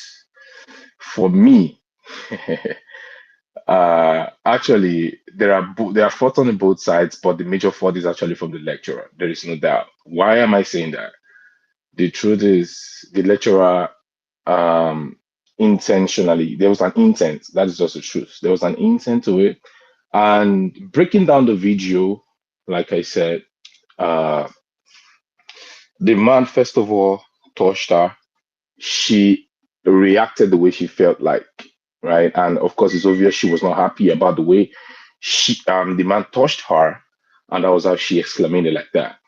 for me, actually, there are faults on both sides, but the major fault is actually from the lecturer. There is no doubt. Why am I saying that? The truth is, the lecturer, intentionally, there was an intent. That is just the truth. There was an intent to it. And breaking down the video, like I said, uh, the man, first of all, touched her. She reacted the way she felt like, right? And of course, it's obvious she was not happy about the way the man touched her, and that was how she exclaimed like that.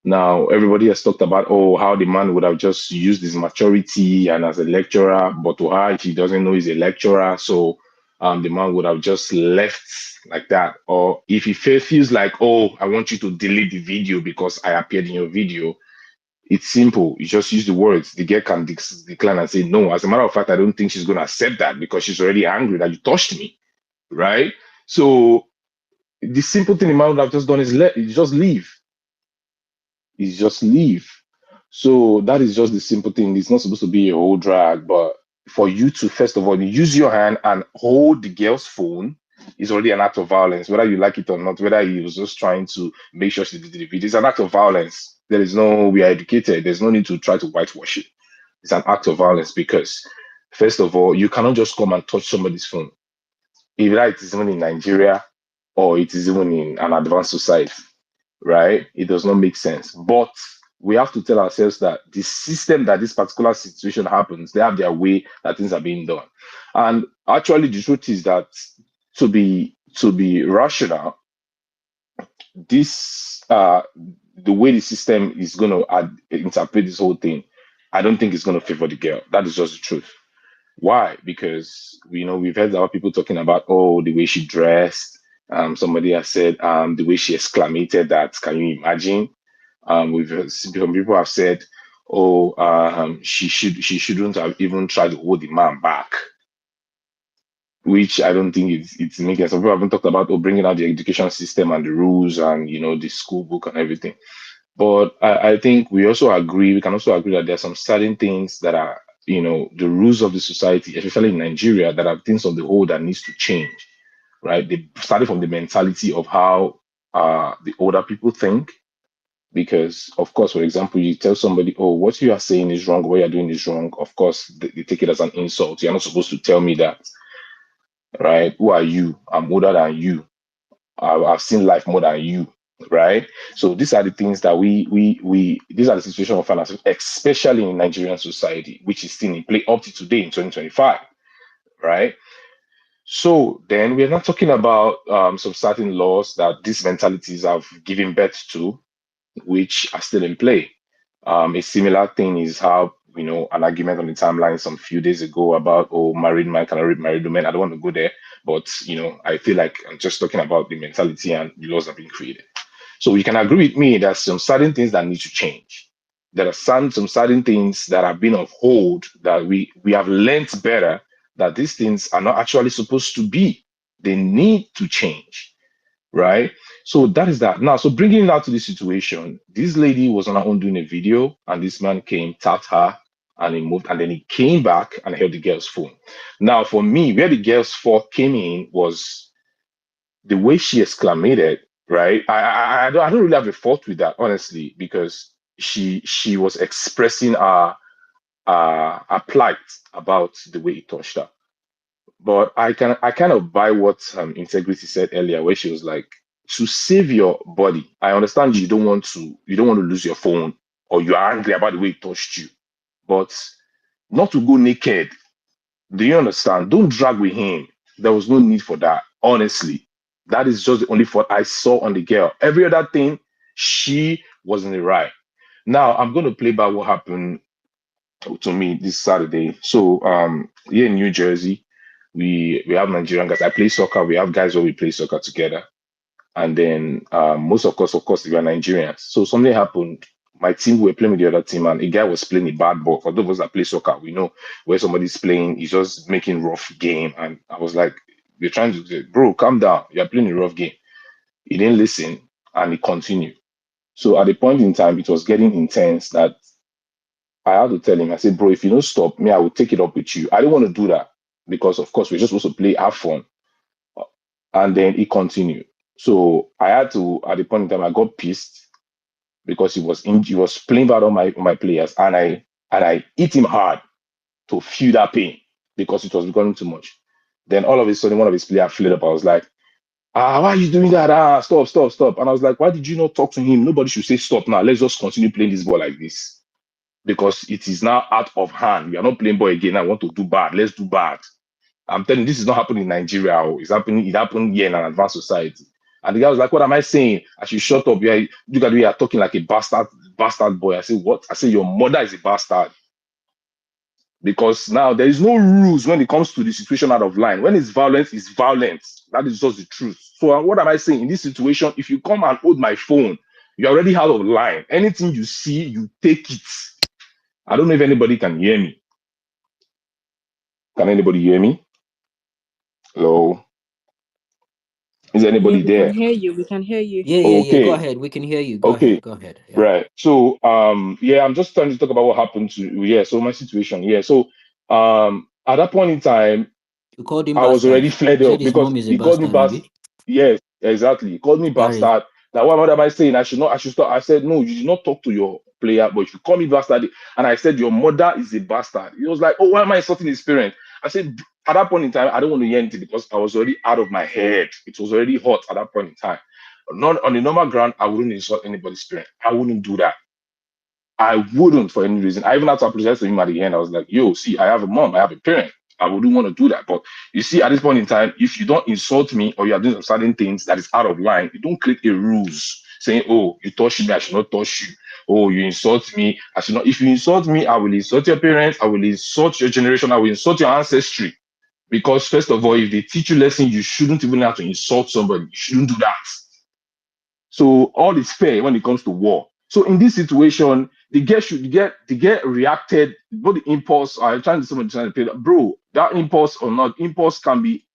Now, everybody has talked about, oh, how the man would have just used his maturity and as a lecturer, but to her, she doesn't know he's a lecturer, so the man would have just left like that. Or if he feels like, oh, I want you to delete the video because I appeared in your video, it's simple. You just use the words. The girl can decline and say no. As a matter of fact, I don't think she's going to accept that because she's already angry that you touched me, right? So the simple thing the man would have just done is just leave. Is just leave. So that is just the simple thing. It's not supposed to be a whole drag, but for you to first of all use your hand and hold the girl's phone is already an act of violence, whether you like it or not, whether he was just trying to make sure she did the video. It's an act of violence. There is no, we are educated. There's no need to try to whitewash it. It's an act of violence because, first of all, you cannot just come and touch somebody's phone. Either it is even in Nigeria or it is even in an advanced society, right? It does not make sense. But we have to tell ourselves that the system that this particular situation happens, they have their way that things are being done. And actually, the truth is that to be rational, this the way the system is going to interpret this whole thing, I don't think it's going to favor the girl. That is just the truth. Why? Because we've heard our people talking about, oh, the way she dressed. Somebody has said the way she exclamated that. Can you imagine? We've some people have said, oh, she shouldn't have even tried to hold the man back, which I don't think it's making sense. Some people haven't talked about, oh, bringing out the education system and the rules and the school book and everything. But I think we can also agree that there are some certain things that are, the rules of the society, especially in Nigeria, that are things on the whole that needs to change, right? They started from the mentality of how the older people think. Because, of course, for example, you tell somebody, oh, what you are saying is wrong, what you're doing is wrong. Of course, they take it as an insult. You're not supposed to tell me that, right? Who are you? I'm older than you. I've seen life more than you, right? So these are the things that these are the situations of finance, especially in Nigerian society, which is still in play up to today in 2025, right? So then we're not talking about some certain laws that these mentalities have given birth to, which are still in play. A similar thing is how, an argument on the timeline some few days ago about, oh, married man cannot rape married women. I don't want to go there, but, I feel like I'm just talking about the mentality and the laws that have been created. So you can agree with me that some certain things that need to change. There are some certain things that have been of hold that we have learned better that these things are not actually supposed to be. They need to change, right? So that is that. Now, so bringing it out to the situation, this lady was on her own doing a video, and this man came, tapped her, and he moved, and then he came back and held the girl's phone. Now, for me, where the girl's fault came in was the way she exclamated, right? I don't really have a fault with that, honestly, because she was expressing a plight about the way he touched her. But I kind of buy what Integrity said earlier, where she was like, to save your body. I understand you don't want to lose your phone, or you are angry about the way it touched you, but not to go naked. Do you understand? Don't drag with him. There was no need for that. Honestly, that is just the only fault I saw on the girl. Every other thing, she was in the right. Now I'm going to play back what happened to me this Saturday. So here in New Jersey. We have Nigerian guys. I play soccer. We have guys where we play soccer together. And then most of course, we are Nigerians. So something happened. My team were playing with the other team, and a guy was playing a bad ball. For those of us that play soccer, we know where somebody's playing, he's just making rough game. And I was like, we're trying to say, bro, calm down. You're playing a rough game. He didn't listen, and he continued. So at a point in time, it was getting intense that I had to tell him, I said, bro, if you don't stop me, I will take it up with you. I don't want to do that because, of course, we're just supposed to play, have fun. And then he continued. So I had to, at the point in time, I got pissed because he was playing bad on my players, and I hit him hard to feel that pain because it was becoming too much. Then all of a sudden, one of his players flared up. I was like, why are you doing that? Stop, stop, stop. And I was like, why did you not talk to him? Nobody should say stop now. Let's just continue playing this ball like this because it is now out of hand. We are not playing ball again. I want to do bad. Let's do bad. I'm telling you, this is not happening in Nigeria. It happened here in an advanced society. And the guy was like, what am I saying? I should shut up. You are talking like a bastard boy. I said, what? I said, your mother is a bastard. Because now there is no rules when it comes to the situation out of line. When it's violence, it's violence. That is just the truth. So what am I saying? In this situation, if you come and hold my phone, you're already out of line. Anything you see, you take it. I don't know if anybody can hear me. Can anybody hear me? Hello? Is Yeah, anybody we can there? hear you. We can hear you. Yeah. Go Okay. ahead. We can hear you. Go Okay. ahead. Go ahead. Yeah. Right. So yeah, I'm just trying to talk about what happened to so my situation. Yeah. So at that point in time, You called him I was bastard. already fed You said up his because mom is a he called me bastard, bastard. Abi. Yes, exactly. He called me Carry. bastard. Now what am I saying? I should stop. I said, no, you should not talk to your player, but if you call me bastard, and I said your mother is a bastard. He was like, oh, why am I insulting his parent? I said, at that point in time, I don't want to hear anything because I was already out of my head. It was already hot at that point in time. Not on the normal ground, I wouldn't insult anybody's parent. I wouldn't do that. I wouldn't for any reason. I even had to apologize to him at the end. I was like, yo, see, I have a mom, I have a parent. I wouldn't want to do that. But you see, at this point in time, if you don't insult me or you are doing some certain things that is out of line, you don't create a rules saying, oh, you touch me, I should not touch you. Oh, you insult me, I should not. If you insult me, I will insult your parents, I will insult your generation, I will insult your ancestry. Because first of all, if they teach you lesson, you shouldn't even have to insult somebody. You shouldn't do that. So all is fair when it comes to war. So in this situation, the get reacted, both the impulse, I'm trying to someone trying to play that, bro, that impulse or not, impulse can be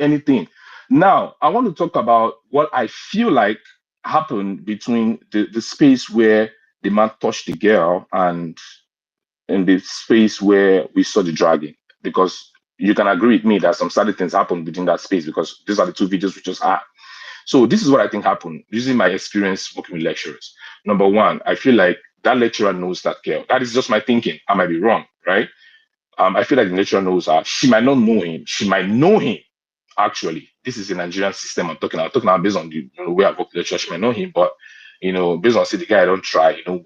anything. Now, I want to talk about what I feel like happened between the space where the man touched the girl and in the space where we saw the dragging. Because you can agree with me that some certain things happened between that space because these are the two videos we just had. So this is what I think happened using my experience working with lecturers. Number one, I feel like that lecturer knows that girl. That is just my thinking. I might be wrong, right? I feel like the lecturer knows her. She might not know him. She might know him. Actually, this is a Nigerian system. I'm talking about based on the way I work with lecturer. She might know him, but based on say the guy don't try, work,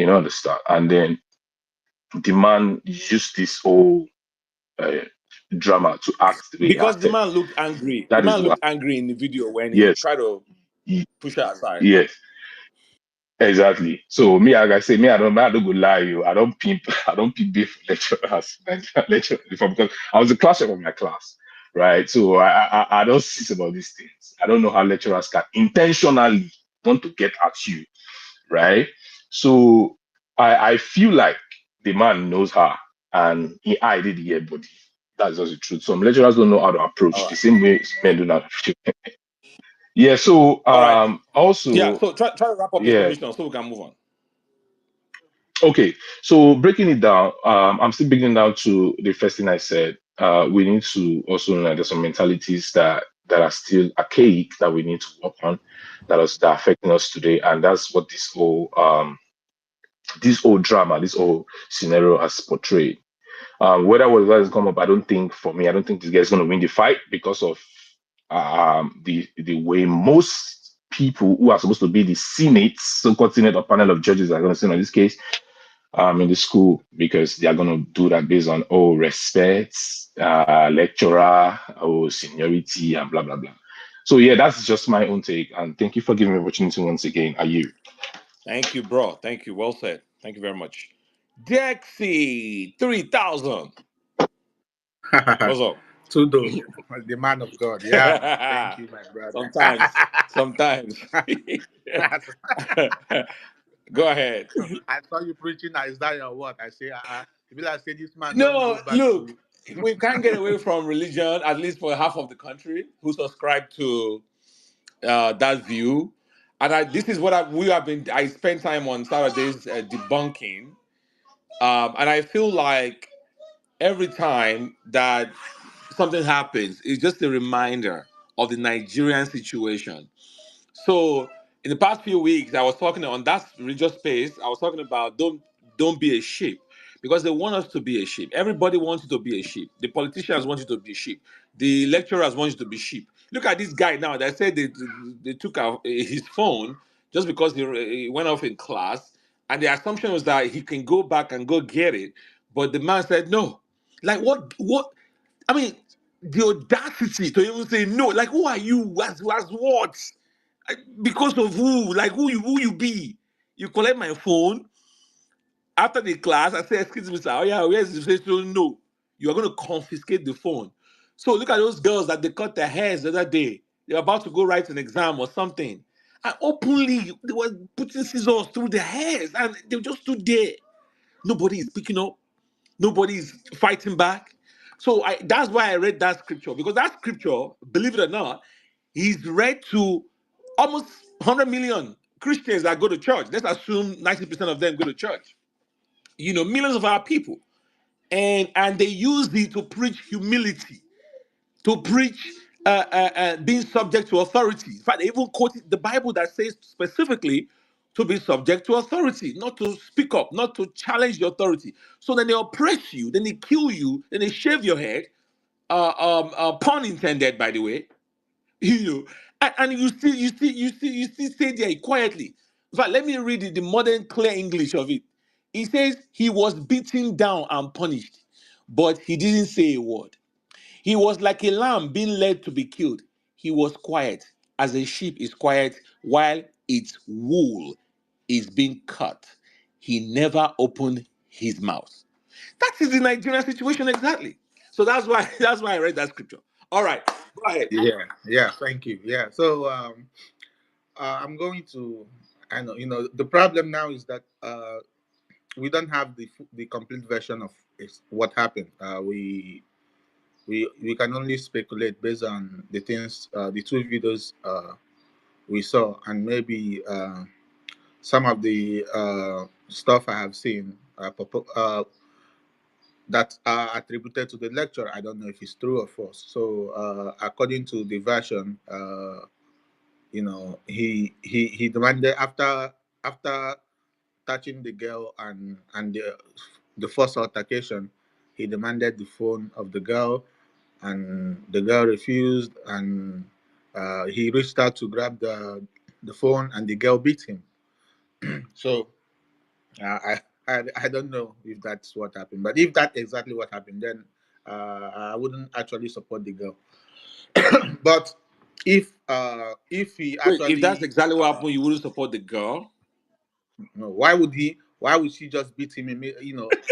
understand. And then the man used this whole uh, drama to act the way he Because the acted. man looked angry. The That is man what. looked angry in the video when he Yes, tried to y- push her aside. yes. Exactly. So me, like I say, I don't go lie you. I don't pimp beef lecturers, lecturers before because I was the class rep of my class, right? So I don't see about these things. I don't know how lecturers can intentionally want to get at you, right? So I feel like the man knows her and he eyed the body. That's just the truth. Some lecturers don't know how to All approach the right. same way men do not. Yeah. So All right. Yeah. also So try to wrap up your yeah. submission so we can move on. Okay, so breaking it down, I'm still breaking it down to the first thing I said. We need to also know that there's some mentalities that are still archaic that we need to work on, that are affecting us today, and that's what this whole drama, this whole scenario has portrayed. Whether what has come up, I don't think for me, I don't think this guy's going to win the fight because of the way most people who are supposed to be the Senate, so-called Senate or panel of judges are going to say in this case in the school because they are going to do that based on respect, lecturer, seniority, and blah blah blah. So yeah, that's just my own take, and thank you for giving me the opportunity once again. Are you? Thank you, bro. Thank you. Well said. Thank you very much. Dexy 3000. What's up? Tudo, the man of God. Yeah, thank you, my brother. Sometimes, sometimes. Go ahead. I saw you preaching. Is that your what? I say, if I say this man don't go No, back look, to. we can't get away from religion, at least for half of the country who subscribe to that view. And this is what we have been. I spend time on Saturdays debunking, and I feel like every time that something happens, it's just a reminder of the Nigerian situation. So in the past few weeks, I was talking on that religious space. I was talking about don't be a sheep because they want us to be a sheep. Everybody wants you to be a sheep. The politicians want you to be sheep. The lecturers want you to be sheep. Look at this guy now. They said they took out his phone just because he went off in class, and the assumption was that he can go back and go get it. But the man said no. Like what? What? I mean, the audacity to even say no. Like who are you? As what? Because of who? Like who you be? You collect my phone after the class. I say, excuse me, sir. Oh yeah, where's the say so? No, you are going to confiscate the phone. So look at those girls that they cut their hairs the other day. They're about to go write an exam or something. And openly they were putting scissors through their hairs and they just stood there. Nobody is picking up. Nobody's fighting back. So that's why I read that scripture because that scripture, believe it or not, is read to almost 100 million Christians that go to church. Let's assume 90% of them go to church. Millions of our people, and they use it to preach humility, to preach being subject to authority. In fact, they even quoted the Bible that says specifically to be subject to authority, not to speak up, not to challenge the authority. So then they oppress you, then they kill you, then they shave your head. Pun intended, by the way. You know, and you still stay there quietly. In fact, let me read the modern clear English of it. It says he was beaten down and punished, but he didn't say a word. He was like a lamb being led to be killed. He was quiet, as a sheep is quiet while its wool is being cut. He never opened his mouth. That is the Nigerian situation exactly. So that's why that's why I read that scripture. All right, go ahead. Yeah, yeah, thank you. Yeah, so I'm going to. I know, the problem now is that we don't have the complete version of what happened. We can only speculate based on the things, the two videos we saw, and maybe some of the stuff I have seen that are attributed to the lecturer. I don't know if it's true or false. So, according to the version, he demanded after touching the girl and the first altercation, he demanded the phone of the girl, and the girl refused, and he reached out to grab the phone, and the girl beat him. So I don't know if that's what happened, but if that's exactly what happened, then I wouldn't actually support the girl. But if he Wait, if that's actually exactly what happened, you wouldn't support the girl? no, why would he? Why would she just beat him?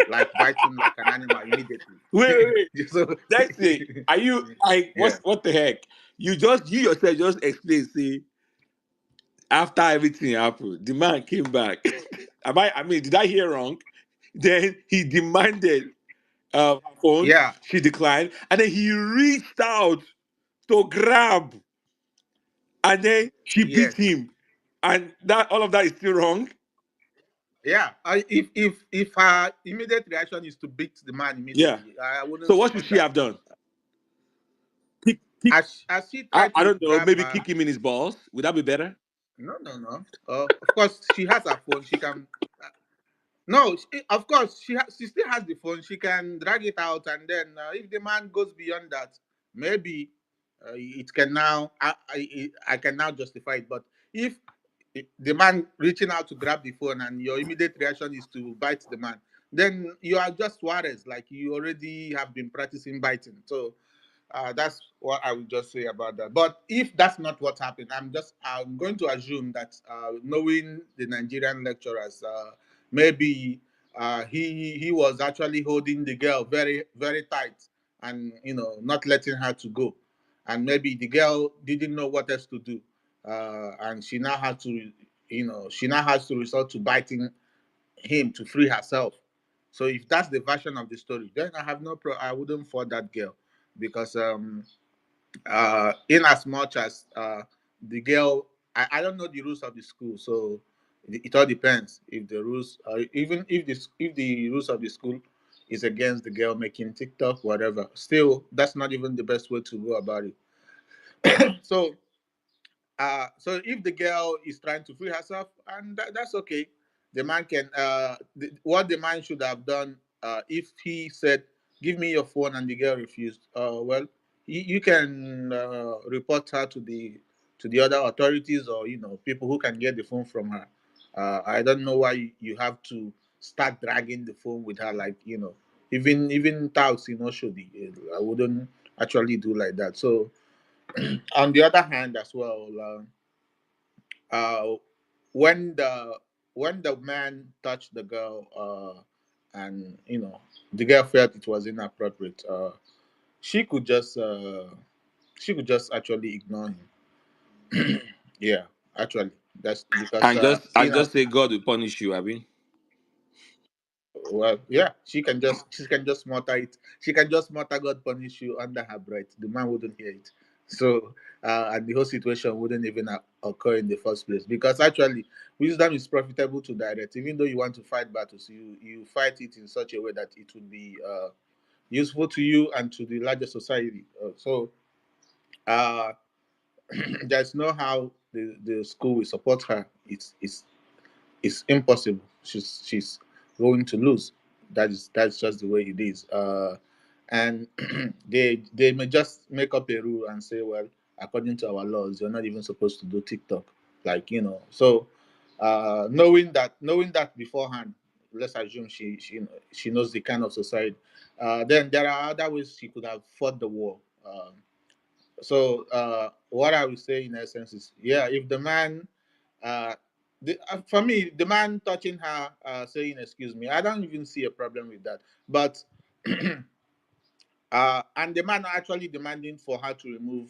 Like bite him like an animal immediately. Wait. So That's it. Are you like yeah, what the heck? You yourself just explain, say after everything happened, the man came back. I mean, did I hear wrong? Then he demanded her phone, yeah, she declined, and then he reached out to grab, and then she beat yes, him. And that all of that is still wrong. yeah. If her immediate reaction is to beat the man Yeah. immediately, I wouldn't So what should support she that. have done? Kick, As she I, tried I to don't know, grab maybe her, kick him in his balls. Would that be better? no, no, no. Of course, she has her phone. She can. No, of course she still has the phone. She can drag it out, and then if the man goes beyond that, maybe it can now. I can now justify it. But if the man reaching out to grab the phone and your immediate reaction is to bite the man, then you are just Suarez. Like you already have been practicing biting. So that's what I would just say about that. But if that's not what happened, I'm going to assume that knowing the Nigerian lecturers, maybe he was actually holding the girl very very tight, and not letting her to go, and maybe the girl didn't know what else to do, and she now had to she now has to resort to biting him to free herself. So if that's the version of the story, then I have no I wouldn't fault that girl, because in as much as the girl, I don't know the rules of the school, so it all depends. If the rules, even if the rules of the school is against the girl making TikTok, whatever, still that's not even the best way to go about it. So so if the girl is trying to free herself, and that's okay, the man can. What the man should have done, if he said, "Give me your phone," and the girl refused, well, you can report her to the other authorities, or people who can get the phone from her. I don't know why you have to start dragging the phone with her, like even touts, should I wouldn't actually do like that. So on the other hand, as well. Uh, when the man touched the girl, and the girl felt it was inappropriate, she could just actually ignore him. Yeah, actually, that's because And just say God will punish you. I mean, well, yeah, she can just mutter it. She can just mutter, "God punish you," under her breath. The man wouldn't hear it. So, and the whole situation wouldn't even occur in the first place, because actually, wisdom is profitable to direct. Even though you want to fight battles, you fight it in such a way that it would be useful to you and to the larger society. So, uh, there's no how the school will support her. It's impossible. She's going to lose. That's just the way it is. And they may just make up a rule and say, well, according to our laws, you're not even supposed to do TikTok. Like so knowing that beforehand, let's assume she knows the kind of society. Then there are other ways she could have fought the war. So what I would say in essence is, yeah, if the man, for me, the man touching her, saying "excuse me," I don't even see a problem with that. But and the man actually demanding for her to remove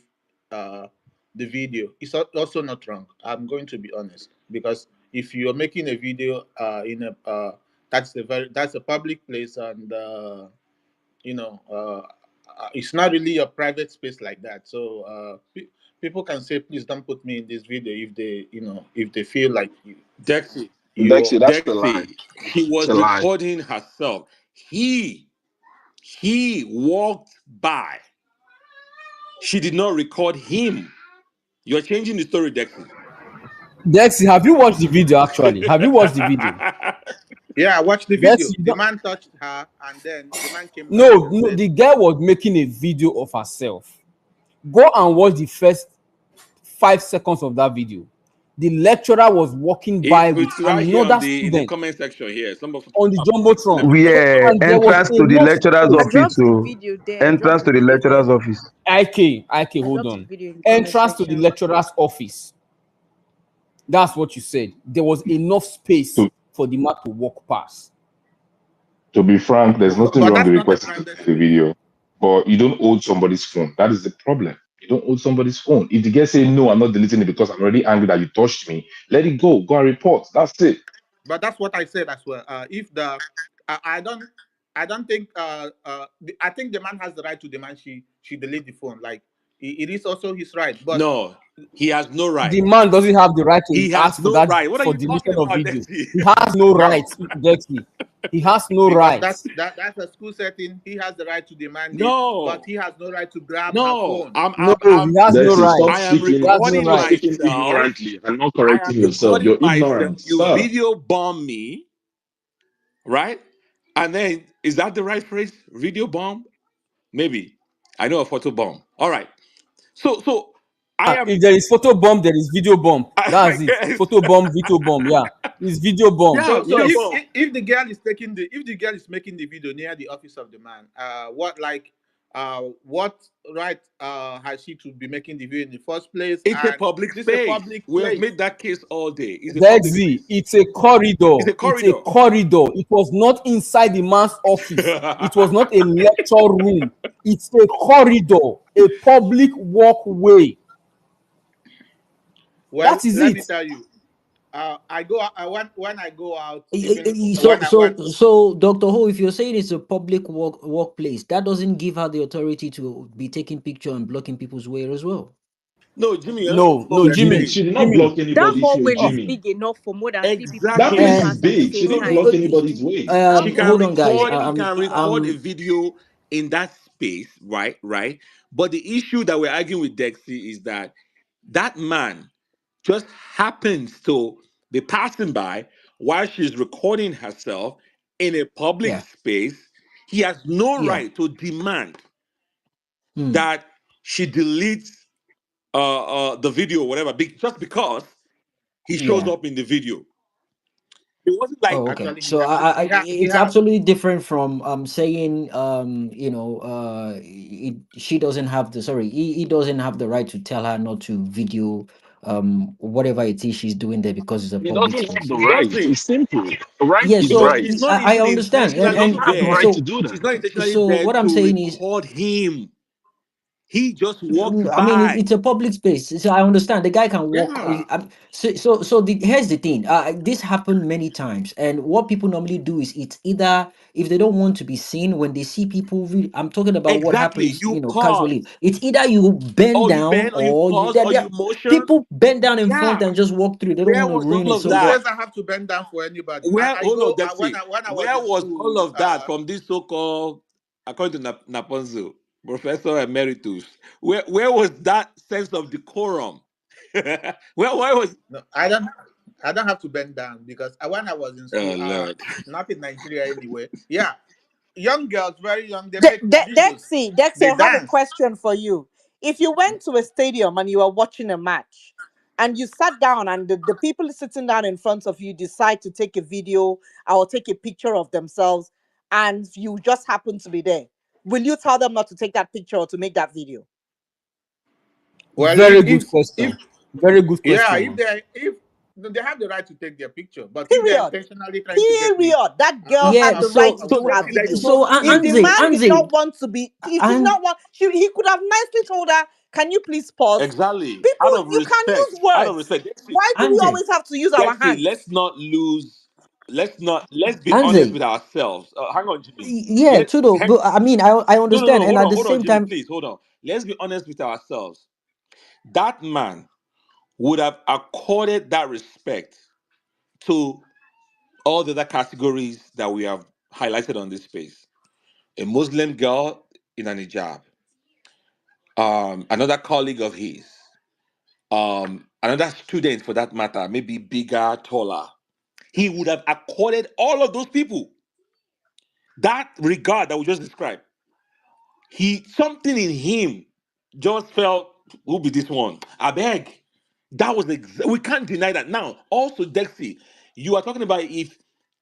uh, the video is also not wrong. I'm going to be honest, because if you're making a video in a that's a public place, and you know, it's not really a private space like that. So people can say, "Please don't put me in this video," if they, if they feel like Dexy, you. That's the lie. Dexy, she It's was a lie. recording herself. He walked by. She did not record him. You're changing the story, Dexy. Dexy, have you watched the video actually? Have you watched the video? Yeah, I watched the video. Dexy, you The don't, man touched her, and then the man came back no, and no, said, the girl was making a video of herself. Go and watch the first 5 seconds of that video. The lecturer was walking by with It's right here on another the in the student comment section here. Some of on the jumbotron. let me read. We And there was entrance a to the enough lecturer's I space. office. dropped the So video there. I dropped entrance the to the video there. lecturer's office. IK, I hold dropped the on. video in the comment Entrance to the section. lecturer's office. That's what you said. There was enough space To for the man to walk past. to be frank, there's nothing but wrong that's with not a requesting to private see the space. video, but you don't hold somebody's phone. That is the problem. You don't hold somebody's phone. If the guy say no, I'm not deleting it because I'm already angry that you touched me, let it go. Go and report. That's it. But that's what I said as well. If the I don't think I think the man has the right to demand she delete the phone. Like it is also his right. But No, he has no right. The man doesn't have the right to He has ask for no that right. What are for you deletion talking of about, video. Dexy? He has no but right, Dexy. He has no because right. that's a school setting, he has the right to demand it, but No, he has no right to grab her no. phone. No, he has no Dexy, right. stop I am He speaking. has no recording Stop right. speaking myself. ignorantly and not I correcting am yourself. recording You're myself. ignorant, You sir. video bomb me, right? And then is that the right phrase? Video bomb? Maybe. I know a photo bomb. All right. So I am If there is photo bomb, there is video bomb. I That's it. guess. Photo bomb, video bomb. Yeah, it's video bomb. Yeah, So video if, Yes. bomb. if if the girl is making the video near the office of the man, what like what right has she to be making the video in the first place? It's a And public this is a space. public We have place. made that case all day. It's a public Dexy, space. it's a corridor. It's a It's a corridor. corridor. It was not inside the man's office. It was not a lecture room. It's a corridor, a public walkway. Well, That is let me it. tell you, I go. I when I go out, even So, when I so, want. so, Dr. Ho, if you're saying it's a public workplace, that doesn't give her the authority to be taking picture and blocking people's way as well. No, Jimmy, you're not No, no, following Jimmy, me. She did not Jimmy. block That anybody's way, hallway is Jimmy. big enough for more than three people to That just place Exactly. is pass at the big. She same didn't time. block anybody's way. She can Hold on, guys. record, he can record a video in that space, right? Right. But the issue that we're arguing with Dexy is that that man just happens to be passing by while she's recording herself in a public Yeah, space. He has no yeah. right to demand Hmm. that she deletes the video or whatever, just because he shows Yeah. up in the video. It wasn't like Oh, okay. Actually, So he he it's has. absolutely different from saying she doesn't have the sorry he doesn't have the right to tell her not to video whatever it is she's doing there because it's a He public doesn't have space. the he right. doesn't. It's simple. Right Yeah. is Because So right. she's not I even understand, He and intentionally doesn't and have the there. right to so do She's that. not intentionally so there what I'm to saying is record him. He just walked I mean, by. it's a public space, so I understand the guy can walk. Yeah. Here's the thing. This happened many times, and what people normally do is it's either if they don't want to be seen when they see people. I'm talking about what Exactly. happens, You casually. pause. It's either you bend Or you down bend, or you or you. pause, or There you motion. people bend down in front Yeah. and just walk through. They don't Where want to was ruin all it. of So, Who but that? says I have to bend down for anybody? Where, I hold on, go Dexy. when I was Where in was all school. of that from this so-called, according to Naponzo, Professor Emeritus? Where was that sense of decorum? Where was? No, I don't have to bend down because when I was in Oh school, Lord. not in Nigeria anyway. Yeah, young girls, very young, they make videos. Dexy, They I have a dance. question for you. If you went to a stadium and you were watching a match and you sat down and the people sitting down in front of you decide to take a video or take a picture of themselves and you just happen to be there, will you tell them not to take that picture or to make that video? Well, Very good if question. Very good yeah, question. if they have the right to take their picture, but if they're Period. intentionally trying to get me, Period. That girl yeah. had the right to So do her Dexy, there is video. no So If the issue. man did Anzi, not want to be, if she did and not want, he could have nicely told her, "Can you please pause?" Exactly. People, Out of you can respect. use Out of words. respect. Dexy, Why do we Anzi, always have to use our Dexy, let's hands? not lose. Let's be honest Anzi, with ourselves. Hang on, Jimmy. yeah, Let Tudo. heck, But I mean, I no. understand, and at the Hold on, same Jimmy. time, Please hold on. Let's be honest with ourselves. That man would have accorded that respect to all the other categories that we have highlighted on this space. A Muslim girl in an hijab, another colleague of his, another student for that matter, maybe bigger, taller. He would have accorded all of those people that regard that we just described. He something in him just felt, who be this one? I beg. That was we can't deny that. Now, also, Dexy, you are talking about if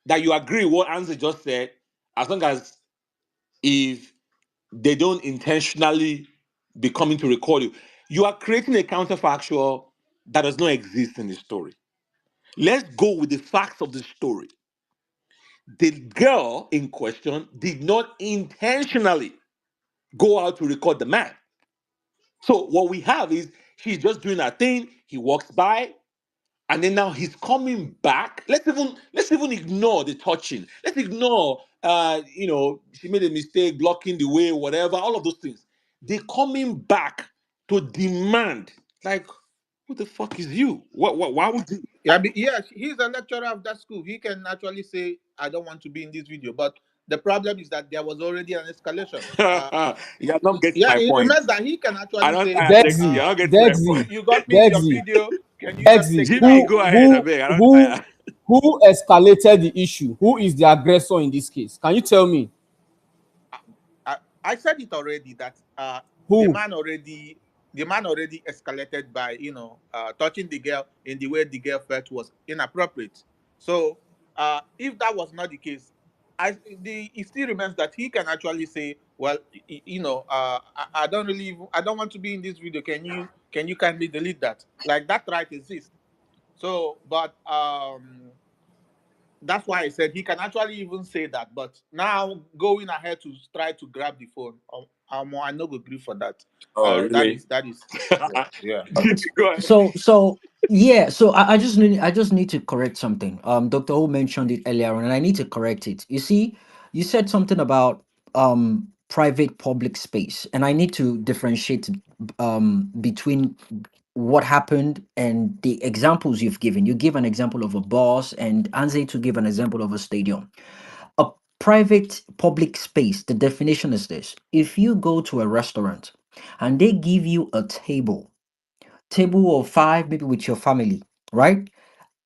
that you agree with what Anzi just said, as long as if they don't intentionally be coming to record you, you are creating a counterfactual that does not exist in the story. Let's go with the facts of the story. The girl in question did not intentionally go out to record the man. So what we have is she's just doing her thing. He walks by, and then now he's coming back. Let's even ignore the touching. Let's ignore she made a mistake, blocking the way, whatever, all of those things. They're coming back to demand, like, who the fuck is you? What why would you? yeah, yes, he's a lecturer of that school. He can actually say, "I don't want to be in this video." But the problem is that there was already an escalation. You're not getting Yeah, my it point. means that he can I actually don't say, tire Dexy. You're Dexy, not getting my you, Dexy, point. you got me in your Dexy, video. Can you just Dexy. take it Jimmy, out? go ahead, I beg. I don't tire. Who escalated the issue? Who is the aggressor in this case? Can you tell me I, I said it already that the who? man already the man already escalated by touching the girl in the way the girl felt was inappropriate. So if that was not the case, it still remains that he can actually say well, I don't really, I don't want to be in this video. Can you kindly delete that? Like that right exists. So, but that's why I said he can actually even say that. But now going ahead to try to grab the phone, I no go agree for that. Oh, really? That is, yeah. Go ahead. So yeah, so I just need to correct something. Dr. O mentioned it earlier on, and I need to correct it. You see, you said something about private public space, and I need to differentiate between what happened and the examples you've given. You give an example of a bus, and Anze to give an example of a stadium. A private public space, the definition is this: if you go to a restaurant and they give you a table of five, maybe with your family, right?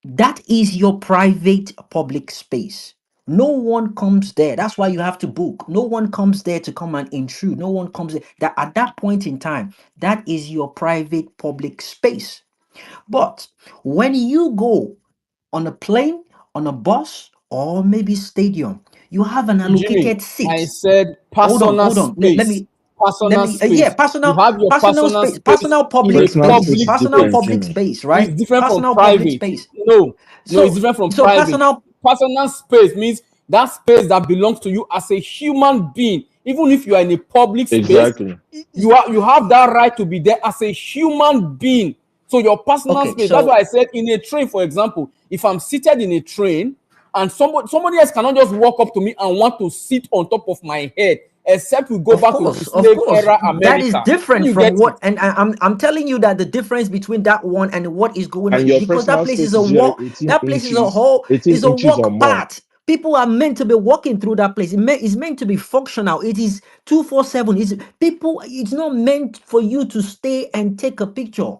That is your private public space. No one comes there. That's why you have to book. No one comes there to come and intrude. No one comes there. That at that point in time, that is your private public space. But when you go on a plane, on a bus, or maybe stadium, you have an Jimmy, allocated I seat. said personal Hold on. space. Let Personal me yeah, space. You have your personal personal space, space personal in a public Personal space space, is public personal different, space. public Jimmy. space, It's right? different from Personal public private. space. No, it's So different from so private. personal Personal space means that space that belongs to you as a human being. Even if you are in a public space, Exactly. you have that right to be there as a human being. So your personal okay, space. That's so why I said in a train, for example, if I'm seated in a train and somebody else cannot just walk up to me and want to sit on top of my head, except we go back to the of slave course, era that is America. different You get from it? what, and I'm telling you that the difference between that one and what is going And on, your because that personal place is space a is usually walk, that place is a 18 inches or walk more. path. People are meant to be walking through that place. It's meant to be functional. It is 247. It's not meant for you to stay and take a picture.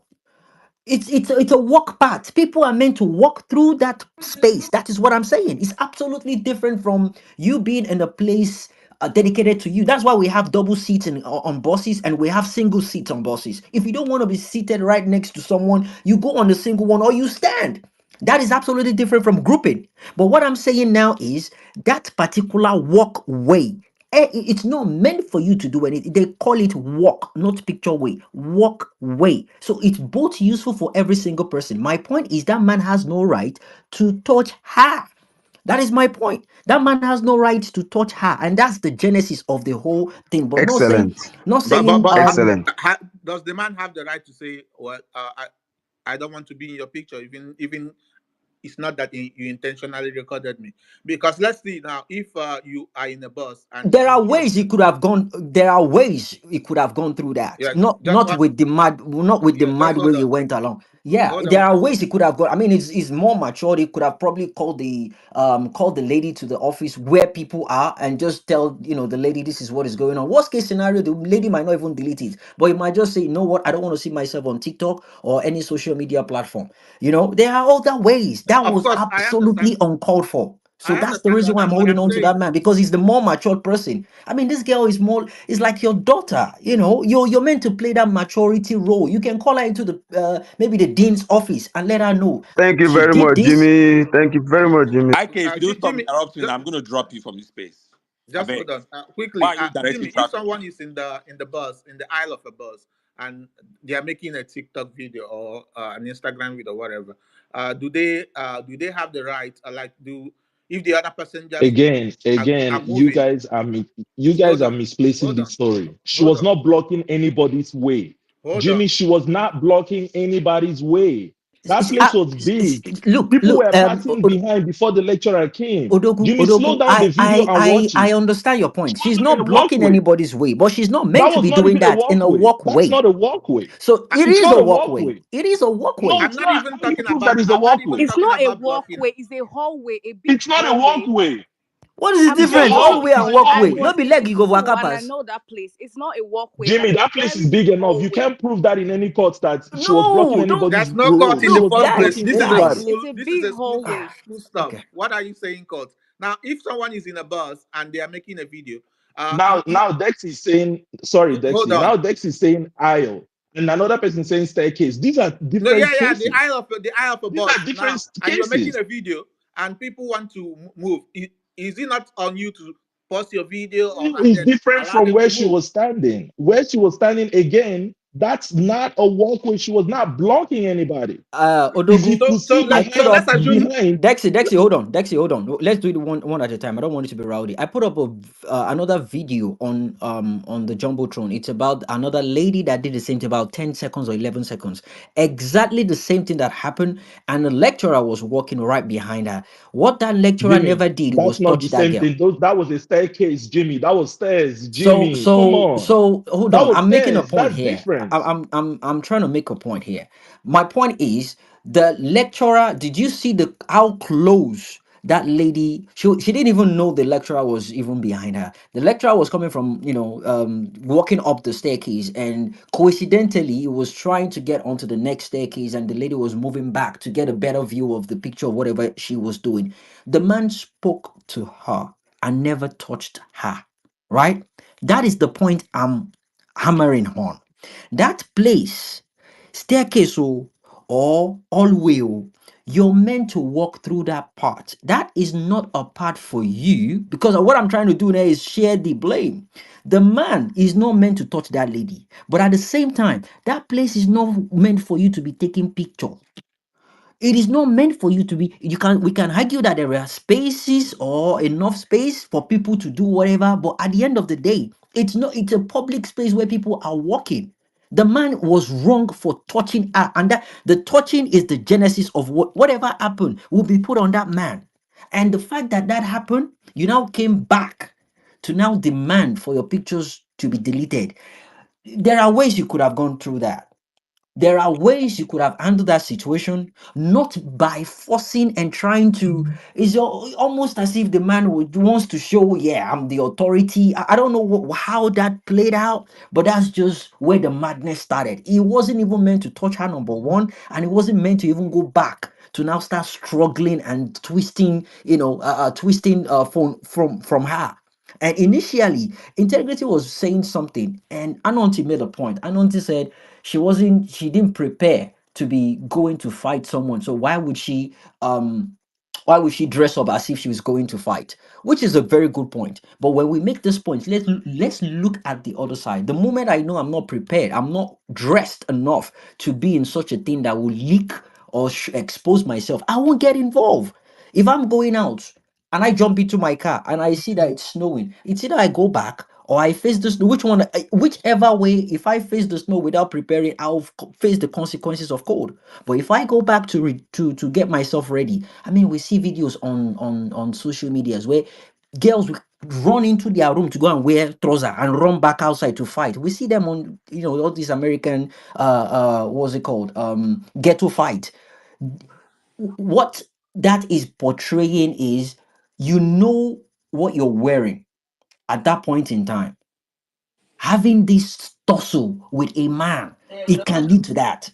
It's a walk path. People are meant to walk through that space. That is what I'm saying. It's absolutely different from you being in a place dedicated to you. That's why we have double seats on buses, and we have single seats on buses. If you don't want to be seated right next to someone, you go on the single one or you stand. That is absolutely different from grouping. But what I'm saying now is that particular walkway, it's not meant for you to do anything. They call it walk, not picture way. Walkway. So it's both useful for every single person. My point is that man has no right to touch her. That is my point. That man has no right to touch her, and that's the genesis of the whole thing. But Excellent. not saying, But Excellent. does the man have the right to say, well, I don't want to be in your picture, even it's not that you intentionally recorded me? Because let's see now, if you are in a bus and there are you're, ways he could have gone. There are ways he could have gone through that. yeah, just Not what, with the mad, not with the yeah, just mad way hold he on, went along. Yeah, hold there on. are ways he could have gone. I mean, it's more mature. He could have probably called the lady to the office where people are and just tell the lady this is what is going on. Worst case scenario, the lady might not even delete it, but he might just say, you know what, I don't want to see myself on TikTok or any social media platform. There are other ways. That Of was course, absolutely uncalled for. So I that's the understand reason that. why I'm That's what holding I'm on to that saying. man, because he's the more mature person. I mean, this girl is like your daughter. You're meant to play that maturity role. You can call her into the maybe the dean's office and let her know Thank you she very did much, this. Jimmy. Thank you very much, Jimmy. IK, if you don't stop Jimmy, interrupting, I'm going to drop you from this space. I just beg. hold on Why quickly. are you directing Jimmy, if traffic? someone is in the bus, in the aisle of a bus, and they are making a TikTok video or an Instagram video or whatever, do they have the right, like, do if the other passengers are Again, moving? you guys Hold are on, misplacing hold the on, story. She hold was on, not blocking anybody's way. hold Jimmy, on. she was not blocking anybody's way. That It's- place uh, was big. People look, were passing behind before the lecturer came. Jimmy, slow Odogu, down the video and watch I it. understand your She point. She's wasn't in not a blocking walkway. anybody's way, but she's not That meant to was be not doing even a that in a walkway. That's walkway. not a walkway. So it It's is not a a walkway. walkway. It is a No, walkway. I'm it's not not. even How do you talking prove that about. it's a I'm not even walkway? It's talking not a about blocking. walkway, it's a hallway, a big It's not a hallway. walkway. What is the I'm It's a difference? saying it hall. Hallway It's and because a I walkway. hallway. No was be in leg you go school waka and I pass. know that place. It's not a walkway, Jimmy, like a that place is very big big enough. You hallway. can't prove that in any court that she was blocking No, don't. anybody's There's no court road. in She the Look, was first not place. guys, blocking This is a anybody. guys. It's school. a This is big a school. hallway. School stuff. Okay. What are you saying, court? Now, if someone is in a bus and they are making a video, Now Dex is saying, sorry, hold Dexy. on. Now Dex is saying aisle, and another person saying staircase. These are No, yeah, different yeah, the cases. aisle of a These bus are different now, and you're making cases. a video, and people want to move. Is it not on you to? pause your video, and Is then different allow from them where to she move. was standing. Where she was standing again, that's not a walkway. She was not blocking anybody. Is Odogu, if you So see I the put let's hand up assume. behind, Dexy, hold on. Let's do it one at a time. I don't want it to be rowdy. I put up another video on the jumbotron. It's about another lady that did the same thing, about 10 seconds or 11 seconds. Exactly the same thing that happened, and the lecturer was walking right behind her. What that lecturer Jimmy, never did that's was not the touch that same girl. thing. That was a staircase, Jimmy. That was stairs, So Jimmy. Come so on. so hold That on. was I'm making a stairs. point That's here. different. I'm trying to make a point here. My point is the lecturer. Did you see the how close that lady? She didn't even know the lecturer was even behind her. The lecturer was coming from walking up the staircase, and coincidentally, he was trying to get onto the next staircase, and the lady was moving back to get a better view of the picture of whatever she was doing. The man spoke to her and never touched her. Right? That is the point I'm hammering on. That place, staircase or hallway, you're meant to walk through that part. That is not a part for you because what I'm trying to do now is share the blame. The man is not meant to touch that lady, but at the same time, that place is not meant for you to be taking picture. It is not meant for you to be. We can argue that there are spaces or enough space for people to do whatever, but at the end of the day, it's a public space where people are walking. The man was wrong for touching her, and that the touching is the genesis of whatever happened will be put on that man. And the fact that that happened, you now came back to now demand for your pictures to be deleted. There are ways you could have gone through that. There are ways you could have handled that situation, not by forcing and trying to. It's almost as if the man wants to show, yeah, I'm the authority. I don't know how that played out, but that's just where the madness started. He wasn't even meant to touch her, number one, and he wasn't meant to even go back to now start struggling and twisting, twisting phone from her. And initially, Integrity was saying something, and Anonti made a point. Anonti said she didn't prepare to be going to fight someone. So why would she dress up as if she was going to fight? Which is a very good point. But when we make this point, let's look at the other side. The moment I know I'm not prepared, I'm not dressed enough to be in such a thing that will leak or expose myself, I won't get involved. If I'm going out and I jump into my car and I see that it's snowing, it's either I go back or I face the snow. Whichever way, if I face the snow without preparing, I'll face the consequences of cold. But if I go back to get myself ready, I mean, we see videos on social medias where girls will run into their room to go and wear trouser and run back outside to fight. We see them on all these American what's it called ghetto fight. What that is portraying is what you're wearing at that point in time. Having this tussle with a man, it can lead to that.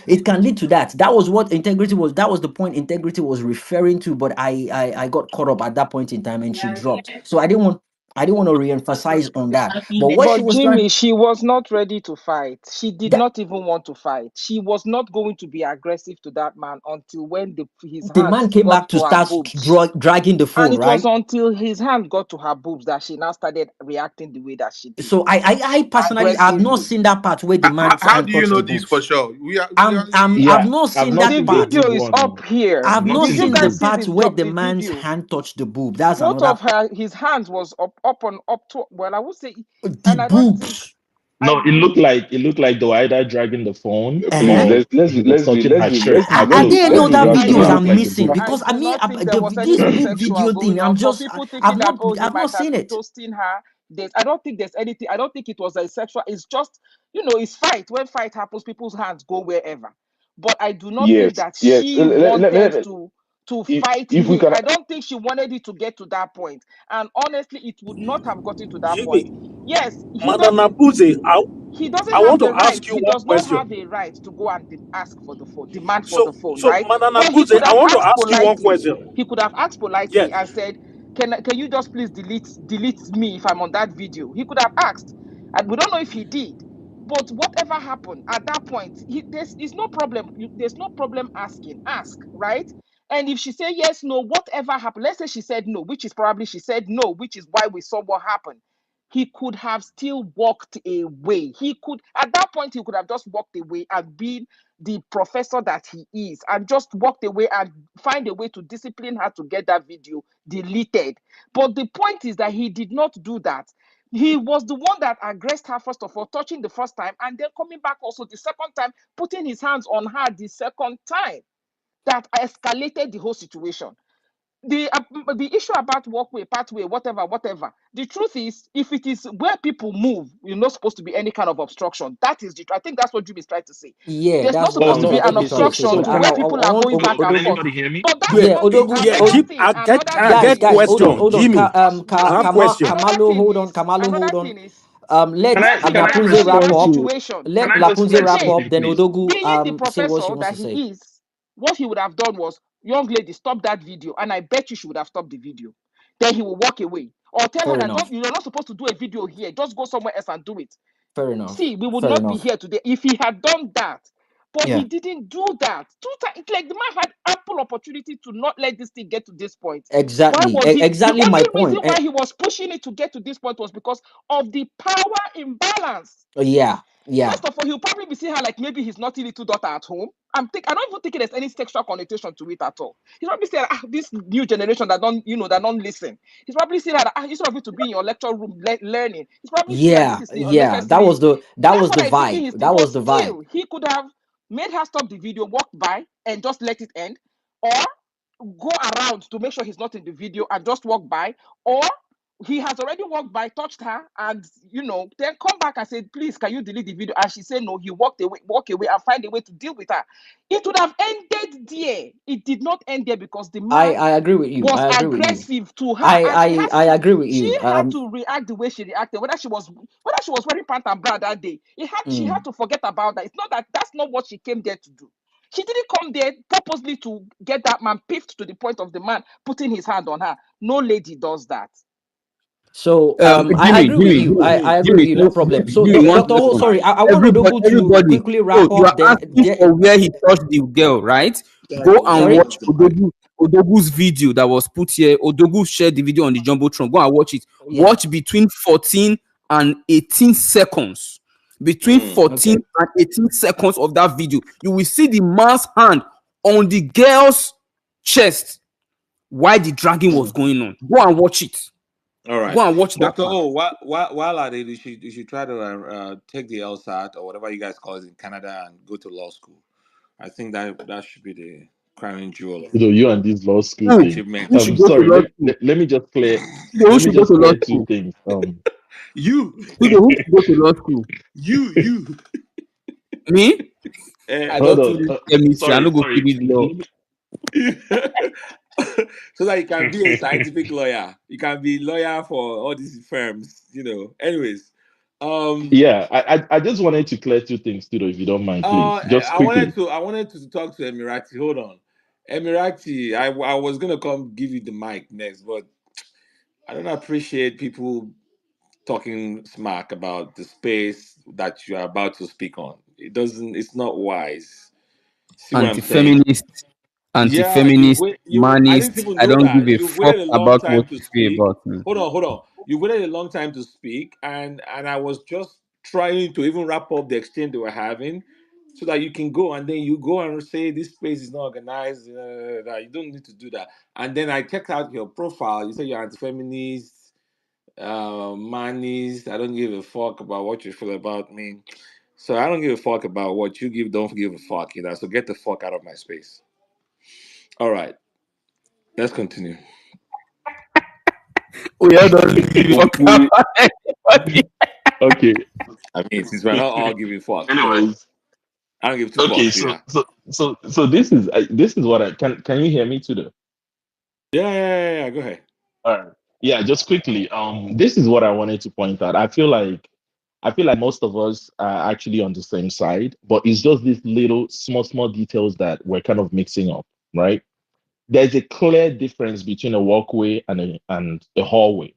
It can lead to that. That was what integrity was. That was the point integrity was referring to. But I got caught up at that point in time, and she dropped. So I didn't want to re-emphasize on that. But what she But was trying, Jimmy, she was not ready to fight. She did that not even want to fight. She was not going to be aggressive to that man until when his the man hands came got back to to her start boobs. dragging the And phone, it was right? until his hand got to her boobs that she now started reacting the way that she did, So I personally I've not aggressively. seen that part where the man's How hand do you touched know the this for boobs. sure? We only. I've Yeah, not I've seen not that The seen the part. video boob is one. up here. I've I've not not If seen the you seen the guys boob. see part where the the man's video, hand touched the boob. That's both another of her his hands was up on up to, well, I would say, the and I don't think boobs. No, I it looked like they were either dragging the phone Please, Uh-huh. or let's he was touching her shirt, her Are clothes. there any That's the other only I thing videos that don't looked I'm like the missing? boob. I Because I do mean, not think there was this anything boob sexual video thing, going on. For people I've thinking that, not, oh, he I've not might have seen been it. toasting her. I don't think there's anything. I don't think it was a sexual. It's just, it's fight. When fight happens, people's hands go wherever. But I do not think yes, that yes. she wanted to fight If we him. can, I don't think she wanted it to get to that point. And honestly, it would not have gotten to that point. Jimmy, Yes, Madam Nabuze, he doesn't I have want to the right. ask you He one does not question. have a right to go and ask for the phone, demand for So, the phone, so right? Madam But he Nabuze, could I have want to asked ask you one politely. question. He could have asked politely Yes. and said, can you just please delete me if I'm on that video? He could have asked. And we don't know if he did. But whatever happened at that point, there's no problem. There's no problem asking. Ask, right? And if she said yes, no, whatever happened, let's say she said no, which is probably she said no, which is why we saw what happened. He could have still walked away. He could, at that point, he could have just walked away and been the professor that he is and just walked away and find a way to discipline her to get that video deleted. But the point is that he did not do that. He was the one that aggressed her, first of all, touching the first time, and then coming back also the second time, putting his hands on her the second time. That escalated the whole situation. The issue about walkway, pathway, whatever. The truth is, if it is where people move, you're not supposed to be any kind of obstruction. That is the. I think that's what Jim is trying to say. Yeah, There's not that's what supposed I'm to be trying. an I'm Okay, trying to say. obstruction But to I where want people are going Odo, back Odo, and Can forth. anybody hear me? But that's Yeah, yeah, one thing. Odogu, yeah, Another Jim, thing. Another I thing guys, get is. guys, question. hold on, Jimmy, I have question. Another thing Hold on, is. Kamalo, Another hold on. thing is. Can Let I One thing can I about Lapunze all in wrap this respond up. to situation, can Let I just Lapunze very wrap again, up. quickly, Then please? Odogu being the say what she professor wants that to say. he is, what he would have done was, young lady, stop that video, and I bet you she would have stopped the video. Then he will walk away, or tell her Fair that enough. don't, you're not supposed to do a video here. Just go somewhere else and do it. Fair enough. See, we would Fair not be enough. here today if he had done that. But he Yeah. didn't do that. Two times, like the man had ample opportunity to not let this thing get to this point. Why Exactly. was he? The Exactly my only reason point. why he was pushing it to get to this point was because of the power imbalance. Yeah. Yeah. First of all, he'll probably be seeing her like maybe his naughty little daughter at home. I don't even think there's any sexual connotation to it at all. He's probably saying, this new generation that don't listen. He's probably saying that instead of you to be in your lecture room learning, he's probably seeing that this Yeah. is Yeah. unnecessary. That That's was what the I thinking vibe. he's That thinking. But was the vibe. still, he could have made her stop the video, walk by, and just let it end, or go around to make sure he's not in the video and just walk by, or he has already walked by, touched her, and then come back and said, please, can you delete the video? And she said no. He walk away and find a way to deal with her. It would have ended there. It did not end there because the man I agree with you. was I agree with you. aggressive to her, and I agree with she you. had to react the way she reacted, whether she was wearing pant and bra that day. She had Mm. to forget about that. It's not that's not what she came there to do. She didn't come there purposely to get that man piffed to the point of the man putting his hand on her. No lady does that. So I Jimmy, agree with Jimmy, you. Jimmy, I agree with Jimmy, you. No no, problem. So Jimmy, one Dr. Ho, question. sorry, I want Everybody, Odogu to everybody. quickly So wrap you up. are asking for where he touched the girl, right? Guys, Go we need and to Sorry. watch mute the mic. Odogu's video that was put here. Odogu shared the video on the Jumbotron. Go and watch it. Yeah. Watch between 14 and 18 seconds. Between Okay. 14 and 18 seconds of that video, you will see the man's hand on the girl's chest while the dragging was going on. Go and watch it. All right, Go and watch that Doctor part. O. While at it, you should try to take the LSAT or whatever you guys call it in Canada and go to law school. I think that should be the crowning jewel of You and this law school Who? thing. Who achievement. should go to Sorry. law school? Let me just clear. Who Let me should go just to law clear two school? things. You, Who should go to law school? you. Me? I Hold don't do on. this chemistry. I Sorry. no go Sorry. finish law. So that you can be a scientific lawyer. You can be lawyer for all these firms. Anyways, um, Yeah, I just wanted to clear two things, too, if you don't mind, please. Just I wanted quickly. to talk to Emirati. Hold on, Emirati. I was gonna come give you the mic next, but I don't appreciate people talking smack about the space that you are about to speak on. It doesn't. It's not wise. See what I'm saying? Anti-feminist, Yeah, you anti-feminist, wait. I didn't humanist. even I know don't give that. a You fuck waited a long about what time to you say speak. about me. Hold on. You waited a long time to speak, and I was just trying to even wrap up the exchange they were having, so that you can go and then you go and say this place is not organized. You don't need to do that. And then I checked out your profile. You say you're anti-feminist, manist. I don't give a fuck about what you feel about me. So I don't give a fuck about what you give. Don't give a fuck either. So get the fuck out of my space. All right. Let's continue. We all don't give a We, fuck we about anybody. okay. I mean, since we're not all giving fucks, so Anyways, I don't give two okay. fucks So either. so so so this is what I can you hear me too? Though? Yeah. Go ahead. All right. Yeah, just quickly. This is what I wanted to point out. I feel like most of us are actually on the same side, but it's just these little small details that we're kind of mixing up, right? There's a clear difference between a walkway and a hallway.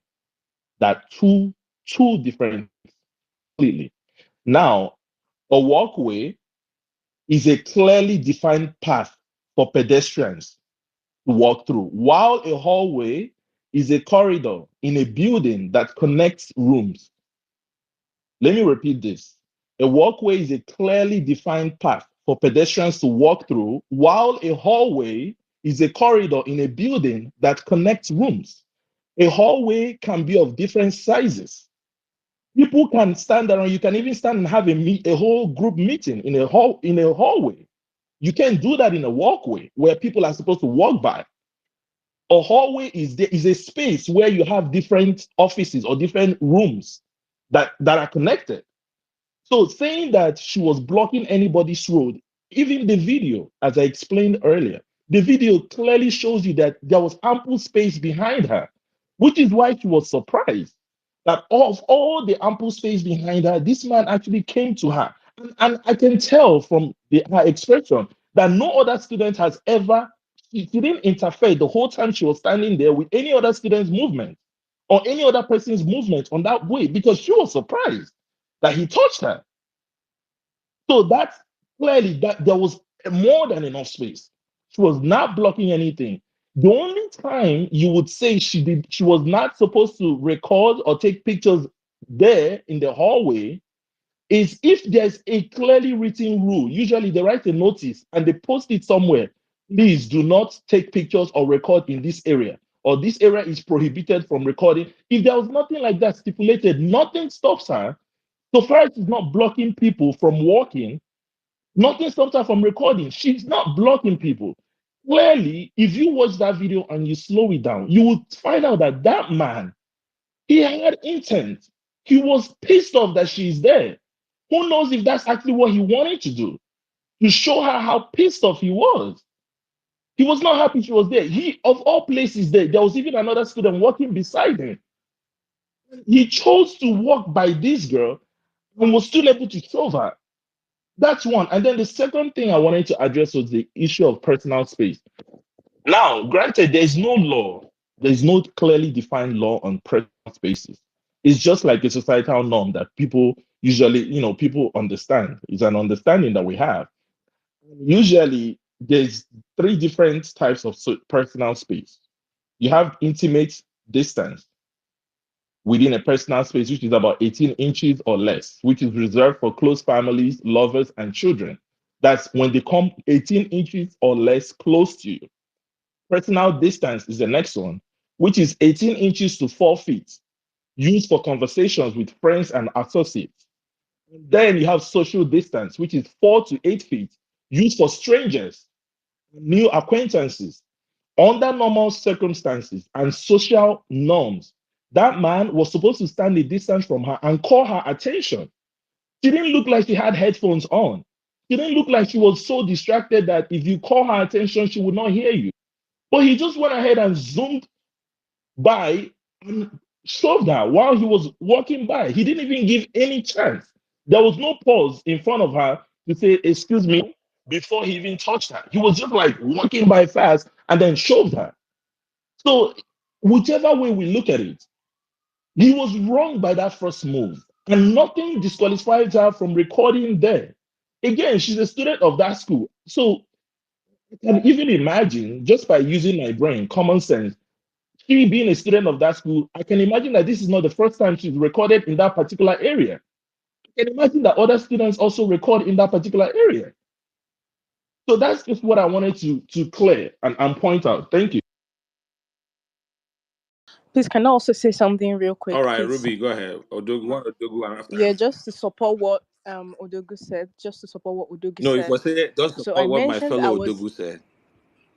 That two different completely. Now, a walkway is a clearly defined path for pedestrians. to walk through, while a hallway is a corridor in a building that connects rooms. Let me repeat this. A walkway is a clearly defined path for pedestrians to walk through, while a hallway is a corridor in a building that connects rooms. A hallway can be of different sizes. People can stand around. You can even stand and have a whole group meeting in a hallway. You can't do that in a walkway where people are supposed to walk by. A hallway is a space where you have different offices or different rooms that are connected. So saying that she was blocking anybody's road, even the video, as I explained earlier, the video clearly shows you that there was ample space behind her, which is why she was surprised that of all the ample space behind her, this man actually came to her. And I can tell from her expression that no other student has ever, she didn't interfere the whole time she was standing there with any other student's movement or any other person's movement on that way because she was surprised that he touched her. So that's clearly that there was more than enough space. She was not blocking anything. The only time you would say she was not supposed to record or take pictures there in the hallway is if there's a clearly written rule. Usually they write a notice and they post it somewhere. Please do not take pictures or record in this area, or this area is prohibited from recording. If there was nothing like that stipulated, nothing stops her. So far as she's not blocking people from walking, nothing stops her from recording. She's not blocking people. Clearly, if you watch that video and you slow it down, you will find out that that man, he had intent. He was pissed off that she's there. Who knows if that's actually what he wanted to do, to show her how pissed off he was. He was not happy she was there. He, of all places, there was even another student walking beside him. He chose to walk by this girl and was still able to shove her. That's one. And then the second thing I wanted to address was the issue of personal space. Now, granted, there's no law, there's no clearly defined law on personal spaces. It's just like a societal norm that people usually, people understand. It's an understanding that we have. Usually, there's three different types of personal space. You have intimate distance within a personal space, which is about 18 inches or less, which is reserved for close families, lovers, and children. That's when they come 18 inches or less close to you. Personal distance is the next one, which is 18 inches to 4 feet, used for conversations with friends and associates. Then you have social distance, which is 4 to 8 feet, used for strangers, new acquaintances. Under normal circumstances and social norms, that man was supposed to stand a distance from her and call her attention. She didn't look like she had headphones on. She didn't look like she was so distracted that if you call her attention, she would not hear you. But he just went ahead and zoomed by and shoved her while he was walking by. He didn't even give any chance. There was no pause in front of her to say, "Excuse me," before he even touched her. He was just like walking by fast and then shoved her. So, whichever way we look at it, he was wrong by that first move, and nothing disqualifies her from recording there. Again, she's a student of that school. So, I can even imagine just by using my brain, common sense, she being a student of that school, I can imagine that this is not the first time she's recorded in that particular area. I can imagine that other students also record in that particular area. So that's just what I wanted to clear and point out. Thank you. Please, can I also say something real All quick, right, please? Ruby, go ahead. Odogu, one Odogu, and after. Yeah, just to support what Odogu said. Just to support what Odogu No, if said. I say, don't So I support what my mentioned I fellow was, Odogu said.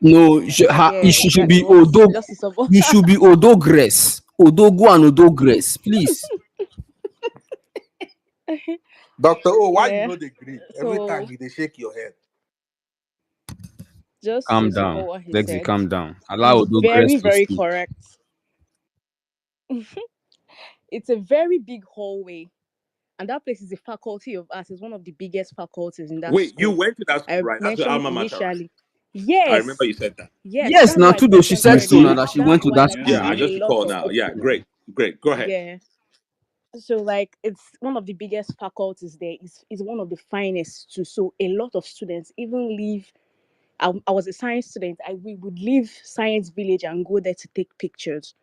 No, yeah, it should exactly. be What Odog. just to support. You should be Odogres. Odogu and Odogres, please. Dr. O, why you Yeah. know the green? Every time So you they shake your head. just Calm to support down. what he Lexi, said, calm down. Allow he's Odogres very, to very speak. correct. It's a very big hallway, and that place is the faculty of arts. It's one of the biggest faculties in that Wait, you school. went to that I school, right? That's your mentioned alma mater, right? initially. I remember Yes, you said that. yes. Yes, That's now why I too though. She mentioned said I so earlier now see. that that she that's went to why that I school. Yeah, have I a just lot recall of now. Yeah, opinions. great. Go ahead. Yeah. So like it's one of the biggest faculties there. It's one of the finest too. So a lot of students even leave I was a science student. We would leave science village and go there to take pictures.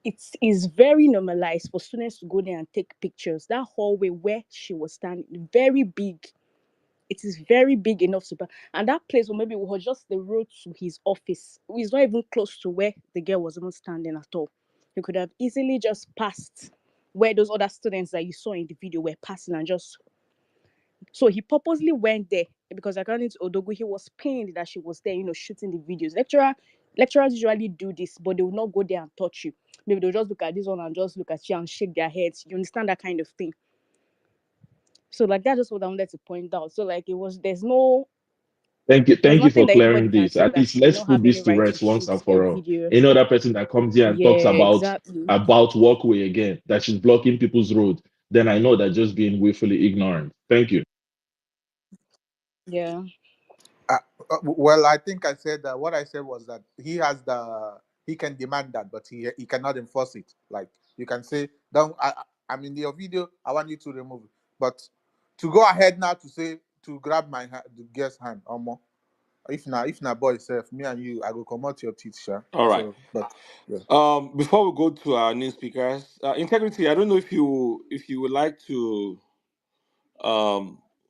It is very normalized for students to go there and take pictures. That hallway where she was standing, very big. It is very big enough to and that place maybe was just the road to his office. It's not even close to where the girl was even standing at all. You could have easily just passed where those other students that you saw in the video were passing and just so he purposely went there because according to Odogu, he was pained that she was there, shooting the videos. Lecturers usually do this, but they will not go there and touch you. Maybe they'll just look at this one and just look at you and shake their heads. You understand that kind of thing. So like that's just what I wanted to point out. So like it was there's Thank you nothing for that anybody clearing can this. say At that least she did let's not put have any this to right to rest once shoot and a for all. video. Any other person that comes here and talks Yeah, exactly. about walkway again, that she's blocking people's road, then I know they're just being willfully ignorant. Thank you. Yeah. Uh, well, I think I said that what I said was that he can demand that, but he cannot enforce it. Like you can say, "Don't." I'm in your video. I want you to remove it, but to go ahead now to say to grab the girl's hand, or more. If na boy self, me and you, I go come out your teeth, sure. All right. So, but yeah. Before we go to our new speakers, integrity. I don't know if you would like to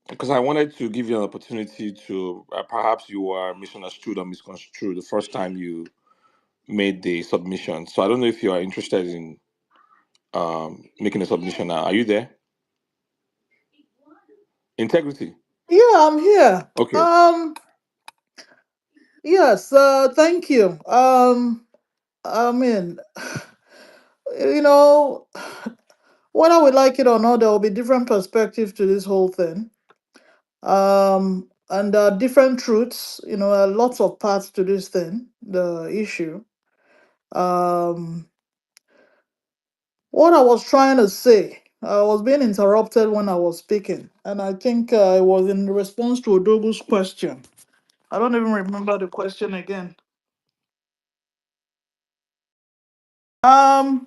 because I wanted to give you an opportunity to perhaps you were misunderstood or misconstrued the first time you made the submission. So I don't know if you are interested in making a submission now. Are you there? Integrity. Yeah, I'm here. Okay. Yes, thank you. I mean, you know, whether we like it or not, there will be different perspectives to this whole thing. And there are different truths, lots of parts to this thing, the issue. Um, what I was trying to say, I was being interrupted when I was speaking, and I think it was in response to Odogu's question. I don't even remember the question again. Um,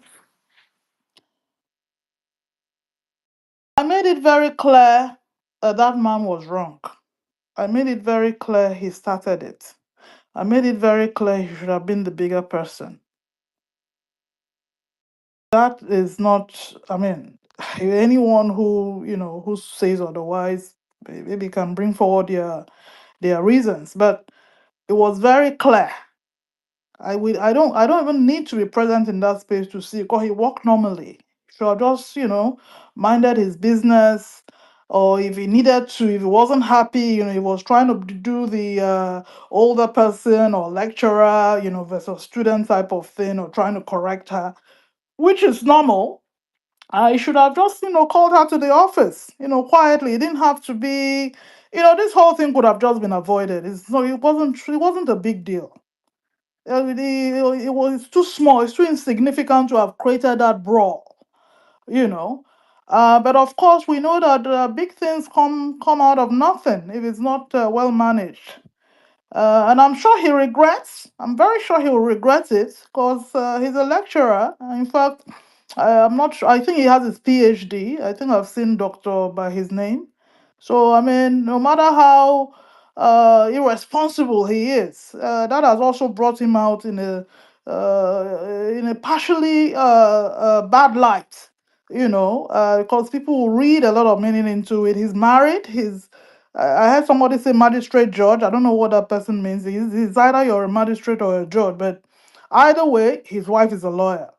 I made it very clear that man was wrong. I made it very clear he started it. I made it very clear he should have been the bigger person. That is not, I mean, anyone who says otherwise, maybe can bring forward their reasons, but it was very clear. I don't even need to be present in that space to see because he walked normally. Should have just, minded his business, or if he needed to, if he wasn't happy, he was trying to do the older person or lecturer, versus student type of thing, or trying to correct her, which is normal. I should have just, called her to the office, quietly. It didn't have to be, this whole thing could have just been avoided. It wasn't a big deal. It was too small, it's too insignificant to have created that brawl, you know. But of course, we know that big things come out of nothing if it's not well managed. And I'm sure he regrets. I'm very sure he will regret it because he's a lecturer. In fact, I'm not sure. I think he has his PhD. I think I've seen doctor by his name. So I mean, no matter how irresponsible he is, that has also brought him out in a partially bad light. Because people will read a lot of meaning into it. He's married. I heard somebody say magistrate judge. I don't know what that person means. He's either you're a magistrate or a judge, but either way, his wife is a lawyer.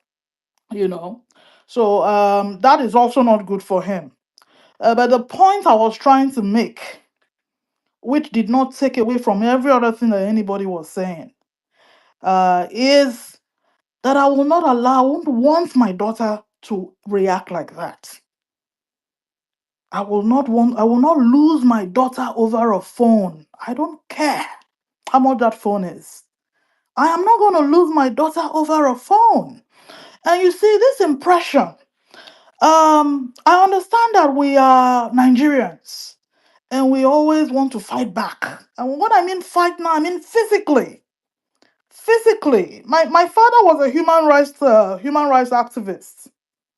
You know, so that is also not good for him. But the point I was trying to make, which did not take away from every other thing that anybody was saying, is that I will not allow, I won't want my daughter to react like that. I will not lose my daughter over a phone. I don't care how much that phone is. I am not going to lose my daughter over a phone. And you see, this impression, I understand that we are Nigerians and we always want to fight back. And what I mean fight now, I mean physically. Physically. My father was a human rights activist.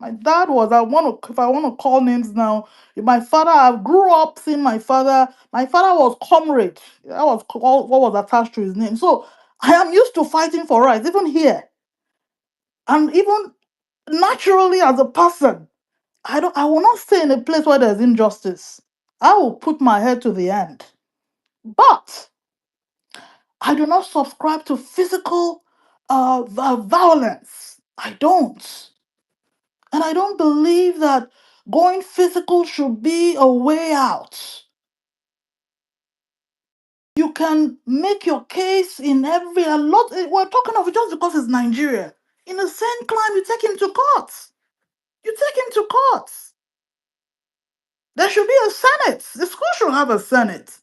My dad was, if I want to call names now, my father, I grew up seeing my father. My father was comrade. That was what was attached to his name. So I am used to fighting for rights, even here. And even naturally as a person, I will not stay in a place where there's injustice. I will put my head to the end. But I do not subscribe to physical violence. I don't. And I don't believe that going physical should be a way out. You can make your case in a lot. We're talking of it just because it's Nigeria. In the same climb, you take him to court. You take him to court. There should be a Senate. The school should have a Senate.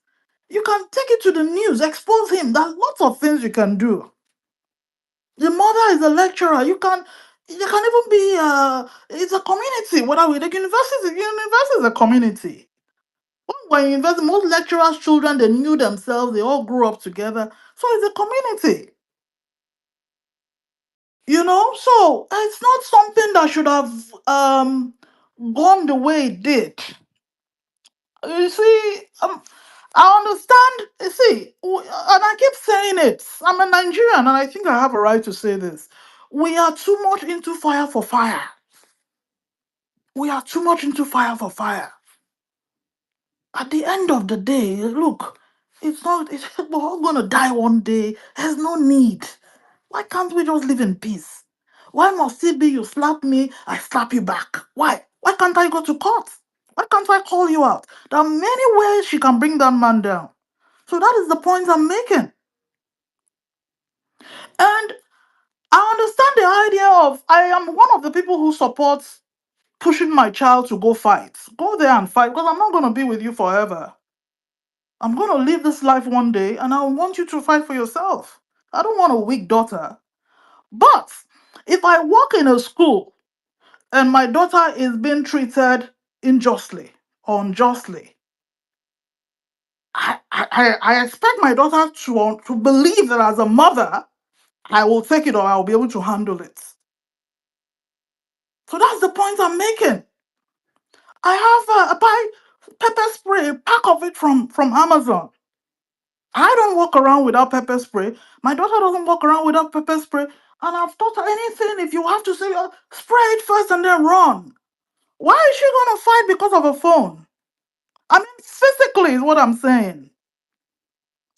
You can take it to the news, expose him. There's lots of things you can do. The mother is a lecturer. You can even be it's a community. What are we? The university is a community. When you invest, most lecturers' children, they knew themselves, they all grew up together. So it's a community, So it's not something that should have gone the way it did. You see, I understand. You see, and I keep saying it. I'm a Nigerian, and I think I have a right to say this. We are too much into fire for fire. We are too much into fire for fire. At the end of the day, look, we're all gonna die one day. There's no need. Why can't we just live in peace? Why must it be you slap me, I slap you back? Why? Why can't I go to court? Why can't I call you out? There are many ways she can bring that man down. So that is the point I'm making. And I understand the idea of, I am one of the people who supports pushing my child to go fight. Go there and fight, because I'm not going to be with you forever. I'm going to live this life one day, and I want you to fight for yourself. I don't want a weak daughter. But if I work in a school and my daughter is being treated unjustly or unjustly, I expect my daughter to believe that as a mother, I will take it or I will be able to handle it. So that's the point I'm making. I have a buy pepper spray, a pack of it from Amazon. I don't walk around without pepper spray. My daughter doesn't walk around without pepper spray. And I've taught her anything, if you have to say, spray it first and then run. Why is she going to fight because of a phone? I mean, physically is what I'm saying.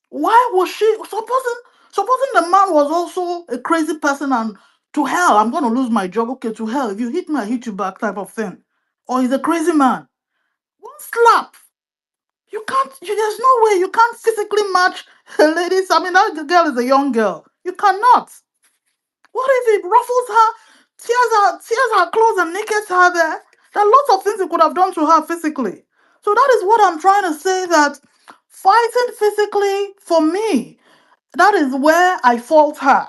Why was she, supposing the man was also a crazy person and to hell, I'm going to lose my job. Okay, to hell, if you hit me, I hit you back type of thing. Or he's a crazy man. One slap. There's no way you can't physically match ladies. I mean, that girl is a young girl. You cannot. What if it ruffles her, tears her clothes and naked her there? There are lots of things you could have done to her physically. So that is what I'm trying to say, that fighting physically, for me, that is where I fault her.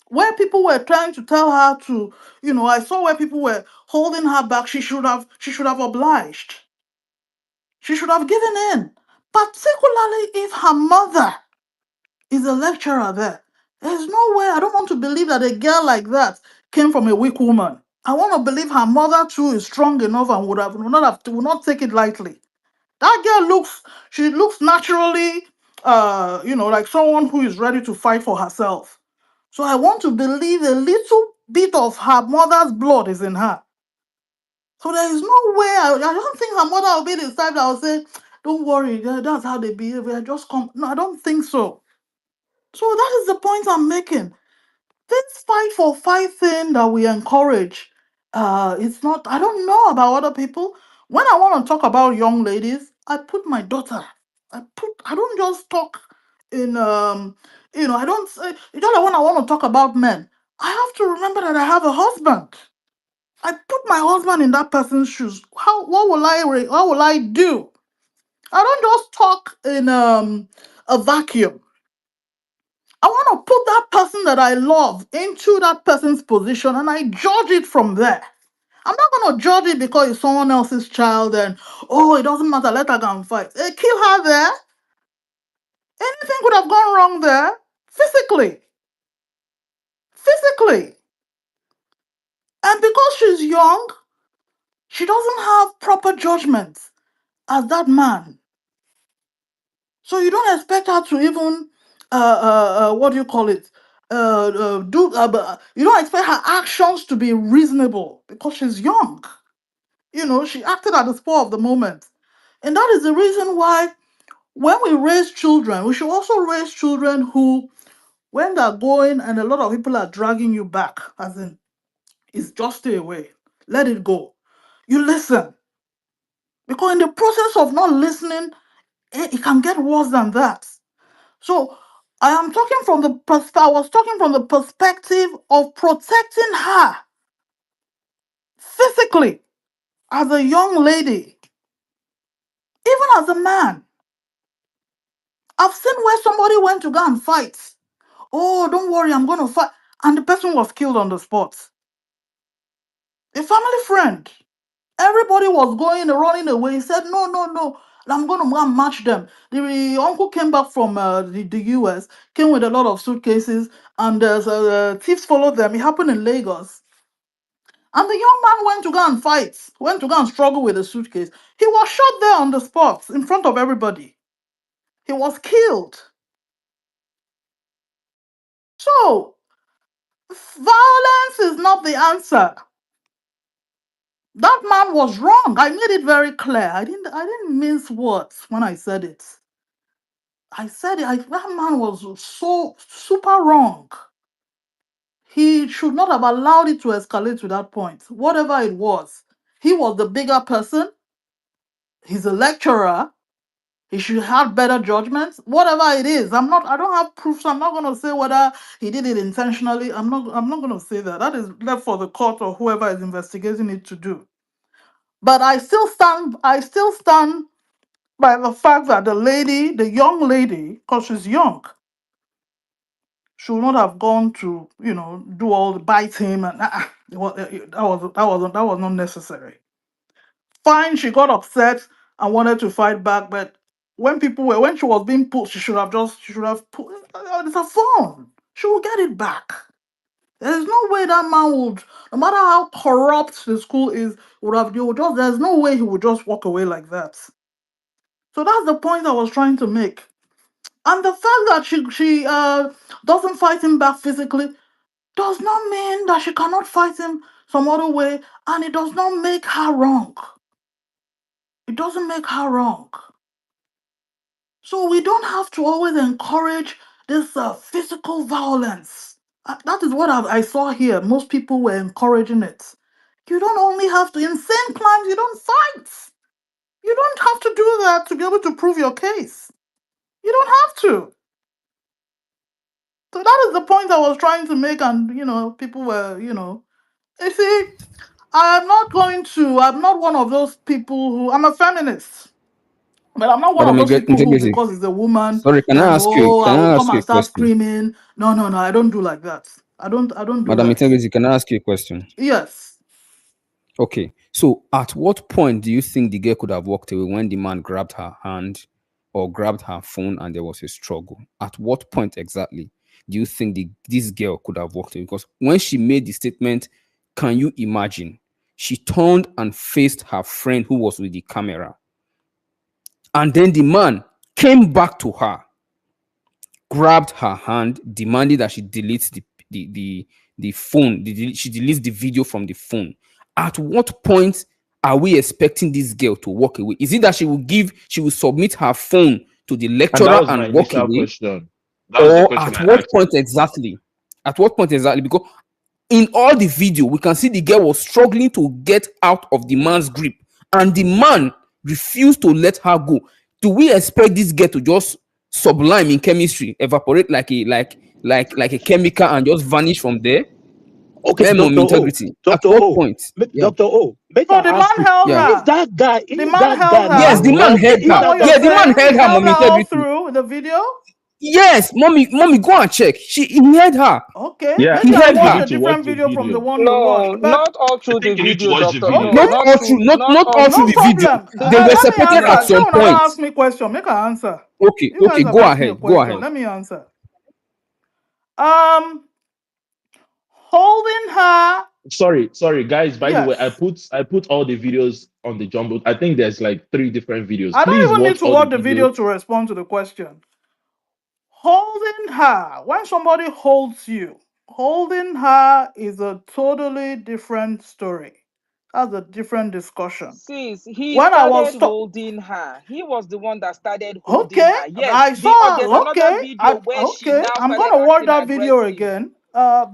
Where people were trying to tell her to, I saw where people were holding her back, she should have obliged. She should have given in. Particularly if her mother is a lecturer there. There's no way, I don't want to believe that a girl like that came from a weak woman. I want to believe her mother too is strong enough and would not take it lightly. That girl looks naturally, like someone who is ready to fight for herself. So I want to believe a little bit of her mother's blood is in her. So there is no way, I don't think her mother will be the type that will say, don't worry, that's how they behave. I just come. No, I don't think so. So that is the point I'm making. This fight for fight thing that we encourage, it's not, I don't know about other people. When I want to talk about young ladies, I put my daughter. I don't just talk in I don't say, it's just like when I want to talk about men, I have to remember that I have a husband. I put my husband in that person's shoes. What will I do? I don't just talk in a vacuum. I want to put that person that I love into that person's position and I judge it from there. I'm not going to judge it because it's someone else's child and, oh, it doesn't matter, let her go and fight. Kill her there. Anything could have gone wrong there. Physically. Physically. And because she's young, she doesn't have proper judgment as that man. So you don't expect her to even, what do you call it? You don't expect her actions to be reasonable because she's young. You know, she acted at the spur of the moment. And that is the reason why when we raise children, we should also raise children who, when they're going and a lot of people are dragging you back, as in, it's just stay away, let it go. You listen. Because in the process of not listening, it can get worse than that. So I am talking from the I was talking from the perspective of protecting her physically as a young lady, even as a man. I've seen where somebody went to go and fight. Oh, don't worry, I'm going to fight. And the person was killed on the spot. A family friend. Everybody was going, running away. He said, no, no, no. I'm going to go and match them. The uncle came back from the US, came with a lot of suitcases, and thieves followed them. It happened in Lagos. And the young man went to go and fight, went to go and struggle with the suitcase. He was shot there on the spot in front of everybody. He was killed. So, violence is not the answer. That man was wrong. I made it very clear. I didn't mince words when I said it. I said it. That man was so super wrong. He should not have allowed it to escalate to that point. Whatever it was, he was the bigger person. He's a lecturer. He should have better judgments. Whatever it is, I don't have proof, so I'm not gonna say whether he did it intentionally. I'm not gonna say that. That is left for the court or whoever is investigating it to do. But I still stand by the fact that the young lady, because she's young, should not have gone to, do all the bite him and that was not necessary. Fine, she got upset and wanted to fight back, but when she was being put, she should have put it's a phone. She will get it back. There's no way that man would, no matter how corrupt the school is, there's no way he would just walk away like that. So that's the point I was trying to make. And the fact that she doesn't fight him back physically does not mean that she cannot fight him some other way, and it does not make her wrong. It doesn't make her wrong. So we don't have to always encourage this physical violence. That is what I saw here. Most people were encouraging it. You don't only have to, insane crimes, you don't fight. You don't have to do that to be able to prove your case. You don't have to. So that is the point I was trying to make, and people were, you see, I'm not one of those people who, I'm a feminist, but I'm not one of Madam those people who, Njenje, because it's a woman, sorry, can then, I ask you? oh, I Can will I come ask you and a start question? screaming. No, no, no, I don't do like that. I don't do Madam that. Njenje, can I ask you a question? Yes. Okay, so at what point do you think the girl could have walked away when the man grabbed her hand or grabbed her phone and there was a struggle? At what point exactly do you think this girl could have walked away? Because when she made the statement, can you imagine? She turned and faced her friend who was with the camera. And then the man came back to her, grabbed her hand, demanded that she deletes the phone. She deletes the video from the phone. At what point are we expecting this girl to walk away? Is it that she will submit her phone to the And that lecturer was my and walk initial away? question. That was the Or question at I what asked. point exactly? At what point exactly? Because in all the video, we can see the girl was struggling to get out of the man's grip, and the man refused to let her go. Do we expect this girl to just sublime in chemistry, evaporate like a chemical and just vanish from there? Okay, Where mom Doctor O, integrity? At Doctor what O, point? Yeah, Doctor O. Make Oh, I the ask man you, held yeah. if her. that guy, The if man that held guy her. Yes, now the man walk, held if Is her. that that what guy, you're Yeah, the man saying? held He her, held mom her all integrity. through the video? Yes, mommy, go and check. He held her. Okay, Yeah, maybe He I I held think you watched her. a need to watch different the video from the video. one you No, watched. But not all I through the think you need to video, watch the Doctor video. O. Not okay, Not all through, through, not not not all all through no the through. video. problem. They were Let me separated answer. at Yeah. She some will never point. ask me question. Make her answer. Okay, You guys okay, have go asked me a ahead, go question. ahead. Let me answer. Um, Holding her sorry, guys. By the way, I Yes. put all the videos on the jumbo. I think there's like 3 different videos. I Please don't even need watch to all the watch the videos. video to respond to the question. Holding her, when somebody holds you, holding her is a totally different story. That's a different discussion. Sis, he When I was started talking, holding her. He was the one that started holding okay, her. Yes, I there's saw. another Okay, video where she okay, now I'm started gonna watch acting that video aggressive. again.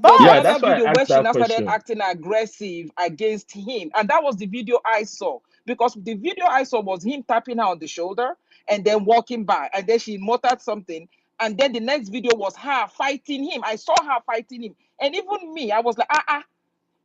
There's Yeah, But another that's why video I where asked she that now started question. acting aggressive against him, and that was the video I saw. Because the video I saw was him tapping her on the shoulder and then walking by, and then she muttered something, and then the next video was her fighting him. I saw her fighting him, and even me, I was like,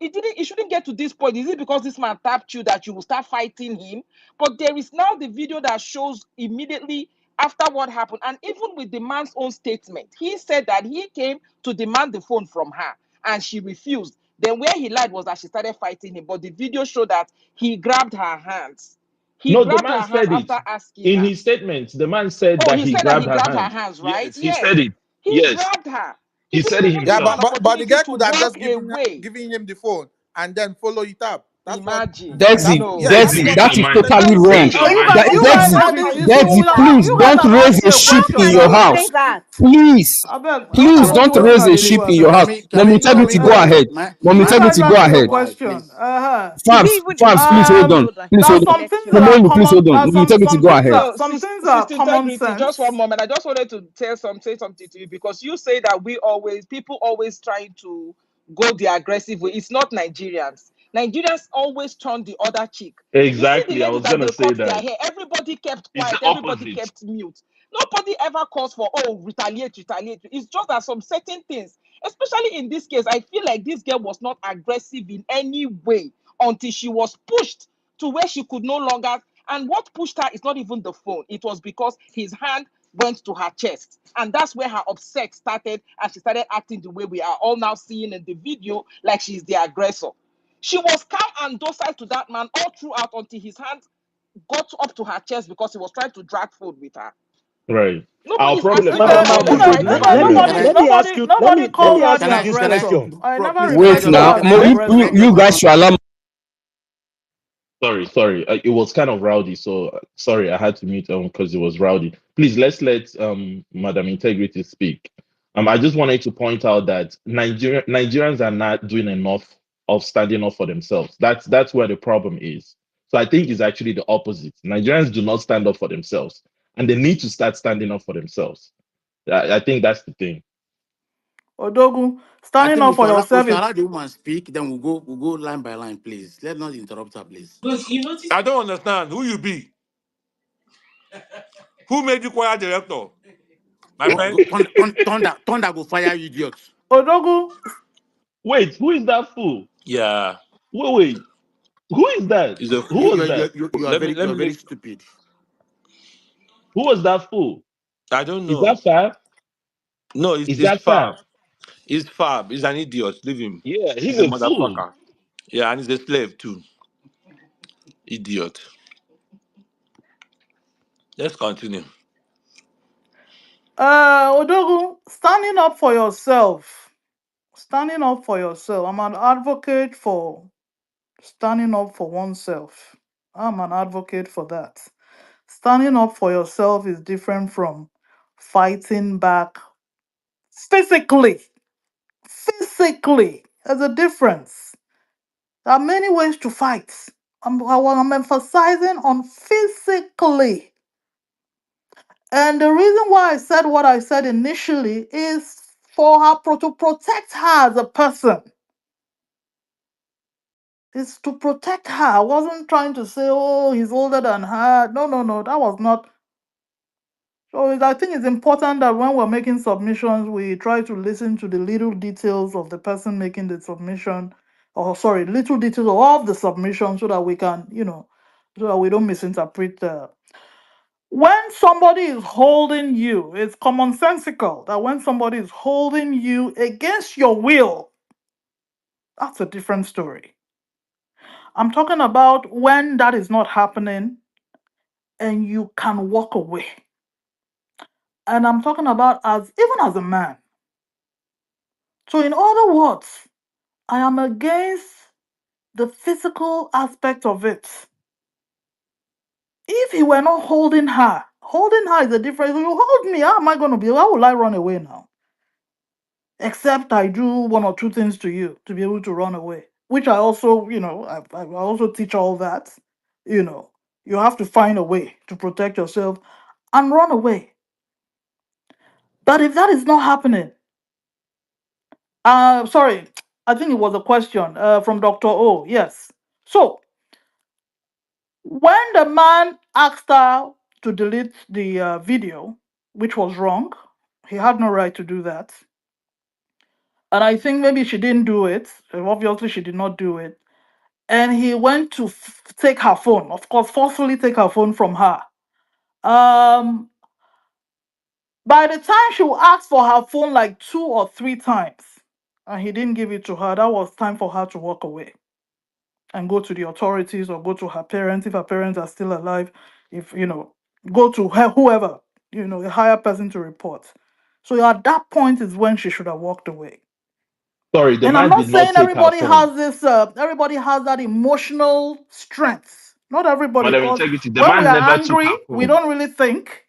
it shouldn't get to this point. Is it because this man tapped you that you will start fighting him? But there is now the video that shows immediately after what happened, and even with the man's own statement, he said that he came to demand the phone from her and she refused. Then where he lied was that she started fighting him, but the video showed that he grabbed her hands. He No, the grabbed man her hands said it after asking in her. his statement. The man said Oh, that he he said that grabbed he her grabbed her hand. hands, right? Yes, he Yes, said it. he Yes, grabbed her. He he said didn't it even Yeah, give her himself. an but the opportunity guy to could have walk just away. giving him the phone and then follow it up. That's what Imagine. that Dexy, No. yeah, that's Dexy, what Please that is happened. imagine. totally Wait, wrong. now imagine. you How guys Dexy, how have can you you see, say Dexy, that? please you guys don't have raise asked a me a sheep How in question can your you now. say house. that? Please, I beg, please I want don't to raise answer a this sheep in question. your I house. mean, can Mommy I can Integrity, we go can Anyway, we ahead. my Mommy you my guys Integrity, go asked me a ahead. why question. please? Did he Fabs, even Fabs, please hold on. like Please There are hold on. some things lecture? that are Mommy, please common. hold on. Mommy Integrity, go ahead. So, Some things that are Sister common Integrity, just one sense. moment. I just wanted to say something to you because you say that people always trying to go the aggressive way. It's not Nigerians. Nigerians always turn the other cheek. You see the Exactly. I ladies was that gonna they say cut their that. hair. Everybody kept It's the quiet. Everybody opposite. kept mute. Nobody ever calls for retaliate, retaliate. It's just that some certain things, especially in this case, I feel like this girl was not aggressive in any way until she was pushed to where she could no longer. And what pushed her is not even the phone. It was because his hand went to her chest. And that's where her upset started. And she started acting the way we are all now seeing in the video, like she's the aggressor. She was calm and docile to that man all throughout until his hand got up to her chest because he was trying to drag food with her. Right. Our Nobody's problem. asking her Our about Okay, who problem is with okay, this fighting nobody, her. video. nobody, Eh? nobody, nobody Let called me her ask the you this Can I, aggressor. question. I never Please, can I wait referred to just her now? as ask the you You, this you, aggressor. question? you guys should allow. Sorry. It was kind of rowdy, so sorry. I had to mute because it was rowdy. Please let Madam Integrity speak. I just wanted to point out that Nigerians are not doing enough of standing up for themselves. That's where the problem is. So I think it's actually the opposite. Nigerians do not stand up for themselves, and they need to start standing up for themselves. I think that's the thing. Odogu, I standing think up for we yourself should is allow the woman speak, then we'll go line by line, please. Let's not interrupt her, please. I don't understand who you be. Who made you choir director? My friend. Thunder go fire you idiots. Odogu. Wait, who is that fool? Yeah. Wait. Who is that? Is a Who You was that? let you are me very make stupid. Who was that fool? I don't Is know. that Fab? No, Is it's that Fab. Fab? He's Fab. He's an idiot. Leave him. Yeah, He's he's a a fool. motherfucker. Yeah, and he's a slave too. Idiot. Let's continue. Odogu, standing up for yourself. Standing up for yourself. I'm an advocate for standing up for oneself. I'm an advocate for that. Standing up for yourself is different from fighting back physically. Physically, there's a difference. There are many ways to fight. I'm emphasizing on physically. And the reason why I said what I said initially is for her to protect her as a person. It's to protect her. I wasn't trying to say, oh, he's older than her. No, no, no. That was not. So I think it's important that when we're making submissions, we try to listen to the little details of the person making the submission, or sorry, little details of the submission so that we can, so that we don't misinterpret. When somebody is holding you, it's commonsensical that when somebody is holding you against your will, that's a different story. I'm talking about when that is not happening and you can walk away. And I'm talking about even as a man. So in other words, I am against the physical aspect of it. If he were not holding her is a difference. If you hold me, how am I going to be? How will I run away now? Except I do one or two things to you to be able to run away, which I also, I also teach all that. You know, you have to find a way to protect yourself and run away. But if that is not happening, sorry, I think it was a question from Dr. O. Yes. So when the man asked her to delete the video, which was wrong, he had no right to do that. And I think maybe she didn't do it. Obviously, she did not do it. And he went to take her phone, of course, forcefully take her phone from her. By the time she asked for her phone like 2 or 3 times, and he didn't give it to her, that was time for her to walk away and go to the authorities or go to her parents if her parents are still alive. If go to her, whoever, a higher person to report. So at that point is when she should have walked away. Sorry, the And I'm man not did not saying take her everybody phone. has this. Everybody has that emotional strength. Not everybody, Madam because Integrity, the when we man are never took angry, her we phone. don't really think.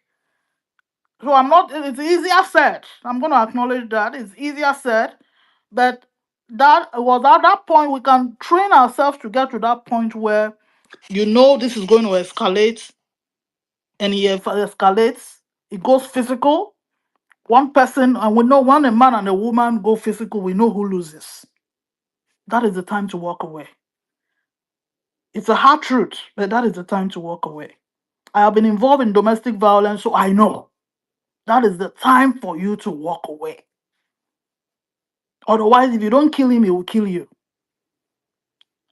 So I'm not. It's easier said. I'm going to acknowledge that it's easier said, but that was at that point we can train ourselves to get to that point where this is going to escalate, and if it escalates, it goes physical. One person, and we know when a man and a woman go physical, we know who loses. That is the time to walk away. It's a hard truth, but that is the time to walk away. I have been involved in domestic violence, so I know that is the time for you to walk away. Otherwise, if you don't kill him, he will kill you.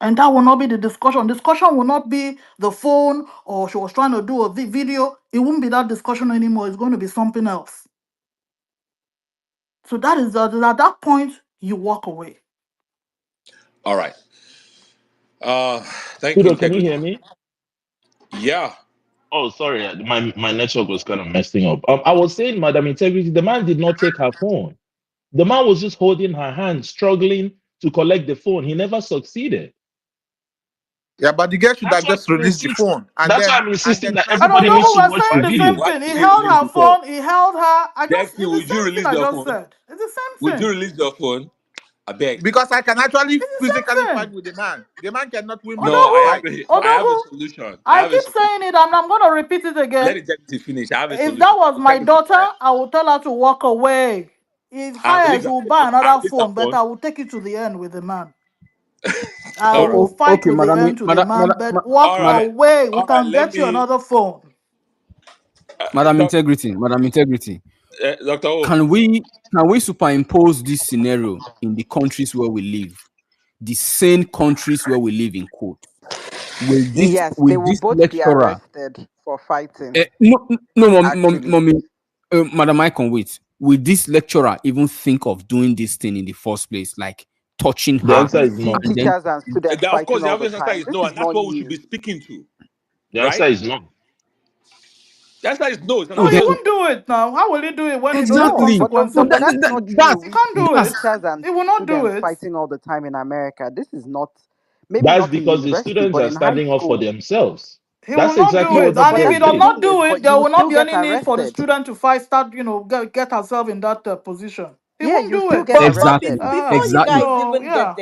And that will not be the discussion. Discussion will not be the phone or she was trying to do a video. It won't be that discussion anymore. It's going to be something else. So that is at that point you walk away. All right. Thank you, Udo, can you Integrity. hear me? Yeah. Oh, sorry, my network was kind of messing up. I was saying, Madam Integrity, the man did not take her phone. The man was just holding her hand, struggling to collect the phone. He never succeeded. Yeah, but the girl should That's have why just I'm released the insisting. phone and That's why then I'm insisting that And everybody try needs Odogu to to were watch saying the fight the back. same video. Why thing. He did you held release her the phone? phone. He held her. Dexy, It's the would you same thing release I your just phone? said. It's the same Would you thing. release your phone? I beg. Because I can actually It's the physically same fight thing. with the man. The man cannot win me in No, a Odogu, fight. I have a Odogu. solution. I I have a keep solution. saying it, and I'm going to repeat it Let again. Integrity finish. I have a If that solution. was my Integrity, daughter, right? I would tell her to walk away. If higher, she will buy I another release her phone, but phone. I will take it to the end with the man. I All Oh, right. will oh, fight okay, to the madam, end to the man, but All walk right. away. We All right. can Let get you me, another phone. Madam Integrity. Dr. O. Can we superimpose this scenario in the countries where we live, the same countries where we live in quote? Yes, they Will will this both be lecturer? arrested for fighting. No, no, Actually, mommy, Madam Icon, wait. Will this lecturer even think of doing this thing in the first place, like touching The her, have answer we is seen no. and then teachers and students Of fighting course, the all the obvious answer time? is This no, is and that's not what we should new. be speaking to, The answer right? is no. The answer is no. It's an No, so he then obvious won't do it now. How will he do it when he knows the No, exactly. but So consequences? doctor, that's not true. He We can't see do it. that's teachers and He will not do students it. fighting all the time in America. This is not, maybe That's not in because the university, students but are in high standing up for school. themselves. He will That's not do exactly No, what it. the And but if students he that's the does did. not thing do is, it, but there you will will not still be get any need for the arrested. student to fight, start, get herself in that position. He Yeah, won't you do still it. get But arrested. exactly, before you exactly. guys So, even get yeah.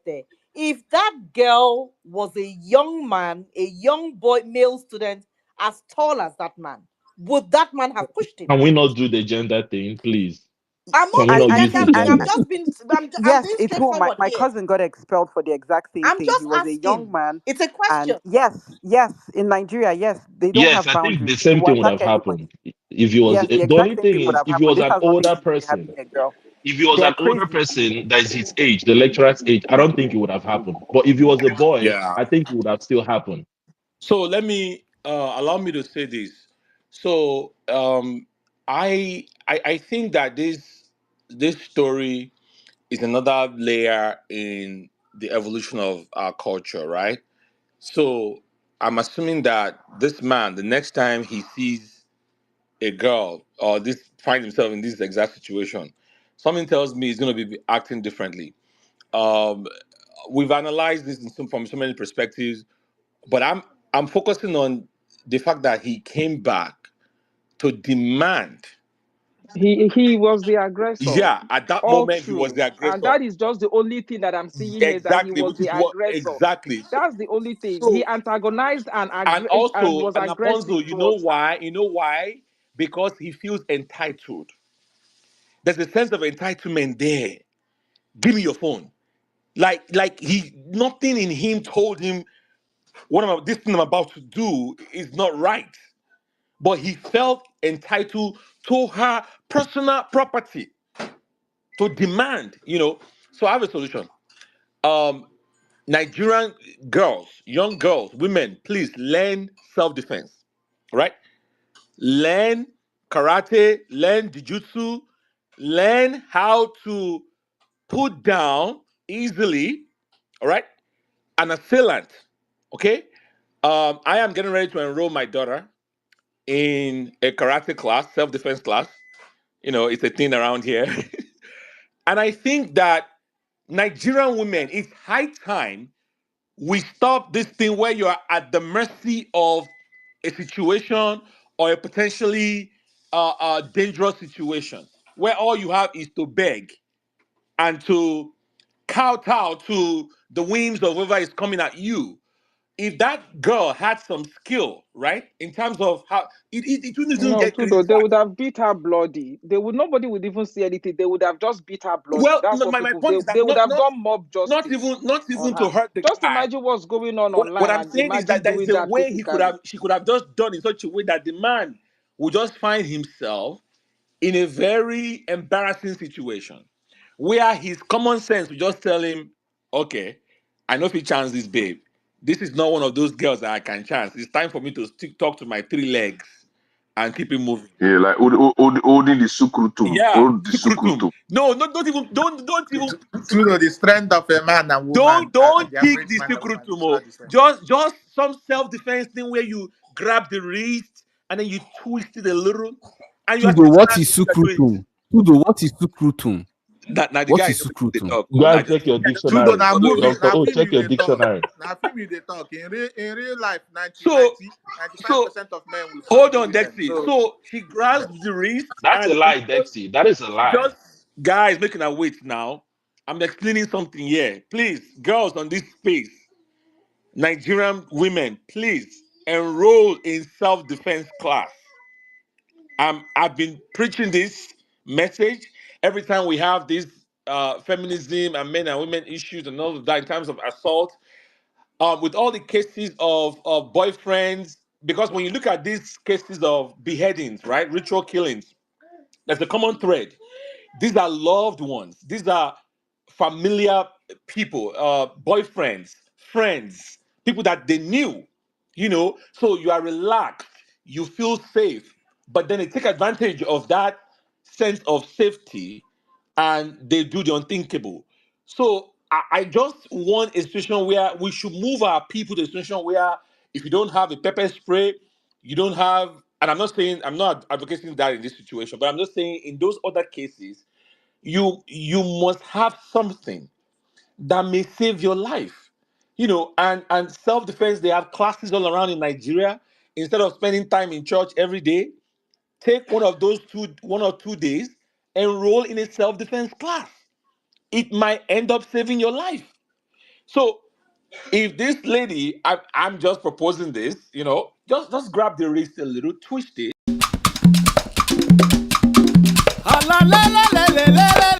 there, if that girl was a young man, a young boy, male student, as tall as that man, would that man have pushed him? Can we not do the gender thing, please? I'm not Can we doing not I use gender the think, thing. I'm gender? just being. I'm yes, being it's who straightforward my here. cousin got expelled for the exact same I'm thing. He just was a young asking. man, It's a and question. yes, in Nigeria, yes, they don't Yes, have I think the boundaries. They same will thing would attack have anybody. happened if he was. Yes, the The exact only same thing thing would is, have if he happened. was This an has nothing older to do with her person, being a girl. if he was They're an older crazy. person that is his age, the lecturer's age, I don't think it would have happened. But if he was a boy, Yeah. I think it would have still happened. So let me allow me to say this. So I think that this story is another layer in the evolution of our culture, right? So I'm assuming that this man, the next time he sees a girl or this finds himself in this exact situation, something tells me he's going to be acting differently. Um, we've analyzed this from so many perspectives, but I'm focusing on the fact that he came back to demand. He was the aggressor. Yeah, at that All moment he was true. the And aggressor. that is just the only thing that I'm seeing here, that he Exactly, was which the is what aggressor. exactly. That's the only thing. He So antagonized and and and also was and aggressive Aponzo, you know towards her. why? You know why? Because he feels entitled. There's a sense of entitlement there. Give me your phone. Like he nothing in him told him this thing I'm about to do is not right. But he felt entitled to her personal property to demand, So I have a solution. Um, Nigerian girls, young girls, women, please learn self-defense. Right? Learn karate, learn jujutsu, learn how to put down easily, all right, an assailant. Okay. I am getting ready to enroll my daughter in a karate class, self-defense class. It's a thing around here. And I think that Nigerian women, it's high time we stop this thing where you are at the mercy of a situation or a potentially dangerous situation where all you have is to beg and to kowtow to the whims of whoever is coming at you. If that girl had some skill, right, in terms of how it wouldn't even No, get Tudo, they criticized. would have beat her bloody. Nobody would even see anything. They would have just beat her bloody. Well, That's no, what my people, point is they that would not have not done mob not justice even not on even to her. hurt the Just guy. imagine what's going What online I'm and saying is imagine that there is doing a that way physically. she could have just done in such a way that the man would just find himself in a very embarrassing situation where his common sense would just tell him, okay, I know if he chance this babe. This is not one of those girls that I can chance. It's time for me to talk to my three legs and keep it moving. Yeah, like holding the sukrutum. Yeah, Hold the sukrutum. sukrutum. No, no, don't even put To know the sukrutum. strength of a man and woman, Don't the pick average the man and secret woman to is mo. not the same. Just some self-defense thing where you grab the wrist and then you twist it a little, and you actually Tudo, what stand is the way you're doing sukrutum? Tudo, what is sukrutum? it. Now the What guy is is able to sukrutum? talk. Oh, Guys, check your the guy just Tudo dictionary. na follow movie, along. Doctor na O, film check you your they talk. dictionary. Na film you they talk. In real life, So 95 so percent of men will fall hold into on, it. Then. Dexy. So So she yes. grabs the wrist That's a and lie, Dexy. That is a she lie. just guys making her wait now. I'm explaining something here. Please, girls on this space, Nigerian women, please enroll in self-defense class. I've been preaching this message every time we have this feminism and men and women issues and all of that in terms of assault. With all the cases of boyfriends, because when you look at these cases of beheadings, right, ritual killings, there's a common thread. These are loved ones. These are familiar people, boyfriends, friends, people that they knew. So you are relaxed, you feel safe, but then they take advantage of that sense of safety and they do the unthinkable. So I just want a situation where we should move our people to a situation where if you don't have a pepper spray, you don't have, and I'm not advocating that in this situation, but I'm just saying in those other cases, you must have something that may save your life. And self-defense, they have classes all around in Nigeria. Instead of spending time in church every day, take one or 2 days, enroll in a self-defense class. It might end up saving your life. So if this lady, I'm just proposing this, just grab the wrist a little, twist it.